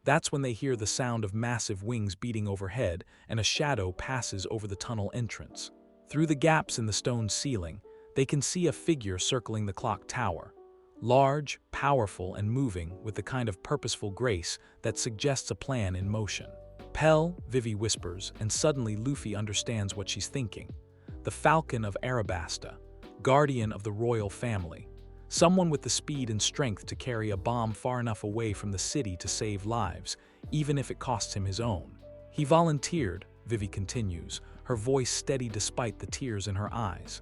That's when they hear the sound of massive wings beating overhead and a shadow passes over the tunnel entrance. Through the gaps in the stone ceiling, they can see a figure circling the clock tower. Large, powerful, and moving with the kind of purposeful grace that suggests a plan in motion. "Pell," Vivy whispers, and suddenly Luffy understands what she's thinking. The Falcon of Arabasta, guardian of the royal family. Someone with the speed and strength to carry a bomb far enough away from the city to save lives, even if it costs him his own. "He volunteered," Vivy continues, her voice steady despite the tears in her eyes.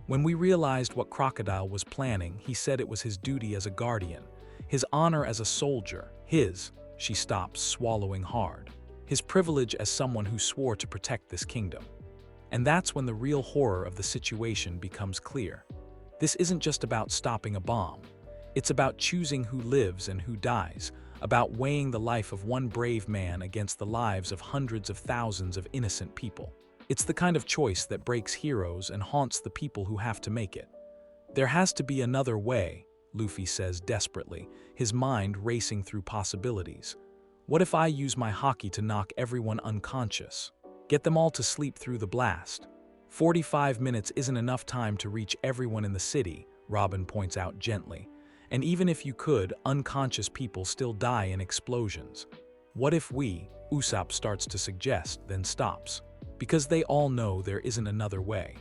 "When we realized what Crocodile was planning, he said it was his duty as a guardian, his honor as a soldier, his—" she stops, swallowing hard, "his privilege as someone who swore to protect this kingdom." And that's when the real horror of the situation becomes clear. This isn't just about stopping a bomb. It's about choosing who lives and who dies, about weighing the life of one brave man against the lives of hundreds of thousands of innocent people. It's the kind of choice that breaks heroes and haunts the people who have to make it. There has to be another way, Luffy says desperately, his mind racing through possibilities. What if I use my Haki to knock everyone unconscious? Get them all to sleep through the blast? 45 minutes isn't enough time to reach everyone in the city, Robin points out gently. And even if you could, unconscious people still die in explosions. What if we, Usopp starts to suggest, then stops? Because they all know there isn't another way.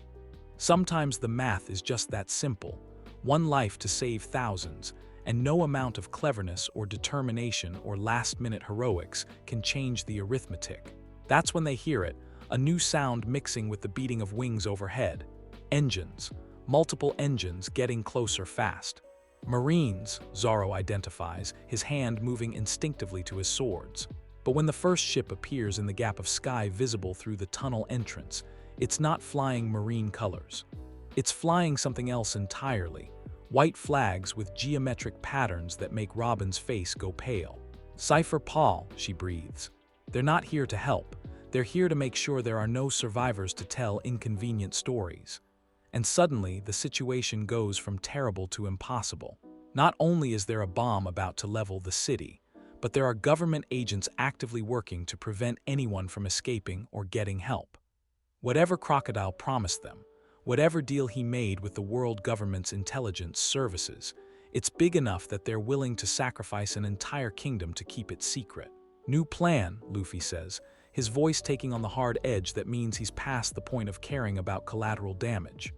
Sometimes the math is just that simple. One life to save thousands, and no amount of cleverness or determination or last-minute heroics can change the arithmetic. That's when they hear it, a new sound mixing with the beating of wings overhead. Engines. Multiple engines getting closer fast. Marines, Zoro identifies, his hand moving instinctively to his swords. But when the first ship appears in the gap of sky visible through the tunnel entrance, it's not flying marine colors. It's flying something else entirely. White flags with geometric patterns that make Robin's face go pale. Cypher Paul, she breathes. They're not here to help. They're here to make sure there are no survivors to tell inconvenient stories. And suddenly, the situation goes from terrible to impossible. Not only is there a bomb about to level the city, but there are government agents actively working to prevent anyone from escaping or getting help. Whatever Crocodile promised them, whatever deal he made with the world government's intelligence services, it's big enough that they're willing to sacrifice an entire kingdom to keep it secret. New plan, Luffy says, his voice taking on the hard edge that means he's past the point of caring about collateral damage.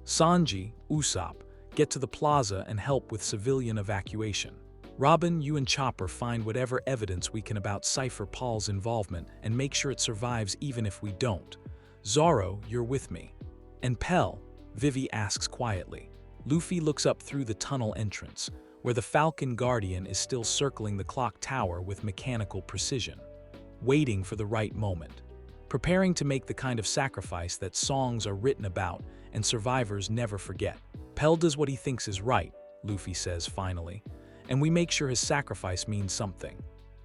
Sanji, Usopp, get to the plaza and help with civilian evacuation. Robin, you and Chopper find whatever evidence we can about Cypher Paul's involvement and make sure it survives even if we don't. Zoro, you're with me. And Pell, Vivy asks quietly. Luffy looks up through the tunnel entrance, where the Falcon Guardian is still circling the clock tower with mechanical precision, waiting for the right moment, preparing to make the kind of sacrifice that songs are written about and survivors never forget. Pell does what he thinks is right, Luffy says finally, and we make sure his sacrifice means something.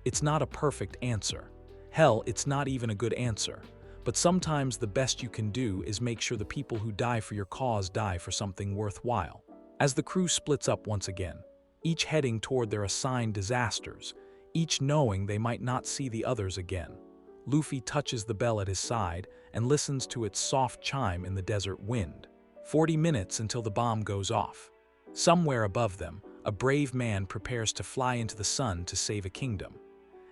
It's not a perfect answer. Hell, it's not even a good answer. But sometimes the best you can do is make sure the people who die for your cause die for something worthwhile. As the crew splits up once again, each heading toward their assigned disasters, each knowing they might not see the others again, Luffy touches the bell at his side and listens to its soft chime in the desert wind. 40 minutes until the bomb goes off. Somewhere above them, a brave man prepares to fly into the sun to save a kingdom.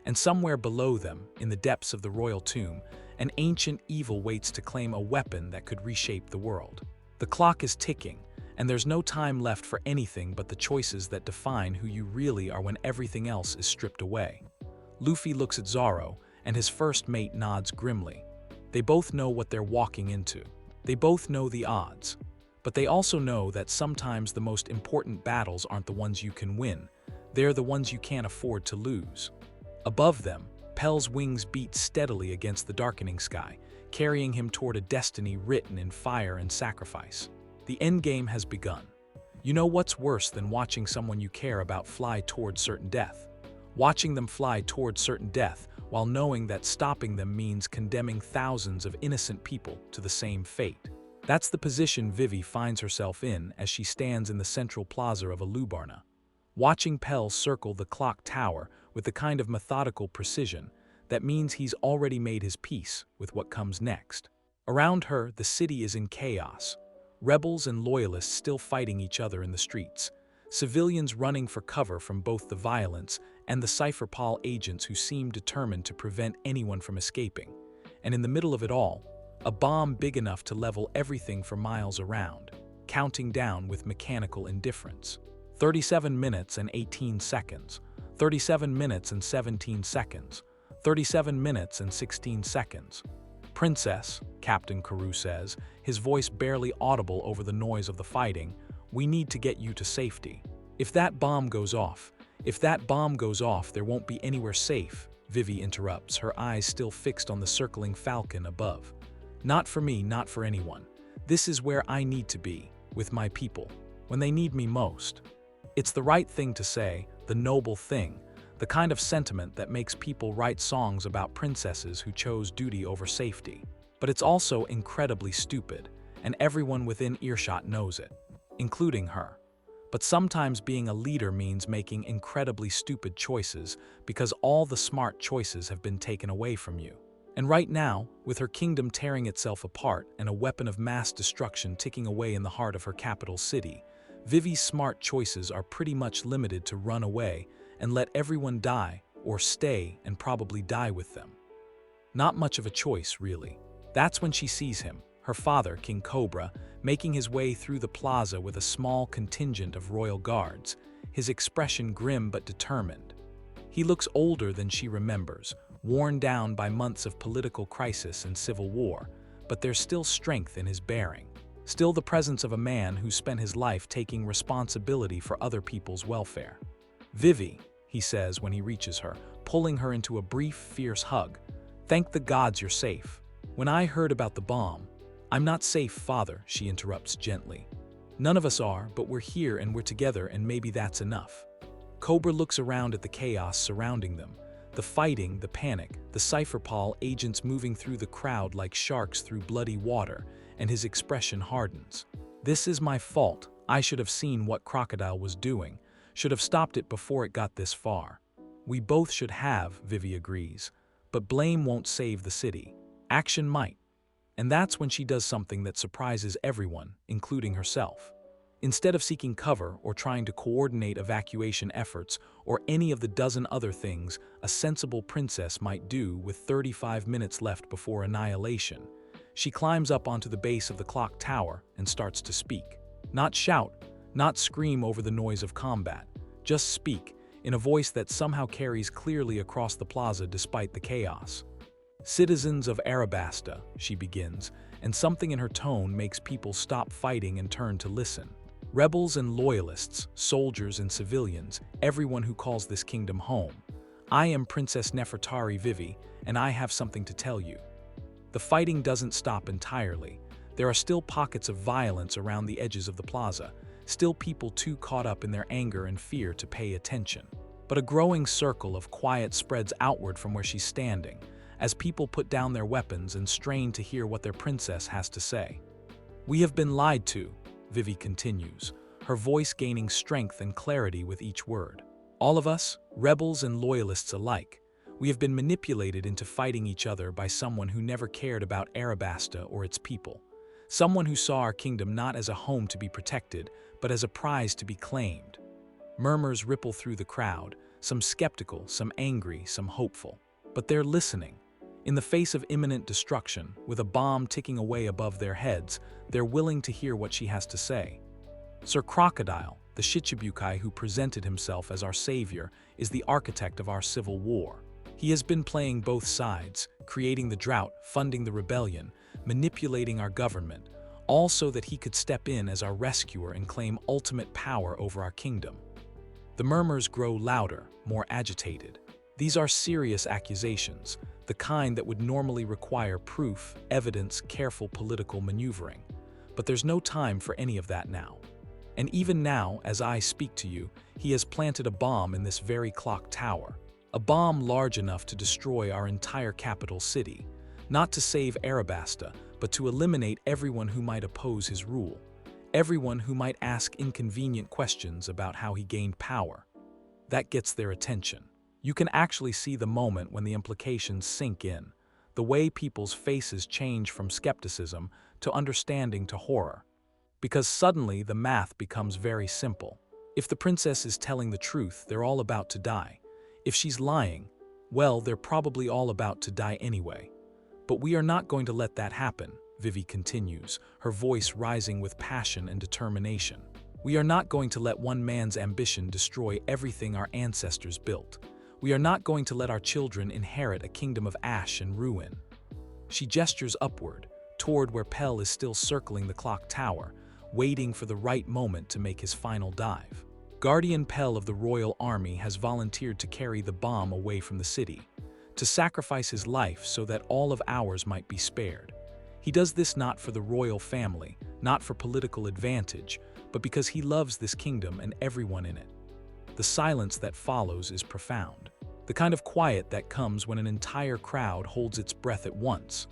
And somewhere below them, in the depths of the royal tomb, an ancient evil waits to claim a weapon that could reshape the world. The clock is ticking, and there's no time left for anything but the choices that define who you really are when everything else is stripped away. Luffy looks at Zoro, and his first mate nods grimly. They both know what they're walking into. They both know the odds. But they also know that sometimes the most important battles aren't the ones you can win. They're the ones you can't afford to lose. Above them, Pell's wings beat steadily against the darkening sky, carrying him toward a destiny written in fire and sacrifice. The endgame has begun. You know what's worse than watching someone you care about fly toward certain death? Watching them fly toward certain death while knowing that stopping them means condemning thousands of innocent people to the same fate. That's the position Vivy finds herself in as she stands in the central plaza of Alubarna, watching Pell circle the clock tower with the kind of methodical precision that means he's already made his peace with what comes next. Around her, the city is in chaos. Rebels and loyalists still fighting each other in the streets. Civilians running for cover from both the violence and the Cypher Paul agents who seem determined to prevent anyone from escaping. And in the middle of it all, a bomb big enough to level everything for miles around, counting down with mechanical indifference. 37 minutes and 18 seconds. 37 minutes and 17 seconds. 37 minutes and 16 seconds. Princess, Captain Karoo says, his voice barely audible over the noise of the fighting, we need to get you to safety. If that bomb goes off, there won't be anywhere safe, Vivy interrupts, her eyes still fixed on the circling falcon above. Not for me, not for anyone. This is where I need to be, with my people, when they need me most. It's the right thing to say, the noble thing, the kind of sentiment that makes people write songs about princesses who chose duty over safety. But it's also incredibly stupid, and everyone within earshot knows it, including her. But sometimes being a leader means making incredibly stupid choices because all the smart choices have been taken away from you. And right now, with her kingdom tearing itself apart and a weapon of mass destruction ticking away in the heart of her capital city, Vivy's smart choices are pretty much limited to run away and let everyone die, or stay and probably die with them. Not much of a choice, really. That's when she sees him, her father, King Cobra, making his way through the plaza with a small contingent of royal guards, his expression grim but determined. He looks older than she remembers, worn down by months of political crisis and civil war, but there's still strength in his bearing, still the presence of a man who spent his life taking responsibility for other people's welfare. "Vivy," he says when he reaches her, pulling her into a brief, fierce hug. "Thank the gods you're safe. When I heard about the bomb—" "I'm not safe, father," she interrupts gently. "None of us are, but we're here and we're together, and maybe that's enough." Cobra looks around at the chaos surrounding them. The fighting, the panic, the Cypherpol agents moving through the crowd like sharks through bloody water, and his expression hardens. "This is my fault. I should have seen what Crocodile was doing, should have stopped it before it got this far." "We both should have," Vivy agrees. "But blame won't save the city. Action might." And that's when she does something that surprises everyone, including herself. Instead of seeking cover or trying to coordinate evacuation efforts or any of the dozen other things a sensible princess might do with 35 minutes left before annihilation, she climbs up onto the base of the clock tower and starts to speak. Not shout, not scream over the noise of combat, just speak, in a voice that somehow carries clearly across the plaza despite the chaos. "Citizens of Arabasta," she begins, and something in her tone makes people stop fighting and turn to listen. "Rebels and loyalists, soldiers and civilians, everyone who calls this kingdom home. I am Princess Nefertari Vivy, and I have something to tell you." The fighting doesn't stop entirely. There are still pockets of violence around the edges of the plaza, still people too caught up in their anger and fear to pay attention. But a growing circle of quiet spreads outward from where she's standing, as people put down their weapons and strain to hear what their princess has to say. "We have been lied to," Vivy continues, her voice gaining strength and clarity with each word. "All of us, rebels and loyalists alike, we have been manipulated into fighting each other by someone who never cared about Arabasta or its people. Someone who saw our kingdom not as a home to be protected, but as a prize to be claimed." Murmurs ripple through the crowd, some skeptical, some angry, some hopeful. But they're listening. In the face of imminent destruction, with a bomb ticking away above their heads, they're willing to hear what she has to say. Sir Crocodile, the Shichibukai who presented himself as our savior, is the architect of our civil war. He has been playing both sides, creating the drought, funding the rebellion, manipulating our government, all so that he could step in as our rescuer and claim ultimate power over our kingdom. The murmurs grow louder, more agitated. These are serious accusations, the kind that would normally require proof, evidence, careful political maneuvering. But there's no time for any of that now. And even now, as I speak to you, he has planted a bomb in this very clock tower. A bomb large enough to destroy our entire capital city. Not to save Arabasta, but to eliminate everyone who might oppose his rule. Everyone who might ask inconvenient questions about how he gained power. That gets their attention. You can actually see the moment when the implications sink in, the way people's faces change from skepticism to understanding to horror. Because suddenly the math becomes very simple. If the princess is telling the truth, they're all about to die. If she's lying, well, they're probably all about to die anyway. But we are not going to let that happen, Vivy continues, her voice rising with passion and determination. We are not going to let one man's ambition destroy everything our ancestors built. We are not going to let our children inherit a kingdom of ash and ruin. She gestures upward, toward where Pell is still circling the clock tower, waiting for the right moment to make his final dive. Guardian Pell of the Royal Army has volunteered to carry the bomb away from the city, to sacrifice his life so that all of ours might be spared. He does this not for the royal family, not for political advantage, but because he loves this kingdom and everyone in it. The silence that follows is profound, the kind of quiet that comes when an entire crowd holds its breath at once.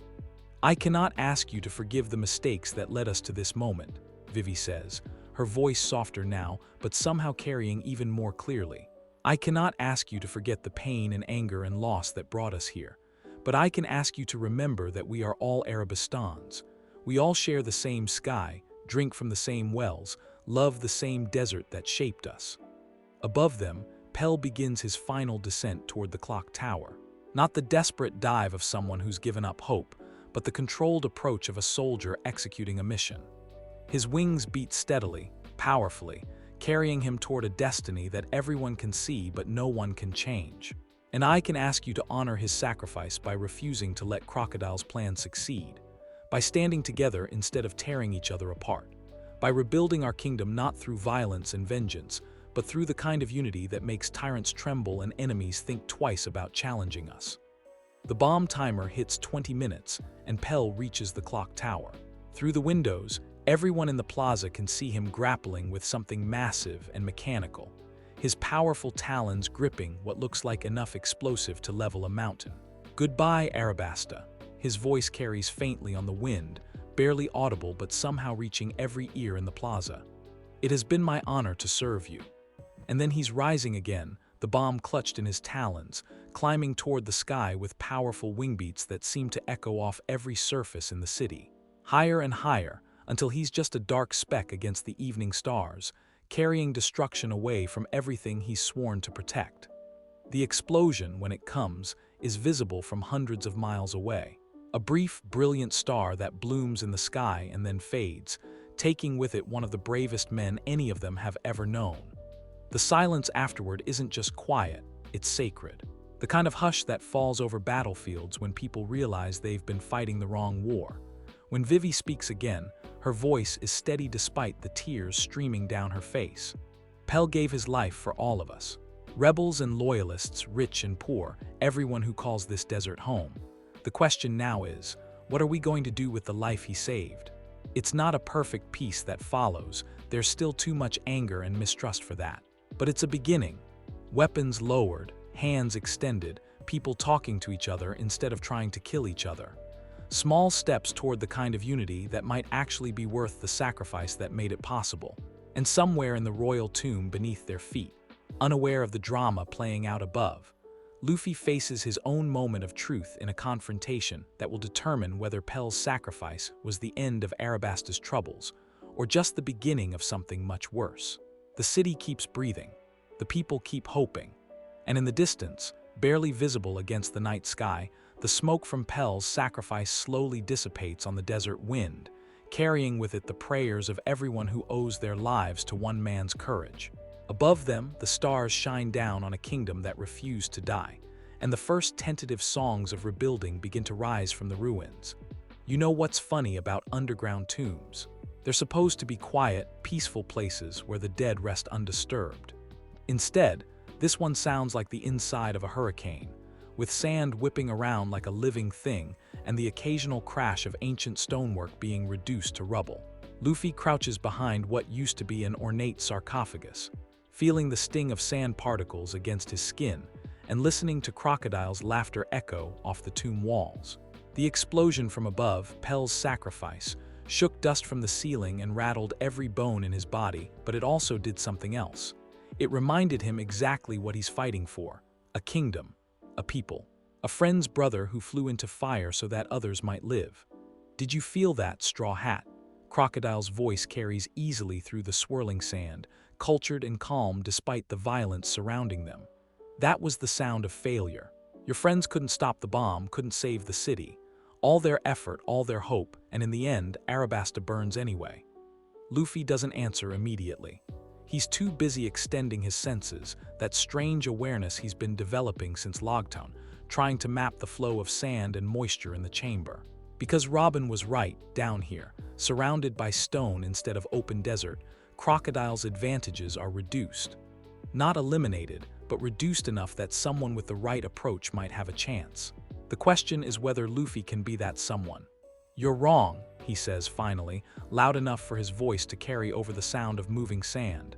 I cannot ask you to forgive the mistakes that led us to this moment, Vivy says, her voice softer now, but somehow carrying even more clearly. I cannot ask you to forget the pain and anger and loss that brought us here, but I can ask you to remember that we are all Arabastans. We all share the same sky, drink from the same wells, love the same desert that shaped us. Above them, Pell begins his final descent toward the clock tower. Not the desperate dive of someone who's given up hope, but the controlled approach of a soldier executing a mission. His wings beat steadily, powerfully, carrying him toward a destiny that everyone can see but no one can change. And I can ask you to honor his sacrifice by refusing to let Crocodile's plan succeed, by standing together instead of tearing each other apart, by rebuilding our kingdom not through violence and vengeance, but through the kind of unity that makes tyrants tremble and enemies think twice about challenging us. The bomb timer hits 20 minutes, and Pell reaches the clock tower. Through the windows, everyone in the plaza can see him grappling with something massive and mechanical, his powerful talons gripping what looks like enough explosive to level a mountain. Goodbye, Arabasta. His voice carries faintly on the wind, barely audible but somehow reaching every ear in the plaza. It has been my honor to serve you. And then he's rising again, the bomb clutched in his talons, climbing toward the sky with powerful wingbeats that seem to echo off every surface in the city. Higher and higher, until he's just a dark speck against the evening stars, carrying destruction away from everything he's sworn to protect. The explosion, when it comes, is visible from hundreds of miles away. A brief, brilliant star that blooms in the sky and then fades, taking with it one of the bravest men any of them have ever known. The silence afterward isn't just quiet, it's sacred. The kind of hush that falls over battlefields when people realize they've been fighting the wrong war. When Vivy speaks again, her voice is steady despite the tears streaming down her face. Pell gave his life for all of us. Rebels and loyalists, rich and poor, everyone who calls this desert home. The question now is, what are we going to do with the life he saved? It's not a perfect peace that follows, there's still too much anger and mistrust for that. But it's a beginning. Weapons lowered, hands extended, people talking to each other instead of trying to kill each other. Small steps toward the kind of unity that might actually be worth the sacrifice that made it possible. And somewhere in the royal tomb beneath their feet, unaware of the drama playing out above, Luffy faces his own moment of truth in a confrontation that will determine whether Pell's sacrifice was the end of Arabasta's troubles, or just the beginning of something much worse. The city keeps breathing, the people keep hoping, and in the distance, barely visible against the night sky, the smoke from Pell's sacrifice slowly dissipates on the desert wind, carrying with it the prayers of everyone who owes their lives to one man's courage. Above them, the stars shine down on a kingdom that refused to die, and the first tentative songs of rebuilding begin to rise from the ruins. You know what's funny about underground tombs? They're supposed to be quiet, peaceful places where the dead rest undisturbed. Instead, this one sounds like the inside of a hurricane, with sand whipping around like a living thing and the occasional crash of ancient stonework being reduced to rubble. Luffy crouches behind what used to be an ornate sarcophagus, feeling the sting of sand particles against his skin and listening to Crocodile's laughter echo off the tomb walls. The explosion from above, Pell's sacrifice, shook dust from the ceiling and rattled every bone in his body, but it also did something else. It reminded him exactly what he's fighting for: a kingdom, a people, a friend's brother who flew into fire so that others might live. Did you feel that, Straw Hat? Crocodile's voice carries easily through the swirling sand, cultured and calm despite the violence surrounding them. That was the sound of failure. Your friends couldn't stop the bomb, couldn't save the city. All their effort, all their hope, and in the end, Arabasta burns anyway. Luffy doesn't answer immediately. He's too busy extending his senses, that strange awareness he's been developing since Loguetown, trying to map the flow of sand and moisture in the chamber. Because Robin was right, down here, surrounded by stone instead of open desert, Crocodile's advantages are reduced. Not eliminated, but reduced enough that someone with the right approach might have a chance. The question is whether Luffy can be that someone. You're wrong, he says finally, loud enough for his voice to carry over the sound of moving sand.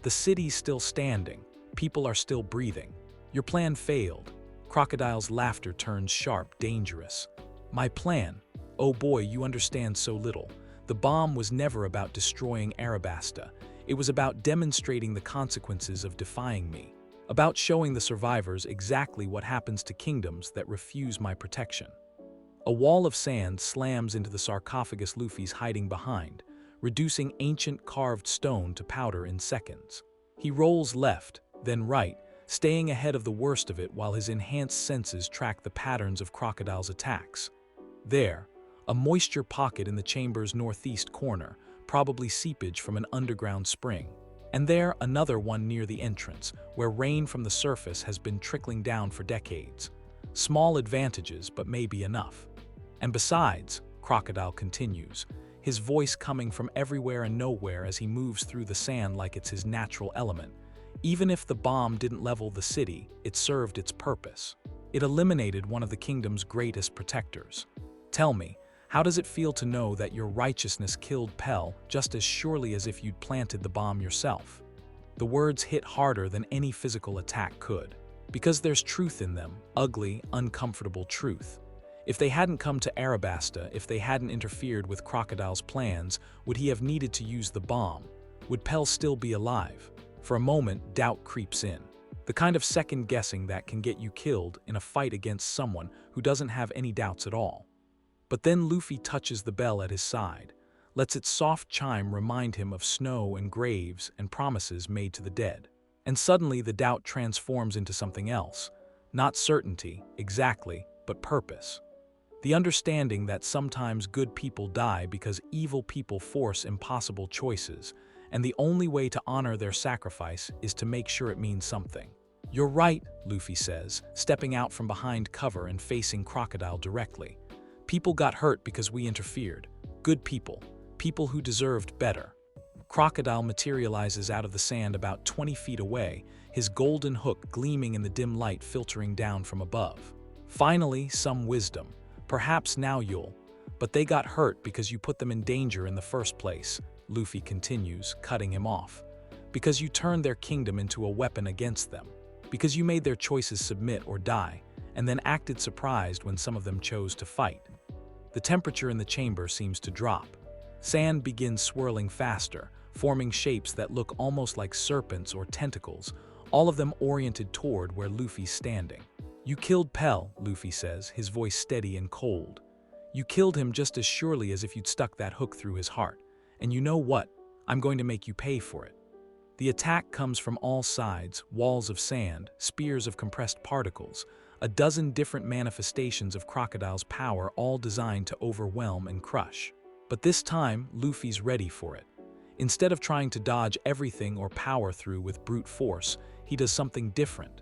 The city's still standing. People are still breathing. Your plan failed. Crocodile's laughter turns sharp, dangerous. My plan? Oh boy, you understand so little. The bomb was never about destroying Arabasta. It was about demonstrating the consequences of defying me, about showing the survivors exactly what happens to kingdoms that refuse my protection. A wall of sand slams into the sarcophagus Luffy's hiding behind, reducing ancient carved stone to powder in seconds. He rolls left, then right, staying ahead of the worst of it while his enhanced senses track the patterns of Crocodile's attacks. There, a moisture pocket in the chamber's northeast corner, probably seepage from an underground spring. And there, another one near the entrance, where rain from the surface has been trickling down for decades. Small advantages, but maybe enough. And besides, Crocodile continues, his voice coming from everywhere and nowhere as he moves through the sand like it's his natural element. Even if the bomb didn't level the city, it served its purpose. It eliminated one of the kingdom's greatest protectors. Tell me, how does it feel to know that your righteousness killed Pell just as surely as if you'd planted the bomb yourself? The words hit harder than any physical attack could, because there's truth in them, ugly, uncomfortable truth. If they hadn't come to Arabasta, if they hadn't interfered with Crocodile's plans, would he have needed to use the bomb? Would Pell still be alive? For a moment, doubt creeps in. The kind of second guessing that can get you killed in a fight against someone who doesn't have any doubts at all. But then Luffy touches the bell at his side, lets its soft chime remind him of snow and graves and promises made to the dead. And suddenly the doubt transforms into something else. Not certainty, exactly, but purpose. The understanding that sometimes good people die because evil people force impossible choices, and the only way to honor their sacrifice is to make sure it means something. You're right, Luffy says, stepping out from behind cover and facing Crocodile directly. People got hurt because we interfered. Good people. People who deserved better. Crocodile materializes out of the sand about 20 feet away, his golden hook gleaming in the dim light filtering down from above. Finally, some wisdom. Perhaps now you'll. But they got hurt because you put them in danger in the first place, Luffy continues, cutting him off. Because you turned their kingdom into a weapon against them. Because you made their choices submit or die, and then acted surprised when some of them chose to fight. The temperature in the chamber seems to drop. Sand begins swirling faster, forming shapes that look almost like serpents or tentacles, all of them oriented toward where Luffy's standing. You killed Pell, Luffy says, his voice steady and cold. You killed him just as surely as if you'd stuck that hook through his heart. And you know what? I'm going to make you pay for it. The attack comes from all sides, walls of sand, spears of compressed particles, a dozen different manifestations of Crocodile's power, all designed to overwhelm and crush. But this time, Luffy's ready for it. Instead of trying to dodge everything or power through with brute force, he does something different.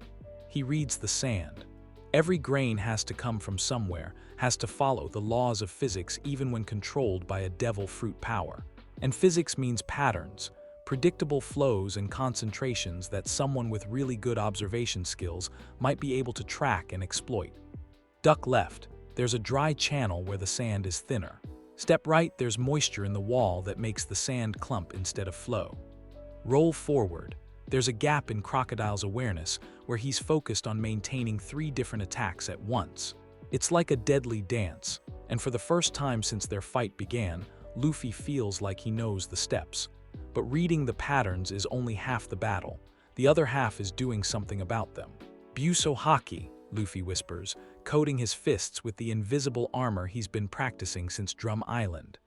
He reads the sand. Every grain has to come from somewhere, has to follow the laws of physics even when controlled by a devil fruit power. And physics means patterns, predictable flows and concentrations that someone with really good observation skills might be able to track and exploit. Duck left, there's a dry channel where the sand is thinner. Step right, there's moisture in the wall that makes the sand clump instead of flow. Roll forward, there's a gap in Crocodile's awareness where he's focused on maintaining 3 different attacks at once. It's like a deadly dance, and for the first time since their fight began, Luffy feels like he knows the steps. But reading the patterns is only half the battle. The other half is doing something about them. Buso Haki, Luffy whispers, coating his fists with the invisible armor he's been practicing since Drum Island.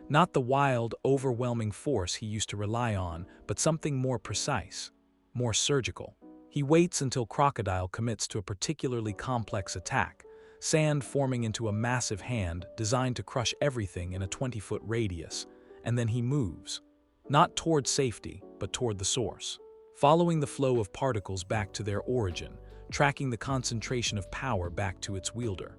Not the wild, overwhelming force he used to rely on, but something more precise, more surgical. He waits until Crocodile commits to a particularly complex attack, sand forming into a massive hand designed to crush everything in a 20-foot radius, and then he moves. Not toward safety, but toward the source. Following the flow of particles back to their origin, tracking the concentration of power back to its wielder.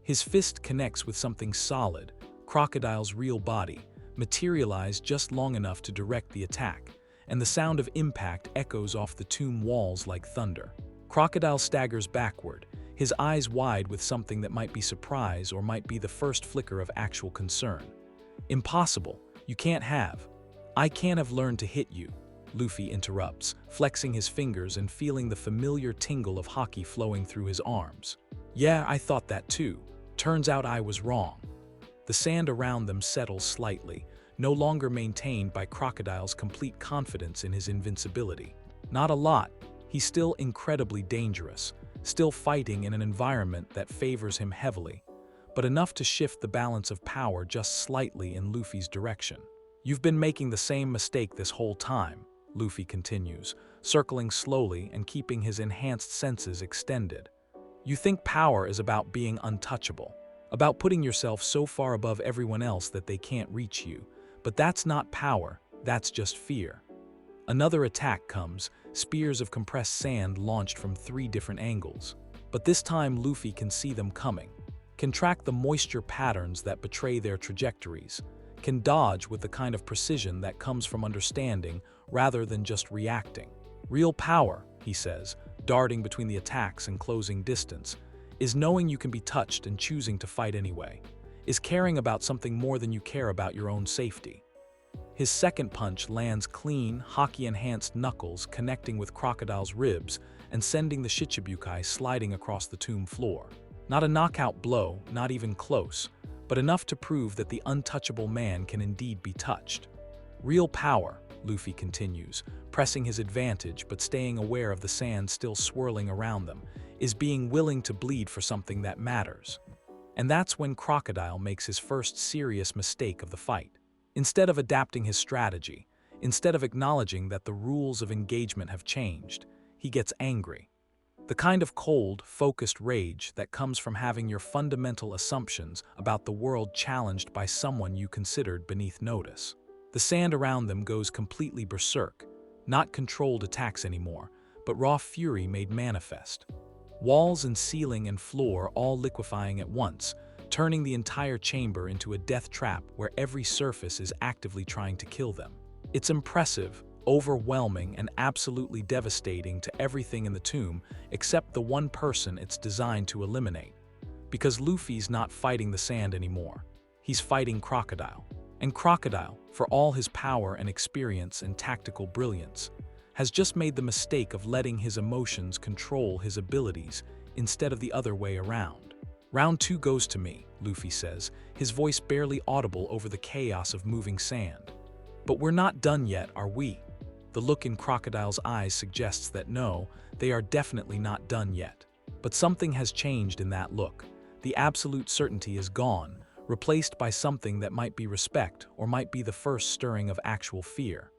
His fist connects with something solid, Crocodile's real body, materialized just long enough to direct the attack, and the sound of impact echoes off the tomb walls like thunder. Crocodile staggers backward, his eyes wide with something that might be surprise or might be the first flicker of actual concern. Impossible. You can't have. I can't have learned to hit you, Luffy interrupts, flexing his fingers and feeling the familiar tingle of Haki flowing through his arms. Yeah, I thought that too. Turns out I was wrong. The sand around them settles slightly, no longer maintained by Crocodile's complete confidence in his invincibility. Not a lot. He's still incredibly dangerous, still fighting in an environment that favors him heavily, but enough to shift the balance of power just slightly in Luffy's direction. You've been making the same mistake this whole time, Luffy continues, circling slowly and keeping his enhanced senses extended. You think power is about being untouchable, about putting yourself so far above everyone else that they can't reach you, but that's not power, that's just fear. Another attack comes, spears of compressed sand launched from 3 different angles. But this time Luffy can see them coming, can track the moisture patterns that betray their trajectories, can dodge with the kind of precision that comes from understanding rather than just reacting. Real power, he says, darting between the attacks and closing distance, is knowing you can be touched and choosing to fight anyway, is caring about something more than you care about your own safety. His second punch lands clean, Haki-enhanced knuckles connecting with Crocodile's ribs and sending the Shichibukai sliding across the tomb floor. Not a knockout blow, not even close, but enough to prove that the untouchable man can indeed be touched. Real power, Luffy continues, pressing his advantage but staying aware of the sand still swirling around them, is being willing to bleed for something that matters. And that's when Crocodile makes his first serious mistake of the fight. Instead of adapting his strategy, instead of acknowledging that the rules of engagement have changed, he gets angry. The kind of cold, focused rage that comes from having your fundamental assumptions about the world challenged by someone you considered beneath notice. The sand around them goes completely berserk, not controlled attacks anymore, but raw fury made manifest. Walls and ceiling and floor all liquefying at once, turning the entire chamber into a death trap where every surface is actively trying to kill them. It's impressive, overwhelming, and absolutely devastating to everything in the tomb except the one person it's designed to eliminate. Because Luffy's not fighting the sand anymore. He's fighting Crocodile. And Crocodile, for all his power and experience and tactical brilliance, has just made the mistake of letting his emotions control his abilities instead of the other way around. Round 2 goes to me, Luffy says, his voice barely audible over the chaos of moving sand. But we're not done yet, are we? The look in Crocodile's eyes suggests that no, they are definitely not done yet. But something has changed in that look. The absolute certainty is gone, replaced by something that might be respect or might be the first stirring of actual fear.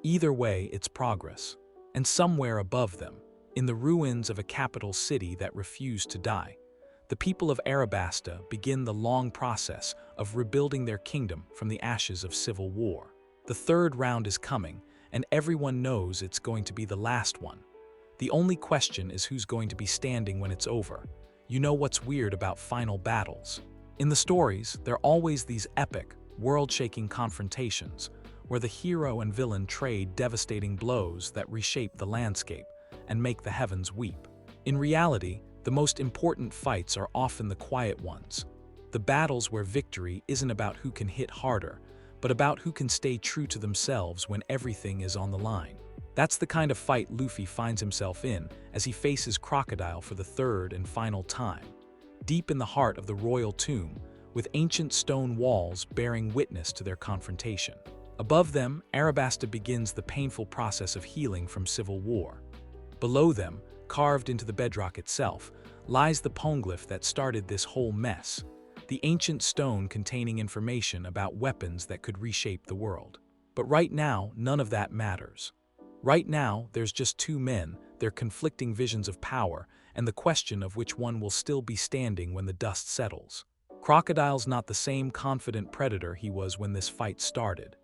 Either way, it's progress. And somewhere above them, in the ruins of a capital city that refused to die, the people of Arabasta begin the long process of rebuilding their kingdom from the ashes of civil war. The 3rd round is coming, and everyone knows it's going to be the last one. The only question is who's going to be standing when it's over. You know what's weird about final battles? In the stories, there are always these epic, world-shaking confrontations, where the hero and villain trade devastating blows that reshape the landscape and make the heavens weep. In reality, the most important fights are often the quiet ones. The battles where victory isn't about who can hit harder, but about who can stay true to themselves when everything is on the line. That's the kind of fight Luffy finds himself in as he faces Crocodile for the 3rd and final time. Deep in the heart of the royal tomb, with ancient stone walls bearing witness to their confrontation. Above them, Arabasta begins the painful process of healing from civil war. Below them, carved into the bedrock itself, lies the poneglyph that started this whole mess, the ancient stone containing information about weapons that could reshape the world. But right now, none of that matters. Right now, there's just 2 men, their conflicting visions of power, and the question of which one will still be standing when the dust settles. Crocodile's not the same confident predator he was when this fight started.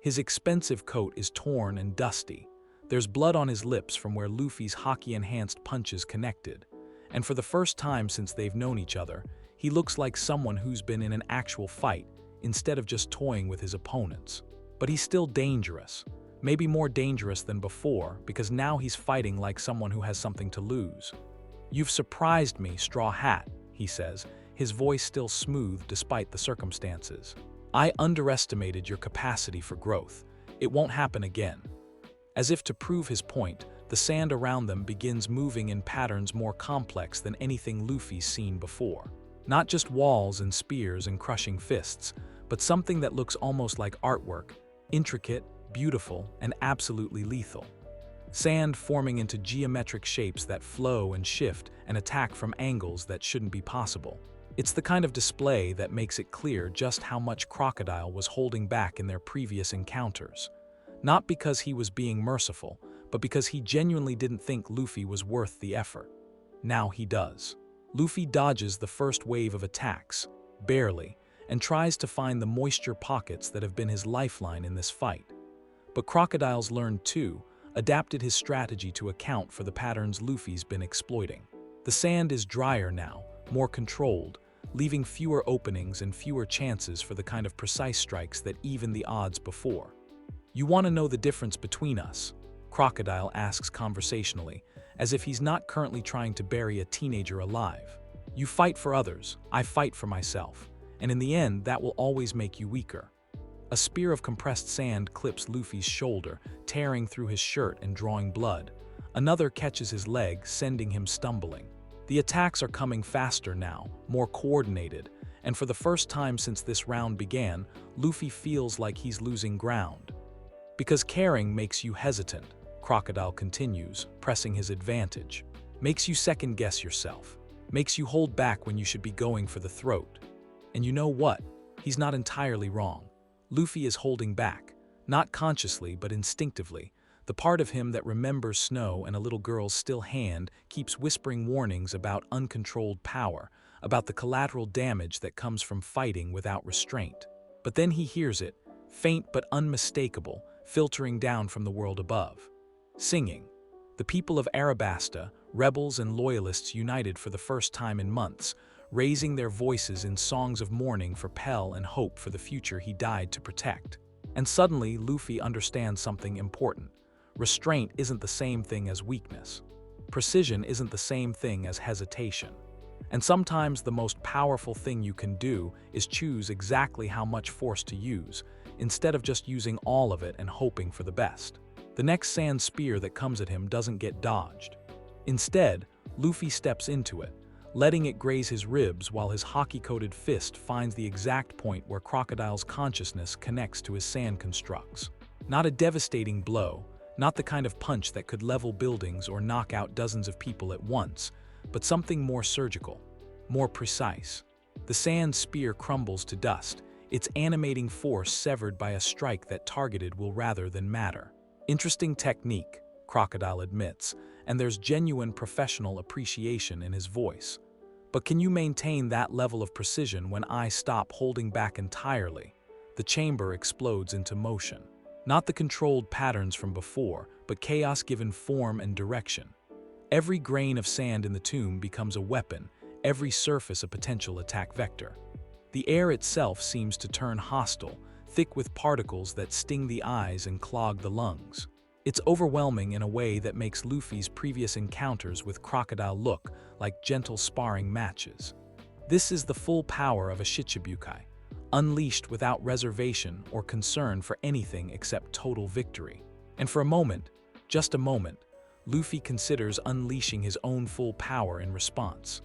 His expensive coat is torn and dusty. There's blood on his lips from where Luffy's Haki-enhanced punches connected, and for the first time since they've known each other, he looks like someone who's been in an actual fight instead of just toying with his opponents. But he's still dangerous, maybe more dangerous than before because now he's fighting like someone who has something to lose. "You've surprised me, Straw Hat," he says, his voice still smooth despite the circumstances. "I underestimated your capacity for growth. It won't happen again." As if to prove his point, the sand around them begins moving in patterns more complex than anything Luffy's seen before. Not just walls and spears and crushing fists, but something that looks almost like artwork, intricate, beautiful, and absolutely lethal. Sand forming into geometric shapes that flow and shift and attack from angles that shouldn't be possible. It's the kind of display that makes it clear just how much Crocodile was holding back in their previous encounters. Not because he was being merciful, but because he genuinely didn't think Luffy was worth the effort. Now he does. Luffy dodges the first wave of attacks, barely, and tries to find the moisture pockets that have been his lifeline in this fight. But Crocodile's learned too, adapted his strategy to account for the patterns Luffy's been exploiting. The sand is drier now, more controlled, leaving fewer openings and fewer chances for the kind of precise strikes that even the odds before. "You want to know the difference between us?" Crocodile asks conversationally, as if he's not currently trying to bury a teenager alive. "You fight for others, I fight for myself, and in the end that will always make you weaker." A spear of compressed sand clips Luffy's shoulder, tearing through his shirt and drawing blood. Another catches his leg, sending him stumbling. The attacks are coming faster now, more coordinated, and for the first time since this round began, Luffy feels like he's losing ground. "Because caring makes you hesitant," Crocodile continues, pressing his advantage. "Makes you second-guess yourself. Makes you hold back when you should be going for the throat. And you know what? He's not entirely wrong. Luffy is holding back, not consciously but instinctively. The part of him that remembers snow and a little girl's still hand keeps whispering warnings about uncontrolled power, about the collateral damage that comes from fighting without restraint. But then he hears it, faint but unmistakable, filtering down from the world above. Singing. The people of Arabasta, rebels and loyalists united for the first time in months, raising their voices in songs of mourning for Pell and hope for the future he died to protect. And suddenly Luffy understands something important. Restraint isn't the same thing as weakness. Precision isn't the same thing as hesitation. And sometimes the most powerful thing you can do is choose exactly how much force to use, instead of just using all of it and hoping for the best. The next sand spear that comes at him doesn't get dodged. Instead, Luffy steps into it, letting it graze his ribs while his Haki-coated fist finds the exact point where Crocodile's consciousness connects to his sand constructs. Not a devastating blow, not the kind of punch that could level buildings or knock out dozens of people at once, but something more surgical, more precise. The sand spear crumbles to dust, its animating force severed by a strike that targeted will rather than matter. Interesting technique, Crocodile admits, and there's genuine professional appreciation in his voice. But can you maintain that level of precision when I stop holding back entirely? The chamber explodes into motion. Not the controlled patterns from before, but chaos given form and direction. Every grain of sand in the tomb becomes a weapon, every surface a potential attack vector. The air itself seems to turn hostile, thick with particles that sting the eyes and clog the lungs. It's overwhelming in a way that makes Luffy's previous encounters with Crocodile look like gentle sparring matches. This is the full power of a Shichibukai, unleashed without reservation or concern for anything except total victory. And for a moment, just a moment, Luffy considers unleashing his own full power in response.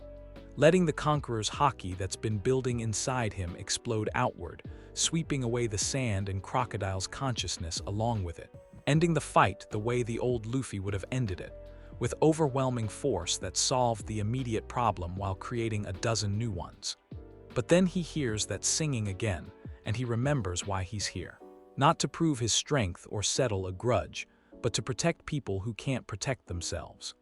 Letting the Conqueror's Haki that's been building inside him explode outward, sweeping away the sand and Crocodile's consciousness along with it. Ending the fight the way the old Luffy would have ended it, with overwhelming force that solved the immediate problem while creating a dozen new ones. But then he hears that singing again, and he remembers why he's here. Not to prove his strength or settle a grudge, but to protect people who can't protect themselves.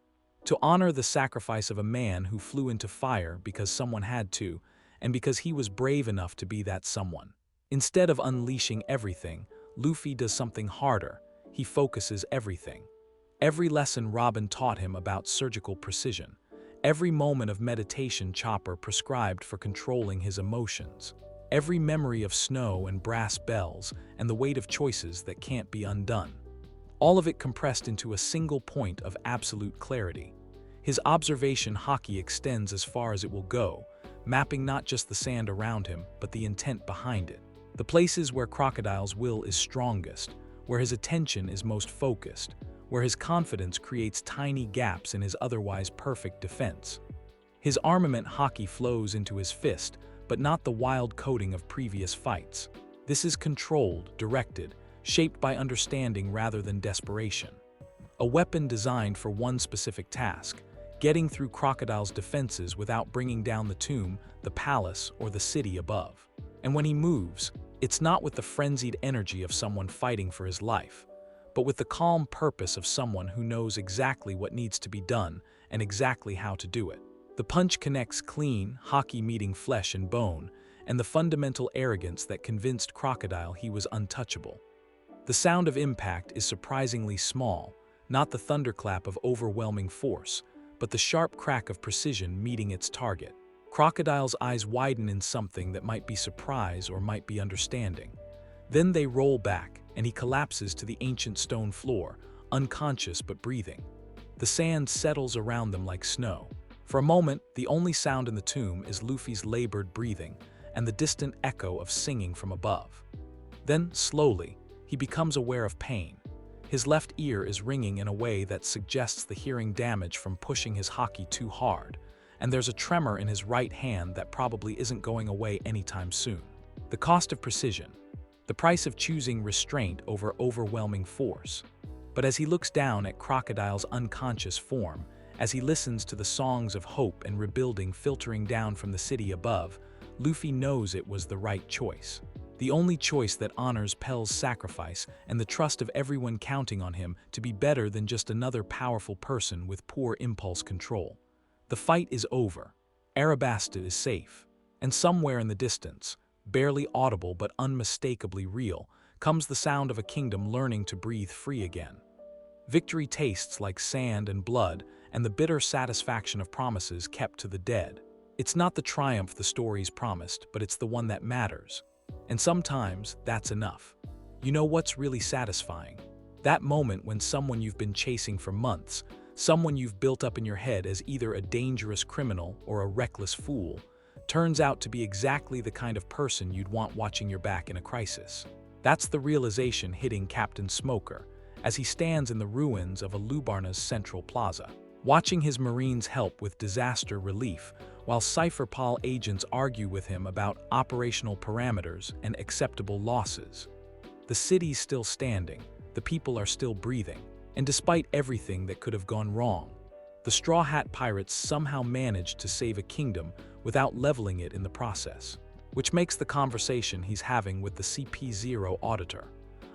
To honor the sacrifice of a man who flew into fire because someone had to, and because he was brave enough to be that someone. Instead of unleashing everything, Luffy does something harder. He focuses everything. Every lesson Robin taught him about surgical precision. Every moment of meditation Chopper prescribed for controlling his emotions. Every memory of snow and brass bells and the weight of choices that can't be undone. All of it compressed into a single point of absolute clarity. His observation Haki extends as far as it will go, mapping not just the sand around him, but the intent behind it. The places where Crocodile's will is strongest, where his attention is most focused, where his confidence creates tiny gaps in his otherwise perfect defense. His armament Haki flows into his fist, but not the wild coding of previous fights. This is controlled, directed, shaped by understanding rather than desperation. A weapon designed for one specific task, getting through Crocodile's defenses without bringing down the tomb, the palace, or the city above. And when he moves, it's not with the frenzied energy of someone fighting for his life, but with the calm purpose of someone who knows exactly what needs to be done and exactly how to do it. The punch connects clean, Haki meeting flesh and bone, and the fundamental arrogance that convinced Crocodile he was untouchable. The sound of impact is surprisingly small, not the thunderclap of overwhelming force, but the sharp crack of precision meeting its target. Crocodile's eyes widen in something that might be surprise or might be understanding. Then they roll back, and he collapses to the ancient stone floor, unconscious but breathing. The sand settles around them like snow. For a moment, the only sound in the tomb is Luffy's labored breathing and the distant echo of singing from above. Then, slowly, he becomes aware of pain. His left ear is ringing in a way that suggests the hearing damage from pushing his Haki too hard, and there's a tremor in his right hand that probably isn't going away anytime soon. The cost of precision, the price of choosing restraint over overwhelming force. But as he looks down at Crocodile's unconscious form, as he listens to the songs of hope and rebuilding filtering down from the city above, Luffy knows it was the right choice. The only choice that honors Pell's sacrifice and the trust of everyone counting on him to be better than just another powerful person with poor impulse control. The fight is over. Arabasta is safe. And somewhere in the distance, barely audible but unmistakably real, comes the sound of a kingdom learning to breathe free again. Victory tastes like sand and blood, and the bitter satisfaction of promises kept to the dead. It's not the triumph the stories promised, but it's the one that matters. And sometimes, that's enough. You know what's really satisfying? That moment when someone you've been chasing for months, someone you've built up in your head as either a dangerous criminal or a reckless fool, turns out to be exactly the kind of person you'd want watching your back in a crisis. That's the realization hitting Captain Smoker as he stands in the ruins of Alubarna's central plaza, watching his Marines help with disaster relief while Cypher Pol agents argue with him about operational parameters and acceptable losses. The city's still standing, the people are still breathing, and despite everything that could have gone wrong, the Straw Hat Pirates somehow managed to save a kingdom without leveling it in the process, which makes the conversation he's having with the CP0 auditor,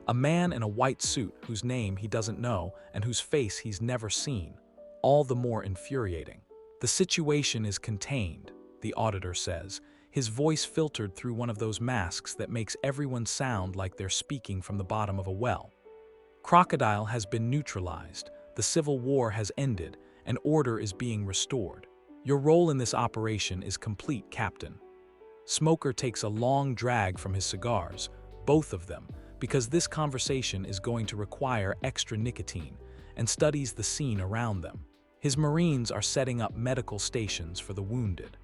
a man in a white suit whose name he doesn't know and whose face he's never seen, all the more infuriating. The situation is contained, the auditor says, his voice filtered through one of those masks that makes everyone sound like they're speaking from the bottom of a well. Crocodile has been neutralized, the civil war has ended, and order is being restored. Your role in this operation is complete, Captain. Smoker takes a long drag from his cigars, both of them, because this conversation is going to require extra nicotine, and studies the scene around them. His Marines are setting up medical stations for the wounded.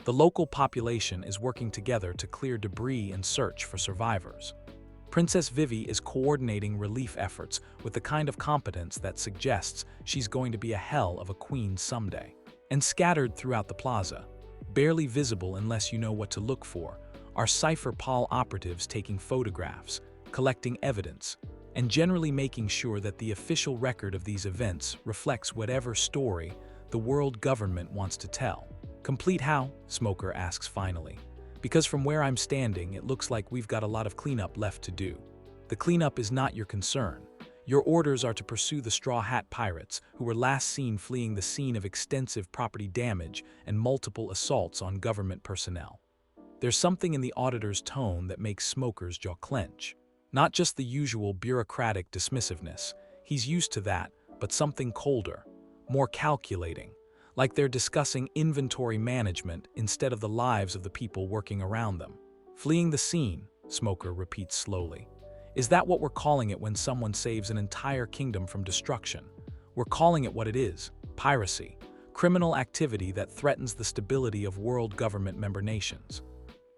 The local population is working together to clear debris and search for survivors. Princess Vivy is coordinating relief efforts with the kind of competence that suggests she's going to be a hell of a queen someday. And scattered throughout the plaza, barely visible unless you know what to look for, are Cypher Pol operatives taking photographs, collecting evidence, and generally making sure that the official record of these events reflects whatever story the world government wants to tell. Complete how? Smoker asks finally. Because from where I'm standing, it looks like we've got a lot of cleanup left to do. The cleanup is not your concern. Your orders are to pursue the Straw Hat Pirates, who were last seen fleeing the scene of extensive property damage and multiple assaults on government personnel. There's something in the auditor's tone that makes Smoker's jaw clench. Not just the usual bureaucratic dismissiveness, he's used to that, but something colder, more calculating, like they're discussing inventory management instead of the lives of the people working around them. Fleeing the scene, Smoker repeats slowly. Is that what we're calling it when someone saves an entire kingdom from destruction? We're calling it what it is, piracy, criminal activity that threatens the stability of world government member nations.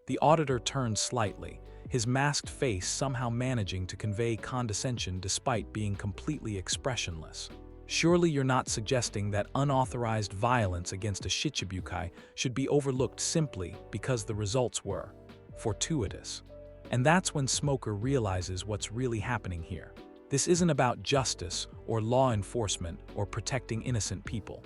The auditor turns slightly, his masked face somehow managing to convey condescension despite being completely expressionless. Surely you're not suggesting that unauthorized violence against a Shichibukai should be overlooked simply because the results were fortuitous. And that's when Smoker realizes what's really happening here. This isn't about justice or law enforcement or protecting innocent people.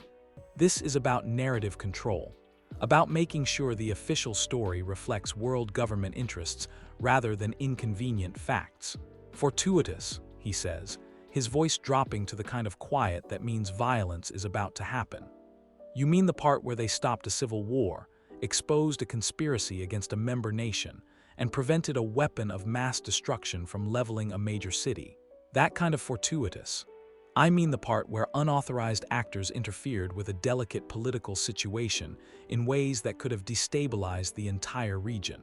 This is about narrative control, about making sure the official story reflects world government interests rather than inconvenient facts. Fortuitous, he says, his voice dropping to the kind of quiet that means violence is about to happen. You mean the part where they stopped a civil war, exposed a conspiracy against a member nation, and prevented a weapon of mass destruction from leveling a major city? That kind of fortuitous. I mean the part where unauthorized actors interfered with a delicate political situation in ways that could have destabilized the entire region.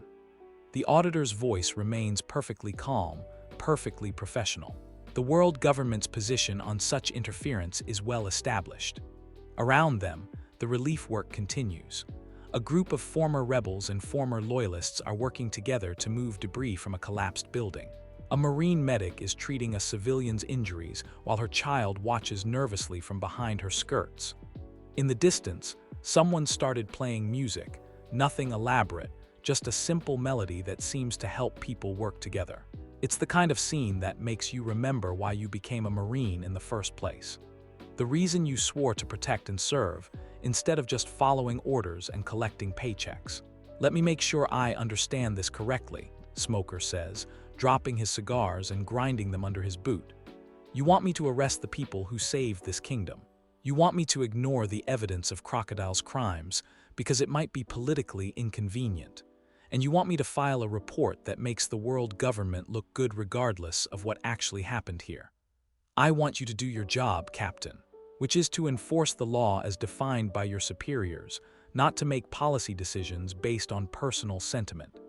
The auditor's voice remains perfectly calm, perfectly professional. The world government's position on such interference is well established. Around them, the relief work continues. A group of former rebels and former loyalists are working together to move debris from a collapsed building. A Marine medic is treating a civilian's injuries while her child watches nervously from behind her skirts. In the distance, someone started playing music, nothing elaborate, just a simple melody that seems to help people work together. It's the kind of scene that makes you remember why you became a Marine in the first place. The reason you swore to protect and serve, instead of just following orders and collecting paychecks. Let me make sure I understand this correctly, Smoker says, dropping his cigars and grinding them under his boot. You want me to arrest the people who saved this kingdom. You want me to ignore the evidence of Crocodile's crimes because it might be politically inconvenient. And you want me to file a report that makes the world government look good regardless of what actually happened here. I want you to do your job, Captain, which is to enforce the law as defined by your superiors, not to make policy decisions based on personal sentiment.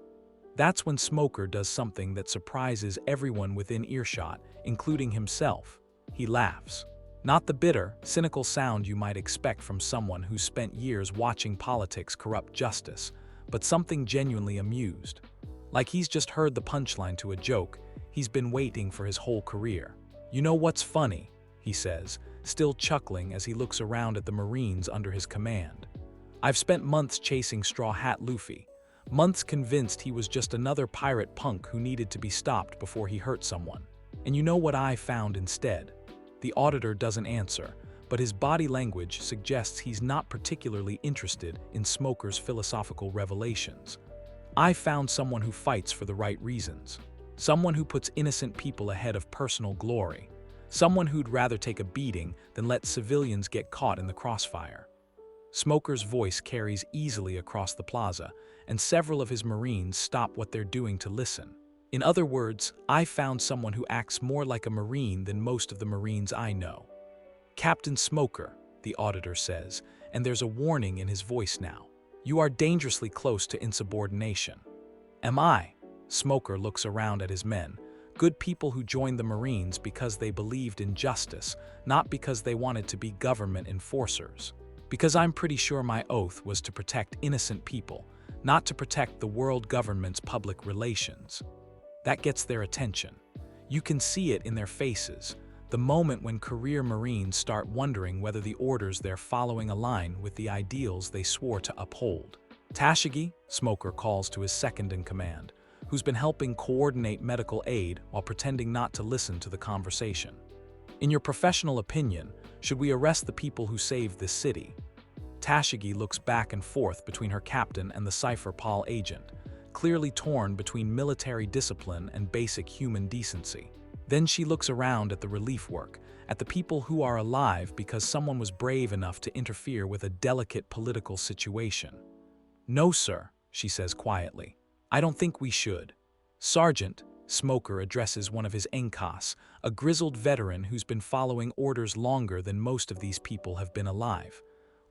That's when Smoker does something that surprises everyone within earshot, including himself. He laughs. Not the bitter, cynical sound you might expect from someone who's spent years watching politics corrupt justice, but something genuinely amused. Like he's just heard the punchline to a joke he's been waiting for his whole career. You know what's funny, he says, still chuckling as he looks around at the Marines under his command. I've spent months chasing Straw Hat Luffy, months convinced he was just another pirate punk who needed to be stopped before he hurt someone. And you know what I found instead? The auditor doesn't answer, but his body language suggests he's not particularly interested in Smoker's philosophical revelations. I found someone who fights for the right reasons. Someone who puts innocent people ahead of personal glory. Someone who'd rather take a beating than let civilians get caught in the crossfire. Smoker's voice carries easily across the plaza, and several of his Marines stop what they're doing to listen. In other words, I found someone who acts more like a Marine than most of the Marines I know. Captain Smoker, the auditor says, and there's a warning in his voice now. You are dangerously close to insubordination. Am I? Smoker looks around at his men, good people who joined the Marines because they believed in justice, not because they wanted to be government enforcers. Because I'm pretty sure my oath was to protect innocent people, not to protect the world government's public relations. That gets their attention. You can see it in their faces. The moment when career Marines start wondering whether the orders they're following align with the ideals they swore to uphold. Tashigi, Smoker calls to his second-in-command, who's been helping coordinate medical aid while pretending not to listen to the conversation. In your professional opinion, should we arrest the people who saved this city? Tashigi looks back and forth between her captain and the Cypher Paul agent, clearly torn between military discipline and basic human decency. Then she looks around at the relief work, at the people who are alive because someone was brave enough to interfere with a delicate political situation. No, sir, she says quietly. I don't think we should. Sergeant, Smoker addresses one of his Enkas, a grizzled veteran who's been following orders longer than most of these people have been alive.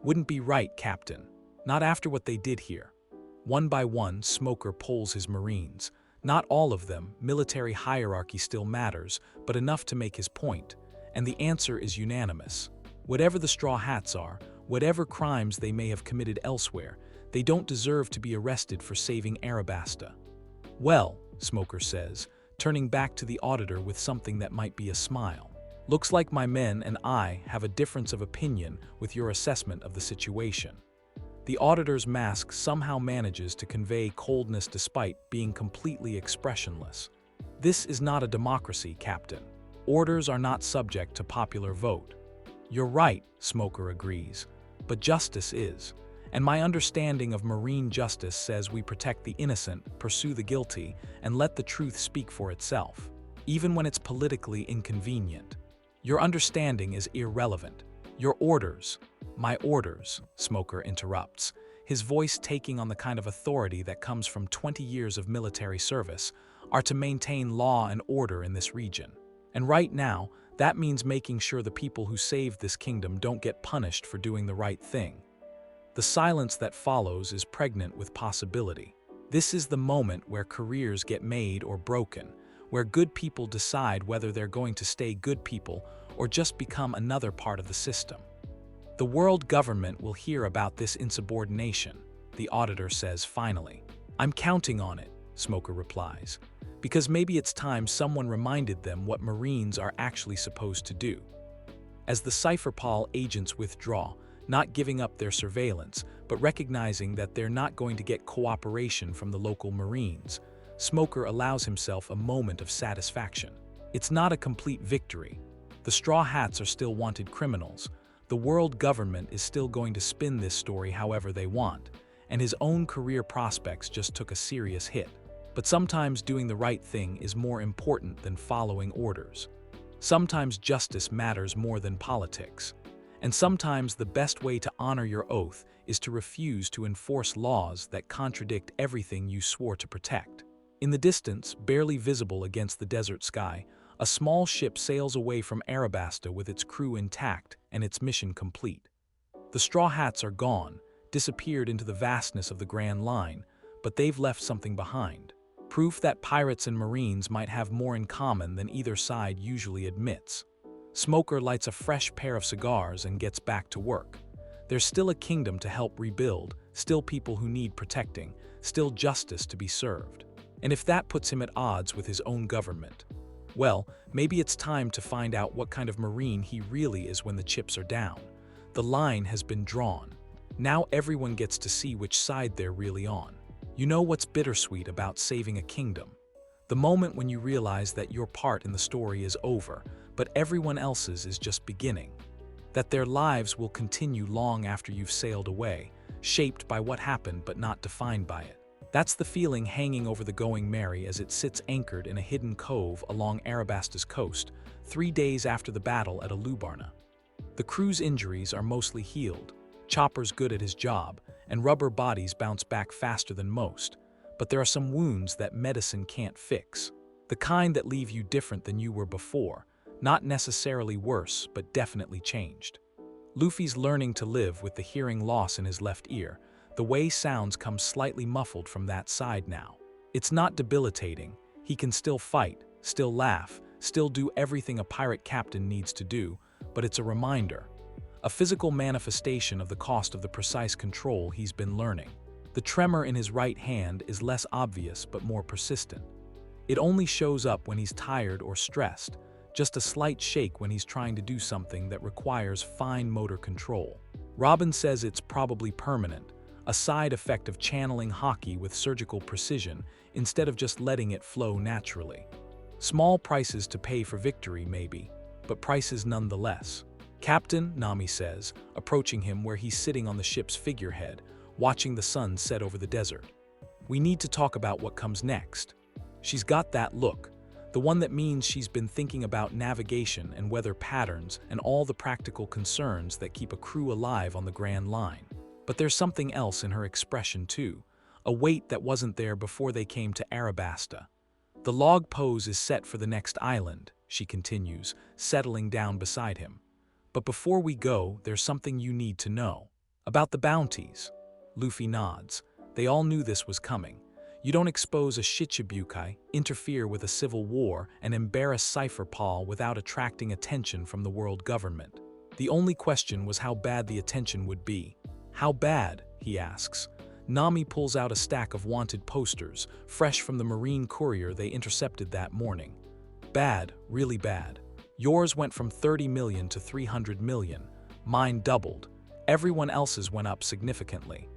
Wouldn't be right, Captain. Not after what they did here. One by one, Smoker polls his Marines. Not all of them, military hierarchy still matters, but enough to make his point. And the answer is unanimous. Whatever the Straw Hats are, whatever crimes they may have committed elsewhere, they don't deserve to be arrested for saving Arabasta. Well, Smoker says, turning back to the auditor with something that might be a smile. Looks like my men and I have a difference of opinion with your assessment of the situation. The auditor's mask somehow manages to convey coldness despite being completely expressionless. This is not a democracy, Captain. Orders are not subject to popular vote. You're right, Smoker agrees, but justice is. And my understanding of marine justice says we protect the innocent, pursue the guilty, and let the truth speak for itself, even when it's politically inconvenient. Your understanding is irrelevant. Your orders, my orders, Smoker interrupts, his voice taking on the kind of authority that comes from 20 years of military service, are to maintain law and order in this region. And right now, that means making sure the people who saved this kingdom don't get punished for doing the right thing. The silence that follows is pregnant with possibility. This is the moment where careers get made or broken, where good people decide whether they're going to stay good people or just become another part of the system. The world government will hear about this insubordination, the auditor says finally. I'm counting on it, Smoker replies, because maybe it's time someone reminded them what Marines are actually supposed to do. As the Cypherpol agents withdraw, not giving up their surveillance, but recognizing that they're not going to get cooperation from the local Marines, Smoker allows himself a moment of satisfaction. It's not a complete victory. The Straw Hats are still wanted criminals. The world government is still going to spin this story however they want, and his own career prospects just took a serious hit. But sometimes doing the right thing is more important than following orders. Sometimes justice matters more than politics. And sometimes the best way to honor your oath is to refuse to enforce laws that contradict everything you swore to protect. In the distance, barely visible against the desert sky, a small ship sails away from Arabasta with its crew intact and its mission complete. The Straw Hats are gone, disappeared into the vastness of the Grand Line, but they've left something behind. Proof that pirates and Marines might have more in common than either side usually admits. Smoker lights a fresh pair of cigars and gets back to work. There's still a kingdom to help rebuild, still people who need protecting, still justice to be served. And if that puts him at odds with his own government, well, maybe it's time to find out what kind of Marine he really is when the chips are down. The line has been drawn. Now everyone gets to see which side they're really on. You know what's bittersweet about saving a kingdom? The moment when you realize that your part in the story is over, but everyone else's is just beginning. That their lives will continue long after you've sailed away, shaped by what happened but not defined by it. That's the feeling hanging over the Going Merry as it sits anchored in a hidden cove along Arabasta's coast, 3 days after the battle at Alubarna. The crew's injuries are mostly healed, Chopper's good at his job, and rubber bodies bounce back faster than most. But there are some wounds that medicine can't fix. The kind that leave you different than you were before, not necessarily worse, but definitely changed. Luffy's learning to live with the hearing loss in his left ear. The way sounds come slightly muffled from that side now. It's not debilitating. He can still fight, still laugh, still do everything a pirate captain needs to do, but it's a reminder. A physical manifestation of the cost of the precise control he's been learning. The tremor in his right hand is less obvious but more persistent. It only shows up when he's tired or stressed, just a slight shake when he's trying to do something that requires fine motor control. Robin says it's probably permanent, a side effect of channeling Haki with surgical precision instead of just letting it flow naturally. Small prices to pay for victory, maybe, but prices nonetheless. Captain, Nami says, approaching him where he's sitting on the ship's figurehead, watching the sun set over the desert. We need to talk about what comes next. She's got that look, the one that means she's been thinking about navigation and weather patterns and all the practical concerns that keep a crew alive on the Grand Line. But there's something else in her expression too, a weight that wasn't there before they came to Arabasta. The log pose is set for the next island, she continues, settling down beside him. But before we go, there's something you need to know. About the bounties. Luffy nods. They all knew this was coming. You don't expose a Shichibukai, interfere with a civil war, and embarrass Cypherpol without attracting attention from the world government. The only question was how bad the attention would be. How bad? He asks. Nami pulls out a stack of wanted posters, fresh from the Marine courier they intercepted that morning. Bad, really bad. Yours went from 30 million to 300 million. Mine doubled. Everyone else's went up significantly.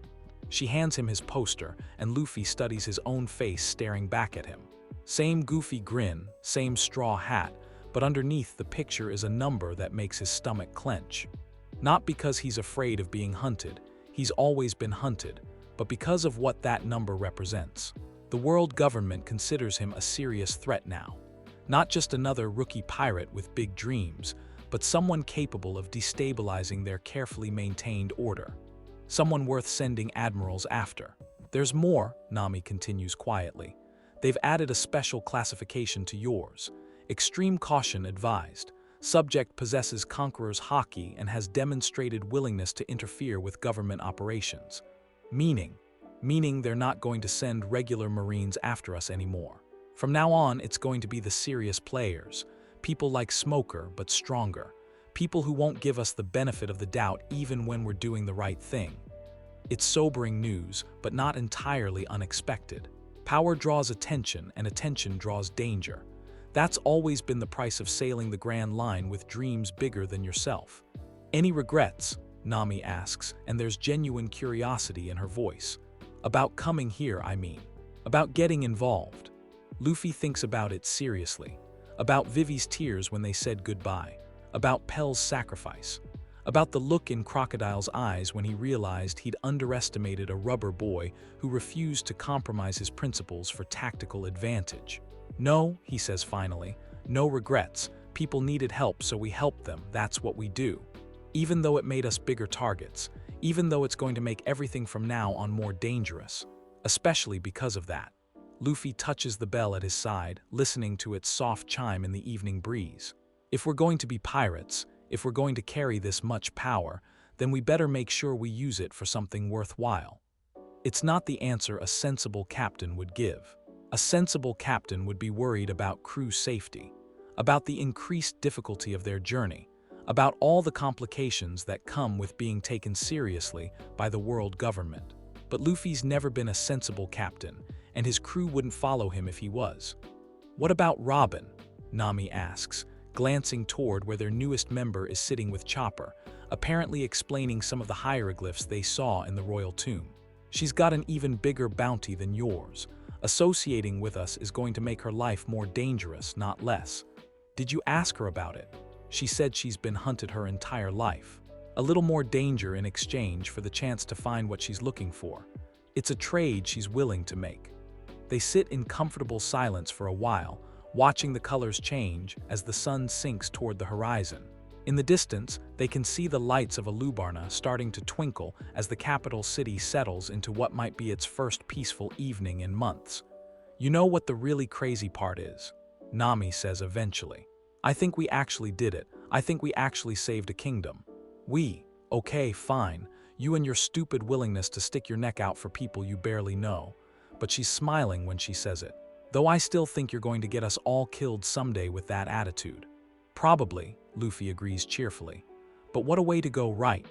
She hands him his poster, and Luffy studies his own face staring back at him. Same goofy grin, same straw hat, but underneath the picture is a number that makes his stomach clench. Not because he's afraid of being hunted, he's always been hunted, but because of what that number represents. The world government considers him a serious threat now. Not just another rookie pirate with big dreams, but someone capable of destabilizing their carefully maintained order. Someone worth sending admirals after. There's more, Nami continues quietly. They've added a special classification to yours. Extreme caution advised. Subject possesses Conqueror's Haki and has demonstrated willingness to interfere with government operations. Meaning they're not going to send regular Marines after us anymore. From now on, it's going to be the serious players. People like Smoker, but stronger. People who won't give us the benefit of the doubt even when we're doing the right thing. It's sobering news, but not entirely unexpected. Power draws attention, and attention draws danger. That's always been the price of sailing the Grand Line with dreams bigger than yourself. Any regrets? Nami asks, and there's genuine curiosity in her voice. About coming here, I mean. About getting involved. Luffy thinks about it seriously. About Vivy's tears when they said goodbye. About Pell's sacrifice. About the look in Crocodile's eyes when he realized he'd underestimated a rubber boy who refused to compromise his principles for tactical advantage. No, he says finally, no regrets. People needed help, so we helped them. That's what we do. Even though it made us bigger targets. Even though it's going to make everything from now on more dangerous. Especially because of that. Luffy touches the bell at his side, listening to its soft chime in the evening breeze. If we're going to be pirates, if we're going to carry this much power, then we better make sure we use it for something worthwhile. It's not the answer a sensible captain would give. A sensible captain would be worried about crew safety, about the increased difficulty of their journey, about all the complications that come with being taken seriously by the world government. But Luffy's never been a sensible captain, and his crew wouldn't follow him if he was. What about Robin? Nami asks, glancing toward where their newest member is sitting with Chopper, apparently explaining some of the hieroglyphs they saw in the royal tomb. She's got an even bigger bounty than yours. Associating with us is going to make her life more dangerous, not less. Did you ask her about it? She said she's been hunted her entire life. A little more danger in exchange for the chance to find what she's looking for. It's a trade she's willing to make. They sit in comfortable silence for a while, watching the colors change as the sun sinks toward the horizon. In the distance, they can see the lights of Alubarna starting to twinkle as the capital city settles into what might be its first peaceful evening in months. You know what the really crazy part is? Nami says eventually. I think we actually did it. I think we actually saved a kingdom. Okay, fine. You and your stupid willingness to stick your neck out for people you barely know. But she's smiling when she says it. Though I still think you're going to get us all killed someday with that attitude. Probably, Luffy agrees cheerfully. But what a way to go right.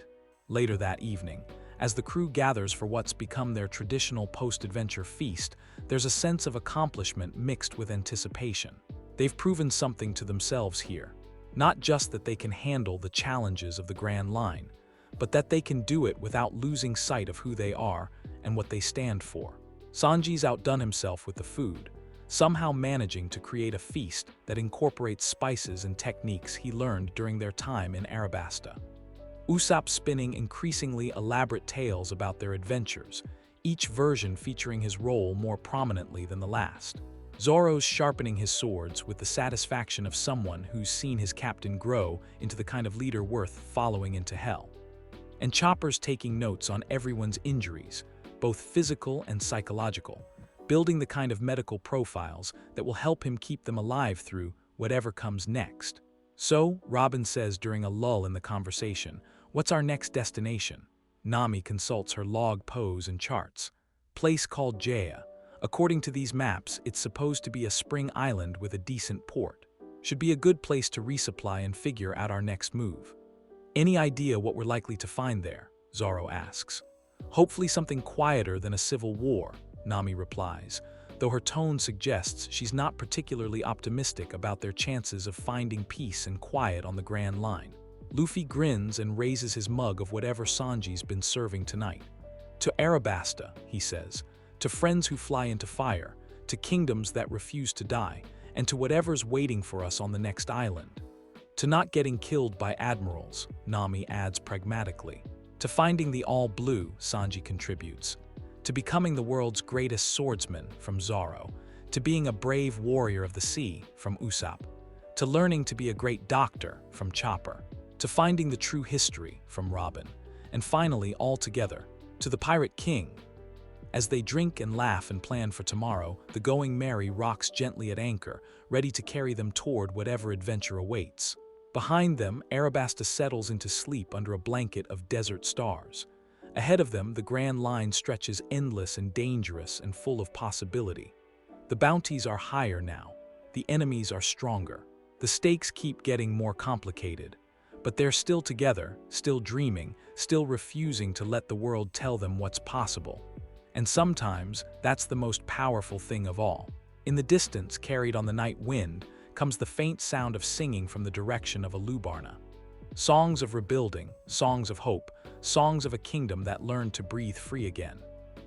Later that evening, as the crew gathers for what's become their traditional post-adventure feast, there's a sense of accomplishment mixed with anticipation. They've proven something to themselves here. Not just that they can handle the challenges of the Grand Line, but that they can do it without losing sight of who they are and what they stand for. Sanji's outdone himself with the food, somehow managing to create a feast that incorporates spices and techniques he learned during their time in Arabasta. Usopp spinning increasingly elaborate tales about their adventures, each version featuring his role more prominently than the last. Zoro's sharpening his swords with the satisfaction of someone who's seen his captain grow into the kind of leader worth following into hell. And Chopper's taking notes on everyone's injuries, both physical and psychological, building the kind of medical profiles that will help him keep them alive through whatever comes next. So, Robin says during a lull in the conversation, what's our next destination? Nami consults her log pose and charts. Place called Jaya. According to these maps, it's supposed to be a spring island with a decent port. Should be a good place to resupply and figure out our next move. Any idea what we're likely to find there? Zoro asks. Hopefully something quieter than a civil war, Nami replies, though her tone suggests she's not particularly optimistic about their chances of finding peace and quiet on the Grand Line. Luffy grins and raises his mug of whatever Sanji's been serving tonight. "To Arabasta," he says, "to friends who fly into fire, to kingdoms that refuse to die, and to whatever's waiting for us on the next island. To not getting killed by admirals," Nami adds pragmatically. "To finding the all-blue," Sanji contributes. "To becoming the world's greatest swordsman," from Zoro. "To being a brave warrior of the sea," from Usopp. "To learning to be a great doctor," from Chopper. "To finding the true history," from Robin. And finally, all together, "to the Pirate King." As they drink and laugh and plan for tomorrow, the Going Merry rocks gently at anchor, ready to carry them toward whatever adventure awaits. Behind them, Arabasta settles into sleep under a blanket of desert stars. Ahead of them, the Grand Line stretches endless and dangerous and full of possibility. The bounties are higher now. The enemies are stronger. The stakes keep getting more complicated. But they're still together, still dreaming, still refusing to let the world tell them what's possible. And sometimes, that's the most powerful thing of all. In the distance, carried on the night wind, comes the faint sound of singing from the direction of Alubarna. Songs of rebuilding, songs of hope, songs of a kingdom that learned to breathe free again.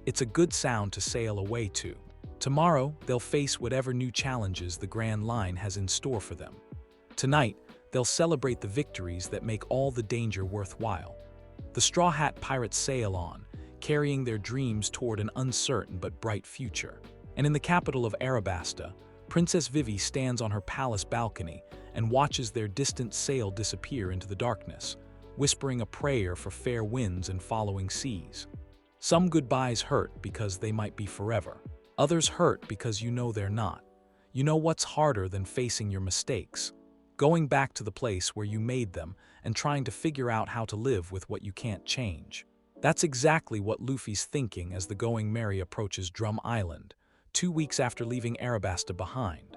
It's a good sound to sail away to. Tomorrow, they'll face whatever new challenges the Grand Line has in store for them. Tonight, they'll celebrate the victories that make all the danger worthwhile. The Straw Hat Pirates sail on, carrying their dreams toward an uncertain but bright future. And in the capital of Arabasta, Princess Vivy stands on her palace balcony and watches their distant sail disappear into the darkness, whispering a prayer for fair winds and following seas. Some goodbyes hurt because they might be forever. Others hurt because you know they're not. You know what's harder than facing your mistakes? Going back to the place where you made them and trying to figure out how to live with what you can't change. That's exactly what Luffy's thinking as the Going Merry approaches Drum Island, 2 weeks after leaving Arabasta behind.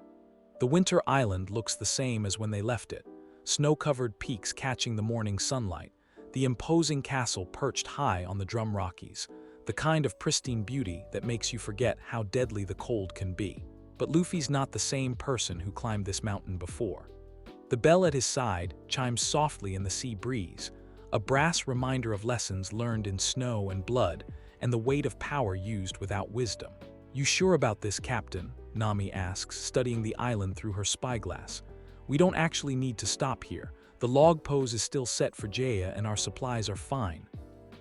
The winter island looks the same as when they left it, snow-covered peaks catching the morning sunlight, the imposing castle perched high on the Drum Rockies, the kind of pristine beauty that makes you forget how deadly the cold can be. But Luffy's not the same person who climbed this mountain before. The bell at his side chimes softly in the sea breeze, a brass reminder of lessons learned in snow and blood and the weight of power used without wisdom. "You sure about this, Captain?" Nami asks, studying the island through her spyglass. "We don't actually need to stop here. The log pose is still set for Jaya and our supplies are fine."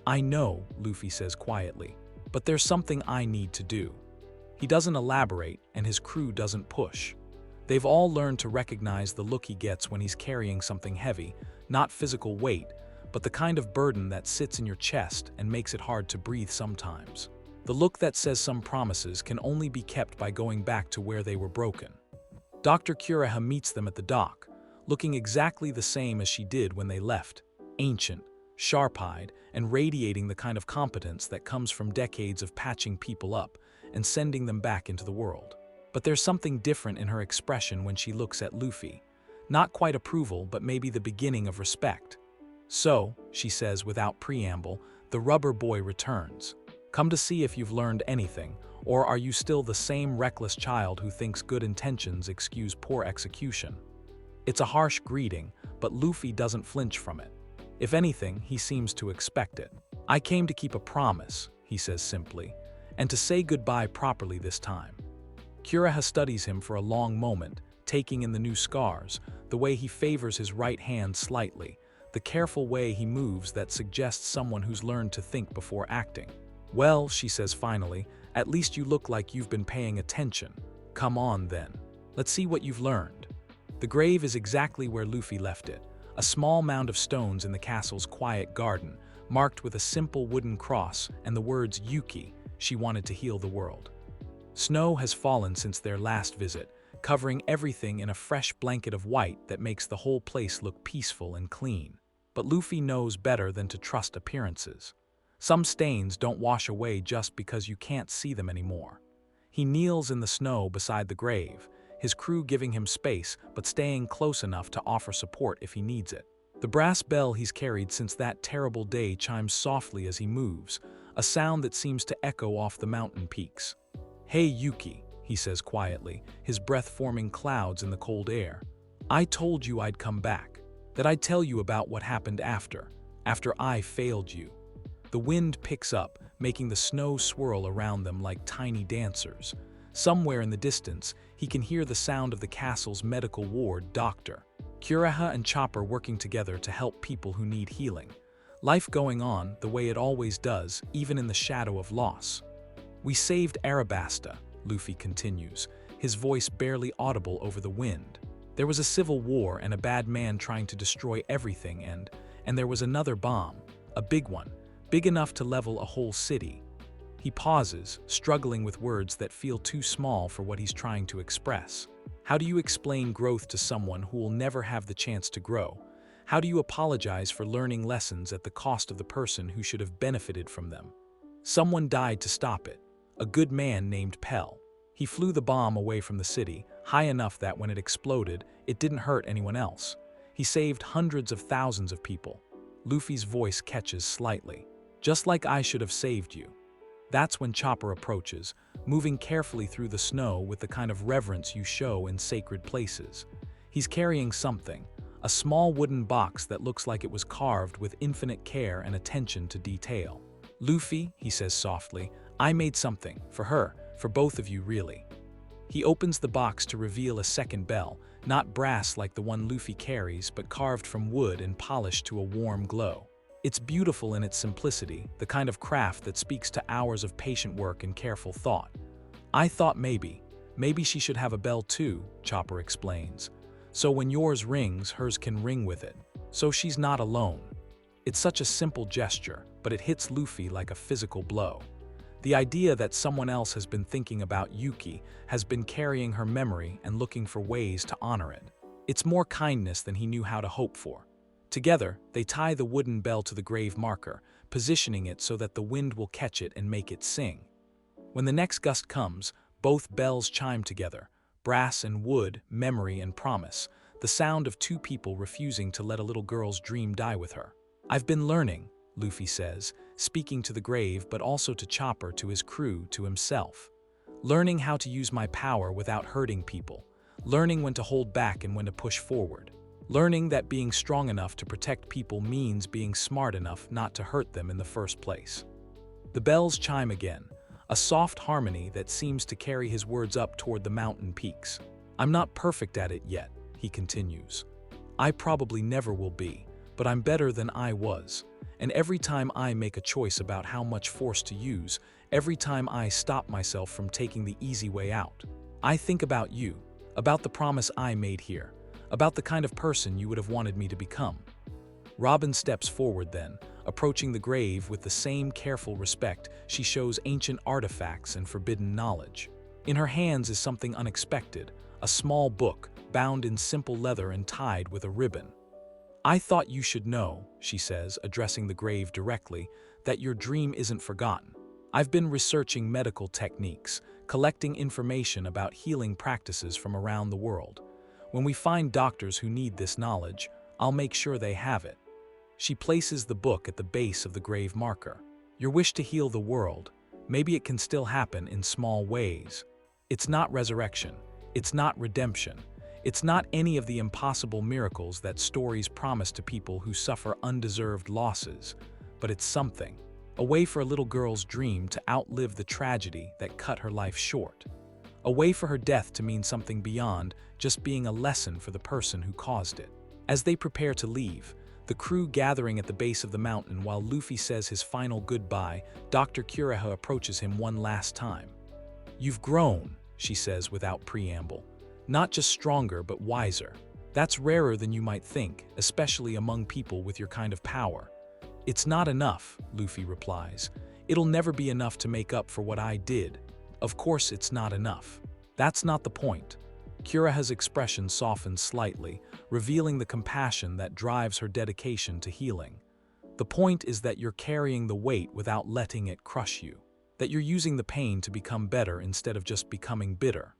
"I know," Luffy says quietly, "but there's something I need to do." He doesn't elaborate, and his crew doesn't push. They've all learned to recognize the look he gets when he's carrying something heavy, not physical weight, but the kind of burden that sits in your chest and makes it hard to breathe sometimes. The look that says some promises can only be kept by going back to where they were broken. Dr. Kureha meets them at the dock, looking exactly the same as she did when they left, ancient, sharp-eyed, and radiating the kind of competence that comes from decades of patching people up and sending them back into the world. But there's something different in her expression when she looks at Luffy. Not quite approval, but maybe the beginning of respect. "So," she says without preamble, "the rubber boy returns. Come to see if you've learned anything, or are you still the same reckless child who thinks good intentions excuse poor execution?" It's a harsh greeting, but Luffy doesn't flinch from it. If anything, he seems to expect it. "I came to keep a promise," he says simply, "and to say goodbye properly this time." Kureha studies him for a long moment, taking in the new scars, the way he favors his right hand slightly, the careful way he moves that suggests someone who's learned to think before acting. "Well," she says finally, "at least you look like you've been paying attention. Come on then. Let's see what you've learned." The grave is exactly where Luffy left it, a small mound of stones in the castle's quiet garden, marked with a simple wooden cross and the words Yuki, she wanted to heal the world. Snow has fallen since their last visit, covering everything in a fresh blanket of white that makes the whole place look peaceful and clean. But Luffy knows better than to trust appearances. Some stains don't wash away just because you can't see them anymore. He kneels in the snow beside the grave, his crew giving him space but staying close enough to offer support if he needs it. The brass bell he's carried since that terrible day chimes softly as he moves, a sound that seems to echo off the mountain peaks. "Hey Yuki," he says quietly, his breath forming clouds in the cold air. "I told you I'd come back, that I'd tell you about what happened after I failed you." The wind picks up, making the snow swirl around them like tiny dancers. Somewhere in the distance, he can hear the sound of the castle's medical ward doctor, Kureha and Chopper working together to help people who need healing. Life going on the way it always does, even in the shadow of loss. "We saved Arabasta," Luffy continues, his voice barely audible over the wind. "There was a civil war and a bad man trying to destroy everything, and there was another bomb, a big one, big enough to level a whole city." He pauses, struggling with words that feel too small for what he's trying to express. How do you explain growth to someone who will never have the chance to grow? How do you apologize for learning lessons at the cost of the person who should have benefited from them? Someone died to stop it, a good man named Pell. He flew the bomb away from the city, high enough that when it exploded, it didn't hurt anyone else. He saved hundreds of thousands of people. Luffy's voice catches slightly. "Just like I should have saved you." That's when Chopper approaches, moving carefully through the snow with the kind of reverence you show in sacred places. He's carrying something, a small wooden box that looks like it was carved with infinite care and attention to detail. "Luffy," he says softly, "I made something, for her, for both of you really." He opens the box to reveal a second bell, not brass like the one Luffy carries, but carved from wood and polished to a warm glow. It's beautiful in its simplicity, the kind of craft that speaks to hours of patient work and careful thought. "I thought maybe she should have a bell too," Chopper explains. "So when yours rings, hers can ring with it. So she's not alone." It's such a simple gesture, but it hits Luffy like a physical blow. The idea that someone else has been thinking about Yuki, has been carrying her memory and looking for ways to honor it. It's more kindness than he knew how to hope for. Together, they tie the wooden bell to the grave marker, positioning it so that the wind will catch it and make it sing. When the next gust comes, both bells chime together, brass and wood, memory and promise, the sound of two people refusing to let a little girl's dream die with her. "I've been learning," Luffy says, speaking to the grave but also to Chopper, to his crew, to himself. "Learning how to use my power without hurting people. Learning when to hold back and when to push forward. Learning that being strong enough to protect people means being smart enough not to hurt them in the first place." The bells chime again, a soft harmony that seems to carry his words up toward the mountain peaks. "I'm not perfect at it yet," he continues. "I probably never will be, but I'm better than I was. And every time I make a choice about how much force to use, every time I stop myself from taking the easy way out, I think about you, about the promise I made here, about the kind of person you would have wanted me to become." Robin steps forward then, approaching the grave with the same careful respect she shows ancient artifacts and forbidden knowledge. In her hands is something unexpected, a small book, bound in simple leather and tied with a ribbon. "I thought you should know," she says, addressing the grave directly, "that your dream isn't forgotten. I've been researching medical techniques, collecting information about healing practices from around the world. When we find doctors who need this knowledge, I'll make sure they have it." She places the book at the base of the grave marker. "Your wish to heal the world, maybe it can still happen in small ways. It's not resurrection, it's not redemption, it's not any of the impossible miracles that stories promise to people who suffer undeserved losses, but it's something, a way for a little girl's dream to outlive the tragedy that cut her life short. A way for her death to mean something beyond just being a lesson for the person who caused it." As they prepare to leave, the crew gathering at the base of the mountain while Luffy says his final goodbye, Dr. Kureha approaches him one last time. "You've grown," she says without preamble. "Not just stronger, but wiser. That's rarer than you might think, especially among people with your kind of power." "It's not enough," Luffy replies. "It'll never be enough to make up for what I did. Of course it's not enough. That's not the point." Kureha's expression softens slightly, revealing the compassion that drives her dedication to healing. "The point is that you're carrying the weight without letting it crush you. That you're using the pain to become better instead of just becoming bitter."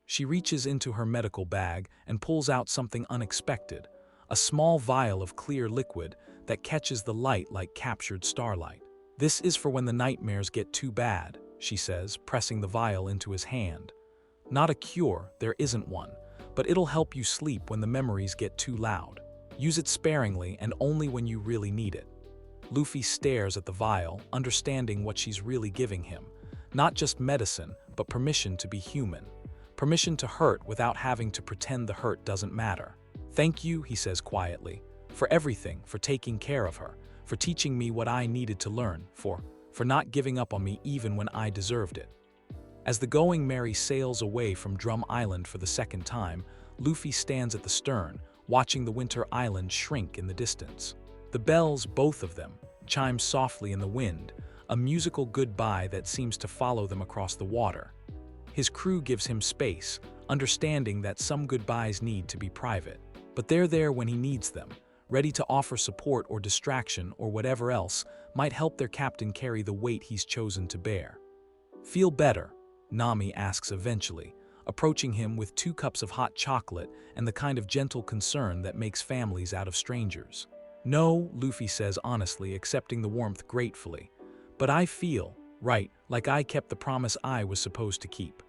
She reaches into her medical bag and pulls out something unexpected, a small vial of clear liquid that catches the light like captured starlight. "This is for when the nightmares get too bad," she says, pressing the vial into his hand. Not a cure, there isn't one, but it'll help you sleep when the memories get too loud. Use it sparingly and only when you really need it. Luffy stares at the vial, understanding what she's really giving him. Not just medicine, but permission to be human. Permission to hurt without having to pretend the hurt doesn't matter. Thank you, he says quietly, for everything, for taking care of her, for teaching me what I needed to learn, for not giving up on me even when I deserved it. As the Going Merry sails away from Drum Island for the second time, Luffy stands at the stern, watching the Winter Island shrink in the distance. The bells, both of them, chime softly in the wind, a musical goodbye that seems to follow them across the water. His crew gives him space, understanding that some goodbyes need to be private. But they're there when he needs them, ready to offer support or distraction or whatever else might help their captain carry the weight he's chosen to bear. Feel better? Nami asks eventually, approaching him with 2 cups of hot chocolate and the kind of gentle concern that makes families out of strangers. No, Luffy says honestly, accepting the warmth gratefully. But I feel, right, like I kept the promise I was supposed to keep.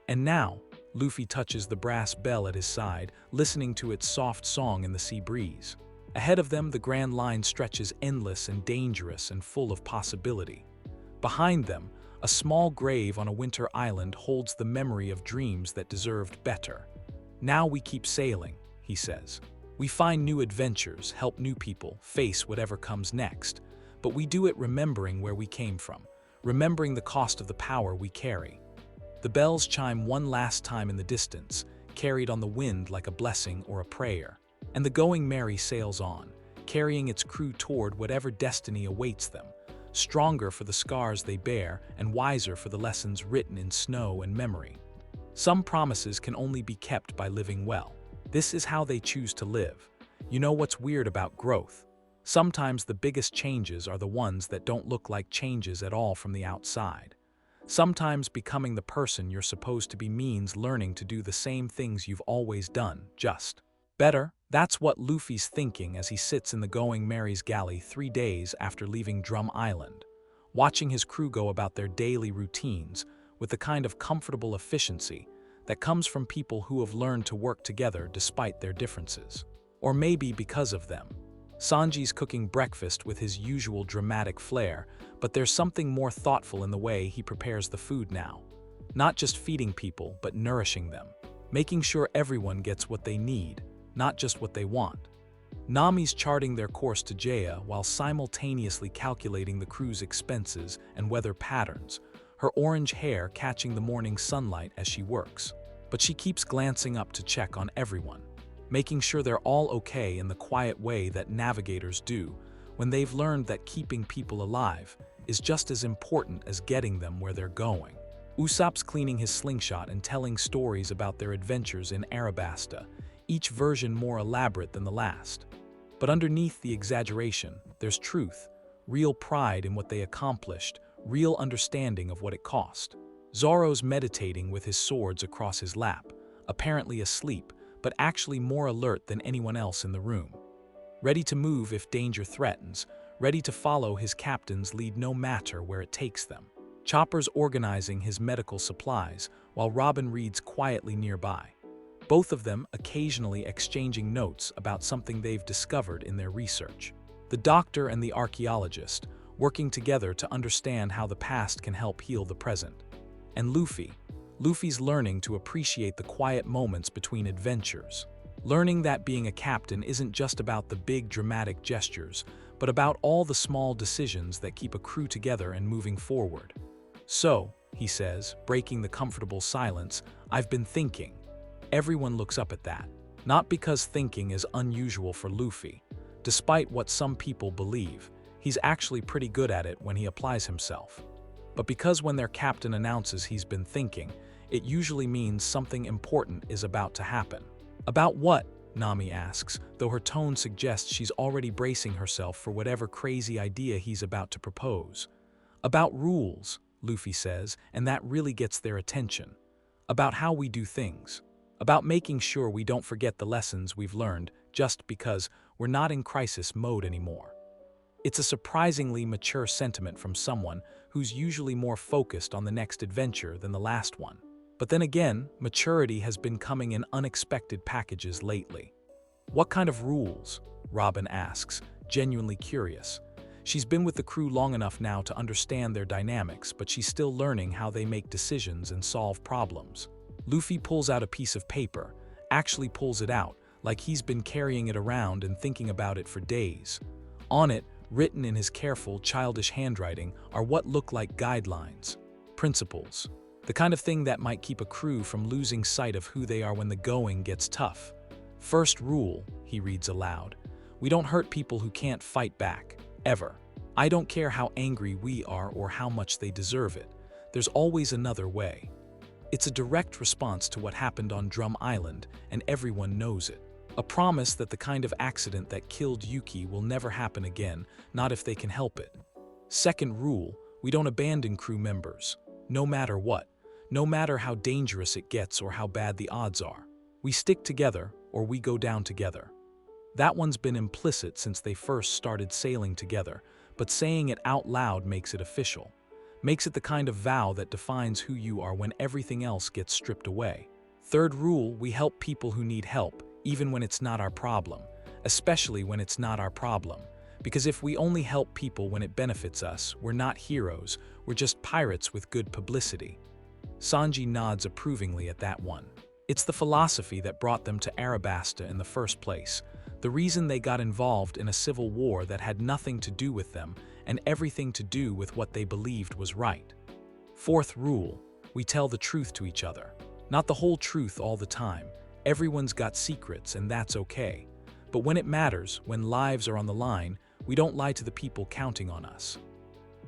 And now, Luffy touches the brass bell at his side, listening to its soft song in the sea breeze. Ahead of them, the Grand Line stretches endless and dangerous and full of possibility. Behind them, a small grave on a winter island holds the memory of dreams that deserved better. Now we keep sailing, he says. We find new adventures, help new people, face whatever comes next. But we do it remembering where we came from, remembering the cost of the power we carry. The bells chime one last time in the distance, carried on the wind like a blessing or a prayer. And the Going Merry sails on, carrying its crew toward whatever destiny awaits them, stronger for the scars they bear and wiser for the lessons written in snow and memory. Some promises can only be kept by living well. This is how they choose to live. You know what's weird about growth? Sometimes the biggest changes are the ones that don't look like changes at all from the outside. Sometimes becoming the person you're supposed to be means learning to do the same things you've always done, just better. That's what Luffy's thinking as he sits in the Going Merry's galley 3 days after leaving Drum Island, watching his crew go about their daily routines with the kind of comfortable efficiency that comes from people who have learned to work together despite their differences. Or maybe because of them. Sanji's cooking breakfast with his usual dramatic flair, but there's something more thoughtful in the way he prepares the food now. Not just feeding people, but nourishing them, making sure everyone gets what they need, not just what they want. Nami's charting their course to Jaya while simultaneously calculating the crew's expenses and weather patterns, her orange hair catching the morning sunlight as she works. But she keeps glancing up to check on everyone, making sure they're all okay in the quiet way that navigators do when they've learned that keeping people alive is just as important as getting them where they're going. Usopp's cleaning his slingshot and telling stories about their adventures in Arabasta, each version more elaborate than the last. But underneath the exaggeration, there's truth, real pride in what they accomplished, real understanding of what it cost. Zoro's meditating with his swords across his lap, apparently asleep, but actually more alert than anyone else in the room. Ready to move if danger threatens, ready to follow his captain's lead no matter where it takes them. Chopper's organizing his medical supplies, while Robin reads quietly nearby. Both of them occasionally exchanging notes about something they've discovered in their research. The doctor and the archaeologist, working together to understand how the past can help heal the present. And Luffy's learning to appreciate the quiet moments between adventures. Learning that being a captain isn't just about the big dramatic gestures, but about all the small decisions that keep a crew together and moving forward. So, he says, breaking the comfortable silence, I've been thinking. Everyone looks up at that. Not because thinking is unusual for Luffy. Despite what some people believe, he's actually pretty good at it when he applies himself. But because when their captain announces he's been thinking, it usually means something important is about to happen. About what? Nami asks, though her tone suggests she's already bracing herself for whatever crazy idea he's about to propose. About rules, Luffy says, and that really gets their attention. About how we do things. About making sure we don't forget the lessons we've learned just because we're not in crisis mode anymore. It's a surprisingly mature sentiment from someone who's usually more focused on the next adventure than the last one. But then again, maturity has been coming in unexpected packages lately. What kind of rules? Robin asks, genuinely curious. She's been with the crew long enough now to understand their dynamics, but she's still learning how they make decisions and solve problems. Luffy pulls out a piece of paper, actually pulls it out, like he's been carrying it around and thinking about it for days. On it, written in his careful, childish handwriting, are what look like guidelines, principles, the kind of thing that might keep a crew from losing sight of who they are when the going gets tough. First rule, he reads aloud, we don't hurt people who can't fight back, ever. I don't care how angry we are or how much they deserve it. There's always another way. It's a direct response to what happened on Drum Island, and everyone knows it. A promise that the kind of accident that killed Yuki will never happen again, not if they can help it. Second rule, we don't abandon crew members, no matter what, no matter how dangerous it gets or how bad the odds are. We stick together, or we go down together. That one's been implicit since they first started sailing together, but saying it out loud makes it official. Makes it the kind of vow that defines who you are when everything else gets stripped away. Third rule, we help people who need help, even when it's not our problem, especially when it's not our problem. Because if we only help people when it benefits us, we're not heroes, we're just pirates with good publicity. Sanji nods approvingly at that one. It's the philosophy that brought them to Arabasta in the first place, the reason they got involved in a civil war that had nothing to do with them and everything to do with what they believed was right. Fourth rule, we tell the truth to each other. Not the whole truth all the time. Everyone's got secrets and that's okay. But when it matters, when lives are on the line, we don't lie to the people counting on us.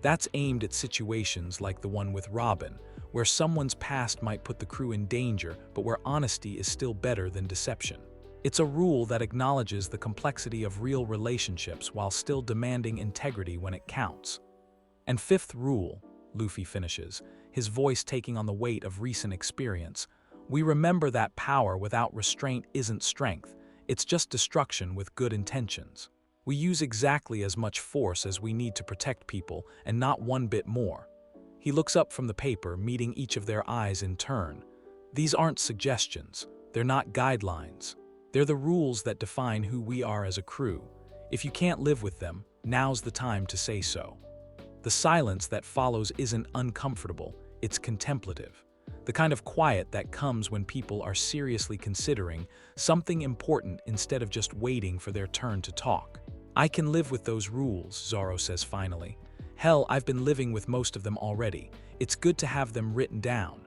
That's aimed at situations like the one with Robin, where someone's past might put the crew in danger, but where honesty is still better than deception. It's a rule that acknowledges the complexity of real relationships while still demanding integrity when it counts. And fifth rule, Luffy finishes, his voice taking on the weight of recent experience, we remember that power without restraint isn't strength, it's just destruction with good intentions. We use exactly as much force as we need to protect people and not one bit more. He looks up from the paper, meeting each of their eyes in turn. These aren't suggestions, they're not guidelines. They're the rules that define who we are as a crew. If you can't live with them, now's the time to say so. The silence that follows isn't uncomfortable, it's contemplative. The kind of quiet that comes when people are seriously considering something important instead of just waiting for their turn to talk. I can live with those rules, Zoro says finally. Hell, I've been living with most of them already. It's good to have them written down.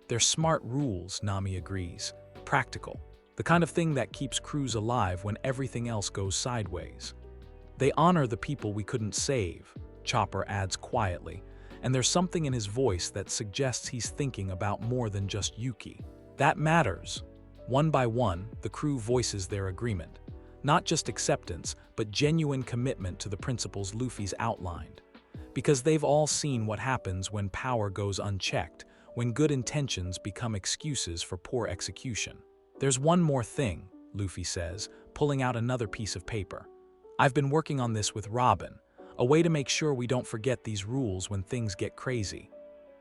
They're smart rules, Nami agrees. Practical. The kind of thing that keeps crews alive when everything else goes sideways. They honor the people we couldn't save, Chopper adds quietly, and there's something in his voice that suggests he's thinking about more than just Yuki. That matters. One by one, the crew voices their agreement. Not just acceptance, but genuine commitment to the principles Luffy's outlined. Because they've all seen what happens when power goes unchecked, when good intentions become excuses for poor execution. There's one more thing, Luffy says, pulling out another piece of paper. I've been working on this with Robin, a way to make sure we don't forget these rules when things get crazy.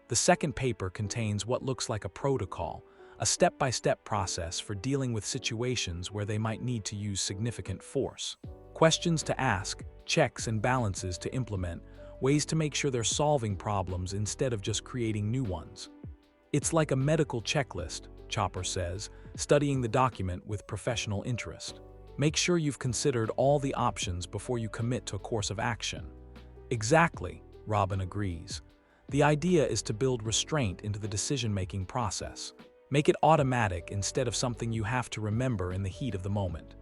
The second paper contains what looks like a protocol, a step-by-step process for dealing with situations where they might need to use significant force. Questions to ask, checks and balances to implement, ways to make sure they're solving problems instead of just creating new ones. It's like a medical checklist, Chopper says, studying the document with professional interest. Make sure you've considered all the options before you commit to a course of action. Exactly, Robin agrees. The idea is to build restraint into the decision-making process. Make it automatic instead of something you have to remember in the heat of the moment.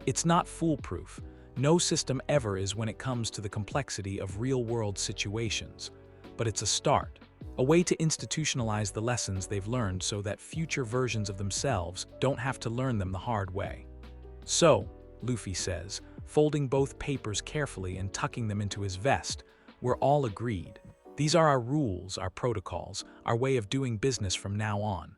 It's not foolproof. No system ever is when it comes to the complexity of real-world situations. But it's a start. A way to institutionalize the lessons they've learned so that future versions of themselves don't have to learn them the hard way. So, Luffy says, folding both papers carefully and tucking them into his vest, we're all agreed. These are our rules, our protocols, our way of doing business from now on.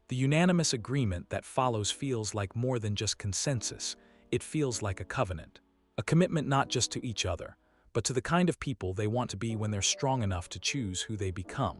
The unanimous agreement that follows feels like more than just consensus, it feels like a covenant. A commitment not just to each other, but to the kind of people they want to be when they're strong enough to choose who they become.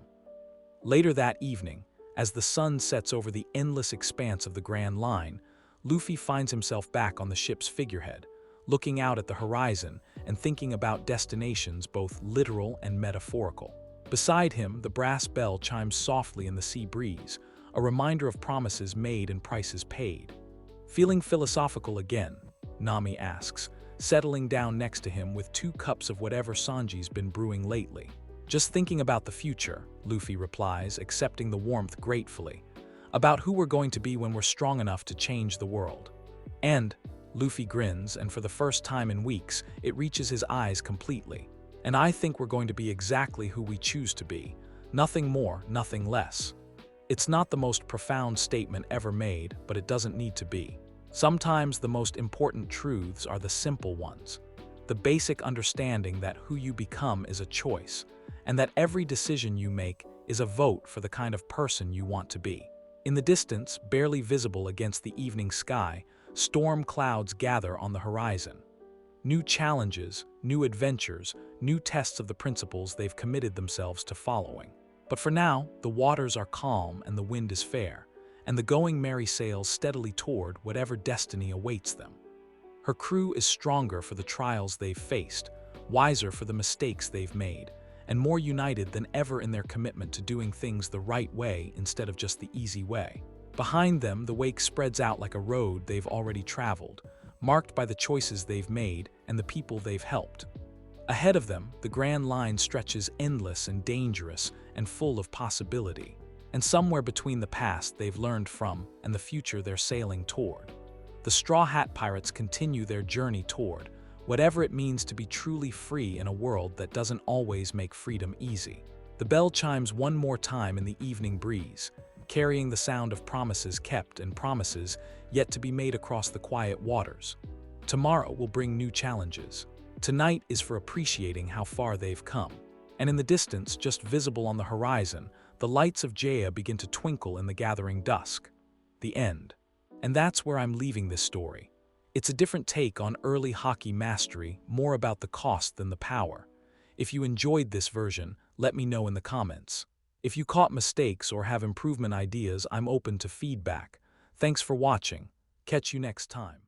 Later that evening, As the sun sets over the endless expanse of the Grand Line, Luffy finds himself back on the ship's figurehead, looking out at the horizon and thinking about destinations both literal and metaphorical. Beside him, the brass bell chimes softly in the sea breeze, a reminder of promises made and prices paid. Feeling philosophical again, Nami asks, settling down next to him with 2 cups of whatever Sanji's been brewing lately. Just thinking about the future, Luffy replies, accepting the warmth gratefully. About who we're going to be when we're strong enough to change the world. And, Luffy grins, and for the first time in weeks, it reaches his eyes completely. And I think we're going to be exactly who we choose to be. Nothing more, nothing less. It's not the most profound statement ever made, but it doesn't need to be. Sometimes the most important truths are the simple ones. The basic understanding that who you become is a choice, and that every decision you make is a vote for the kind of person you want to be. In the distance, barely visible against the evening sky, storm clouds gather on the horizon. New challenges, new adventures, new tests of the principles they've committed themselves to following. But for now, the waters are calm and the wind is fair, and the Going Merry sails steadily toward whatever destiny awaits them. Her crew is stronger for the trials they've faced, wiser for the mistakes they've made, and more united than ever in their commitment to doing things the right way instead of just the easy way. Behind them, the wake spreads out like a road they've already traveled, marked by the choices they've made and the people they've helped. Ahead of them, the Grand Line stretches endless and dangerous and full of possibility, and somewhere between the past they've learned from and the future they're sailing toward. The Straw Hat Pirates continue their journey toward whatever it means to be truly free in a world that doesn't always make freedom easy. The bell chimes one more time in the evening breeze, carrying the sound of promises kept and promises yet to be made across the quiet waters. Tomorrow will bring new challenges. Tonight is for appreciating how far they've come. And in the distance, just visible on the horizon, the lights of Jaya begin to twinkle in the gathering dusk. The end. And that's where I'm leaving this story. It's a different take on early Haki mastery, more about the cost than the power. If you enjoyed this version, let me know in the comments. If you caught mistakes or have improvement ideas, I'm open to feedback. Thanks for watching. Catch you next time.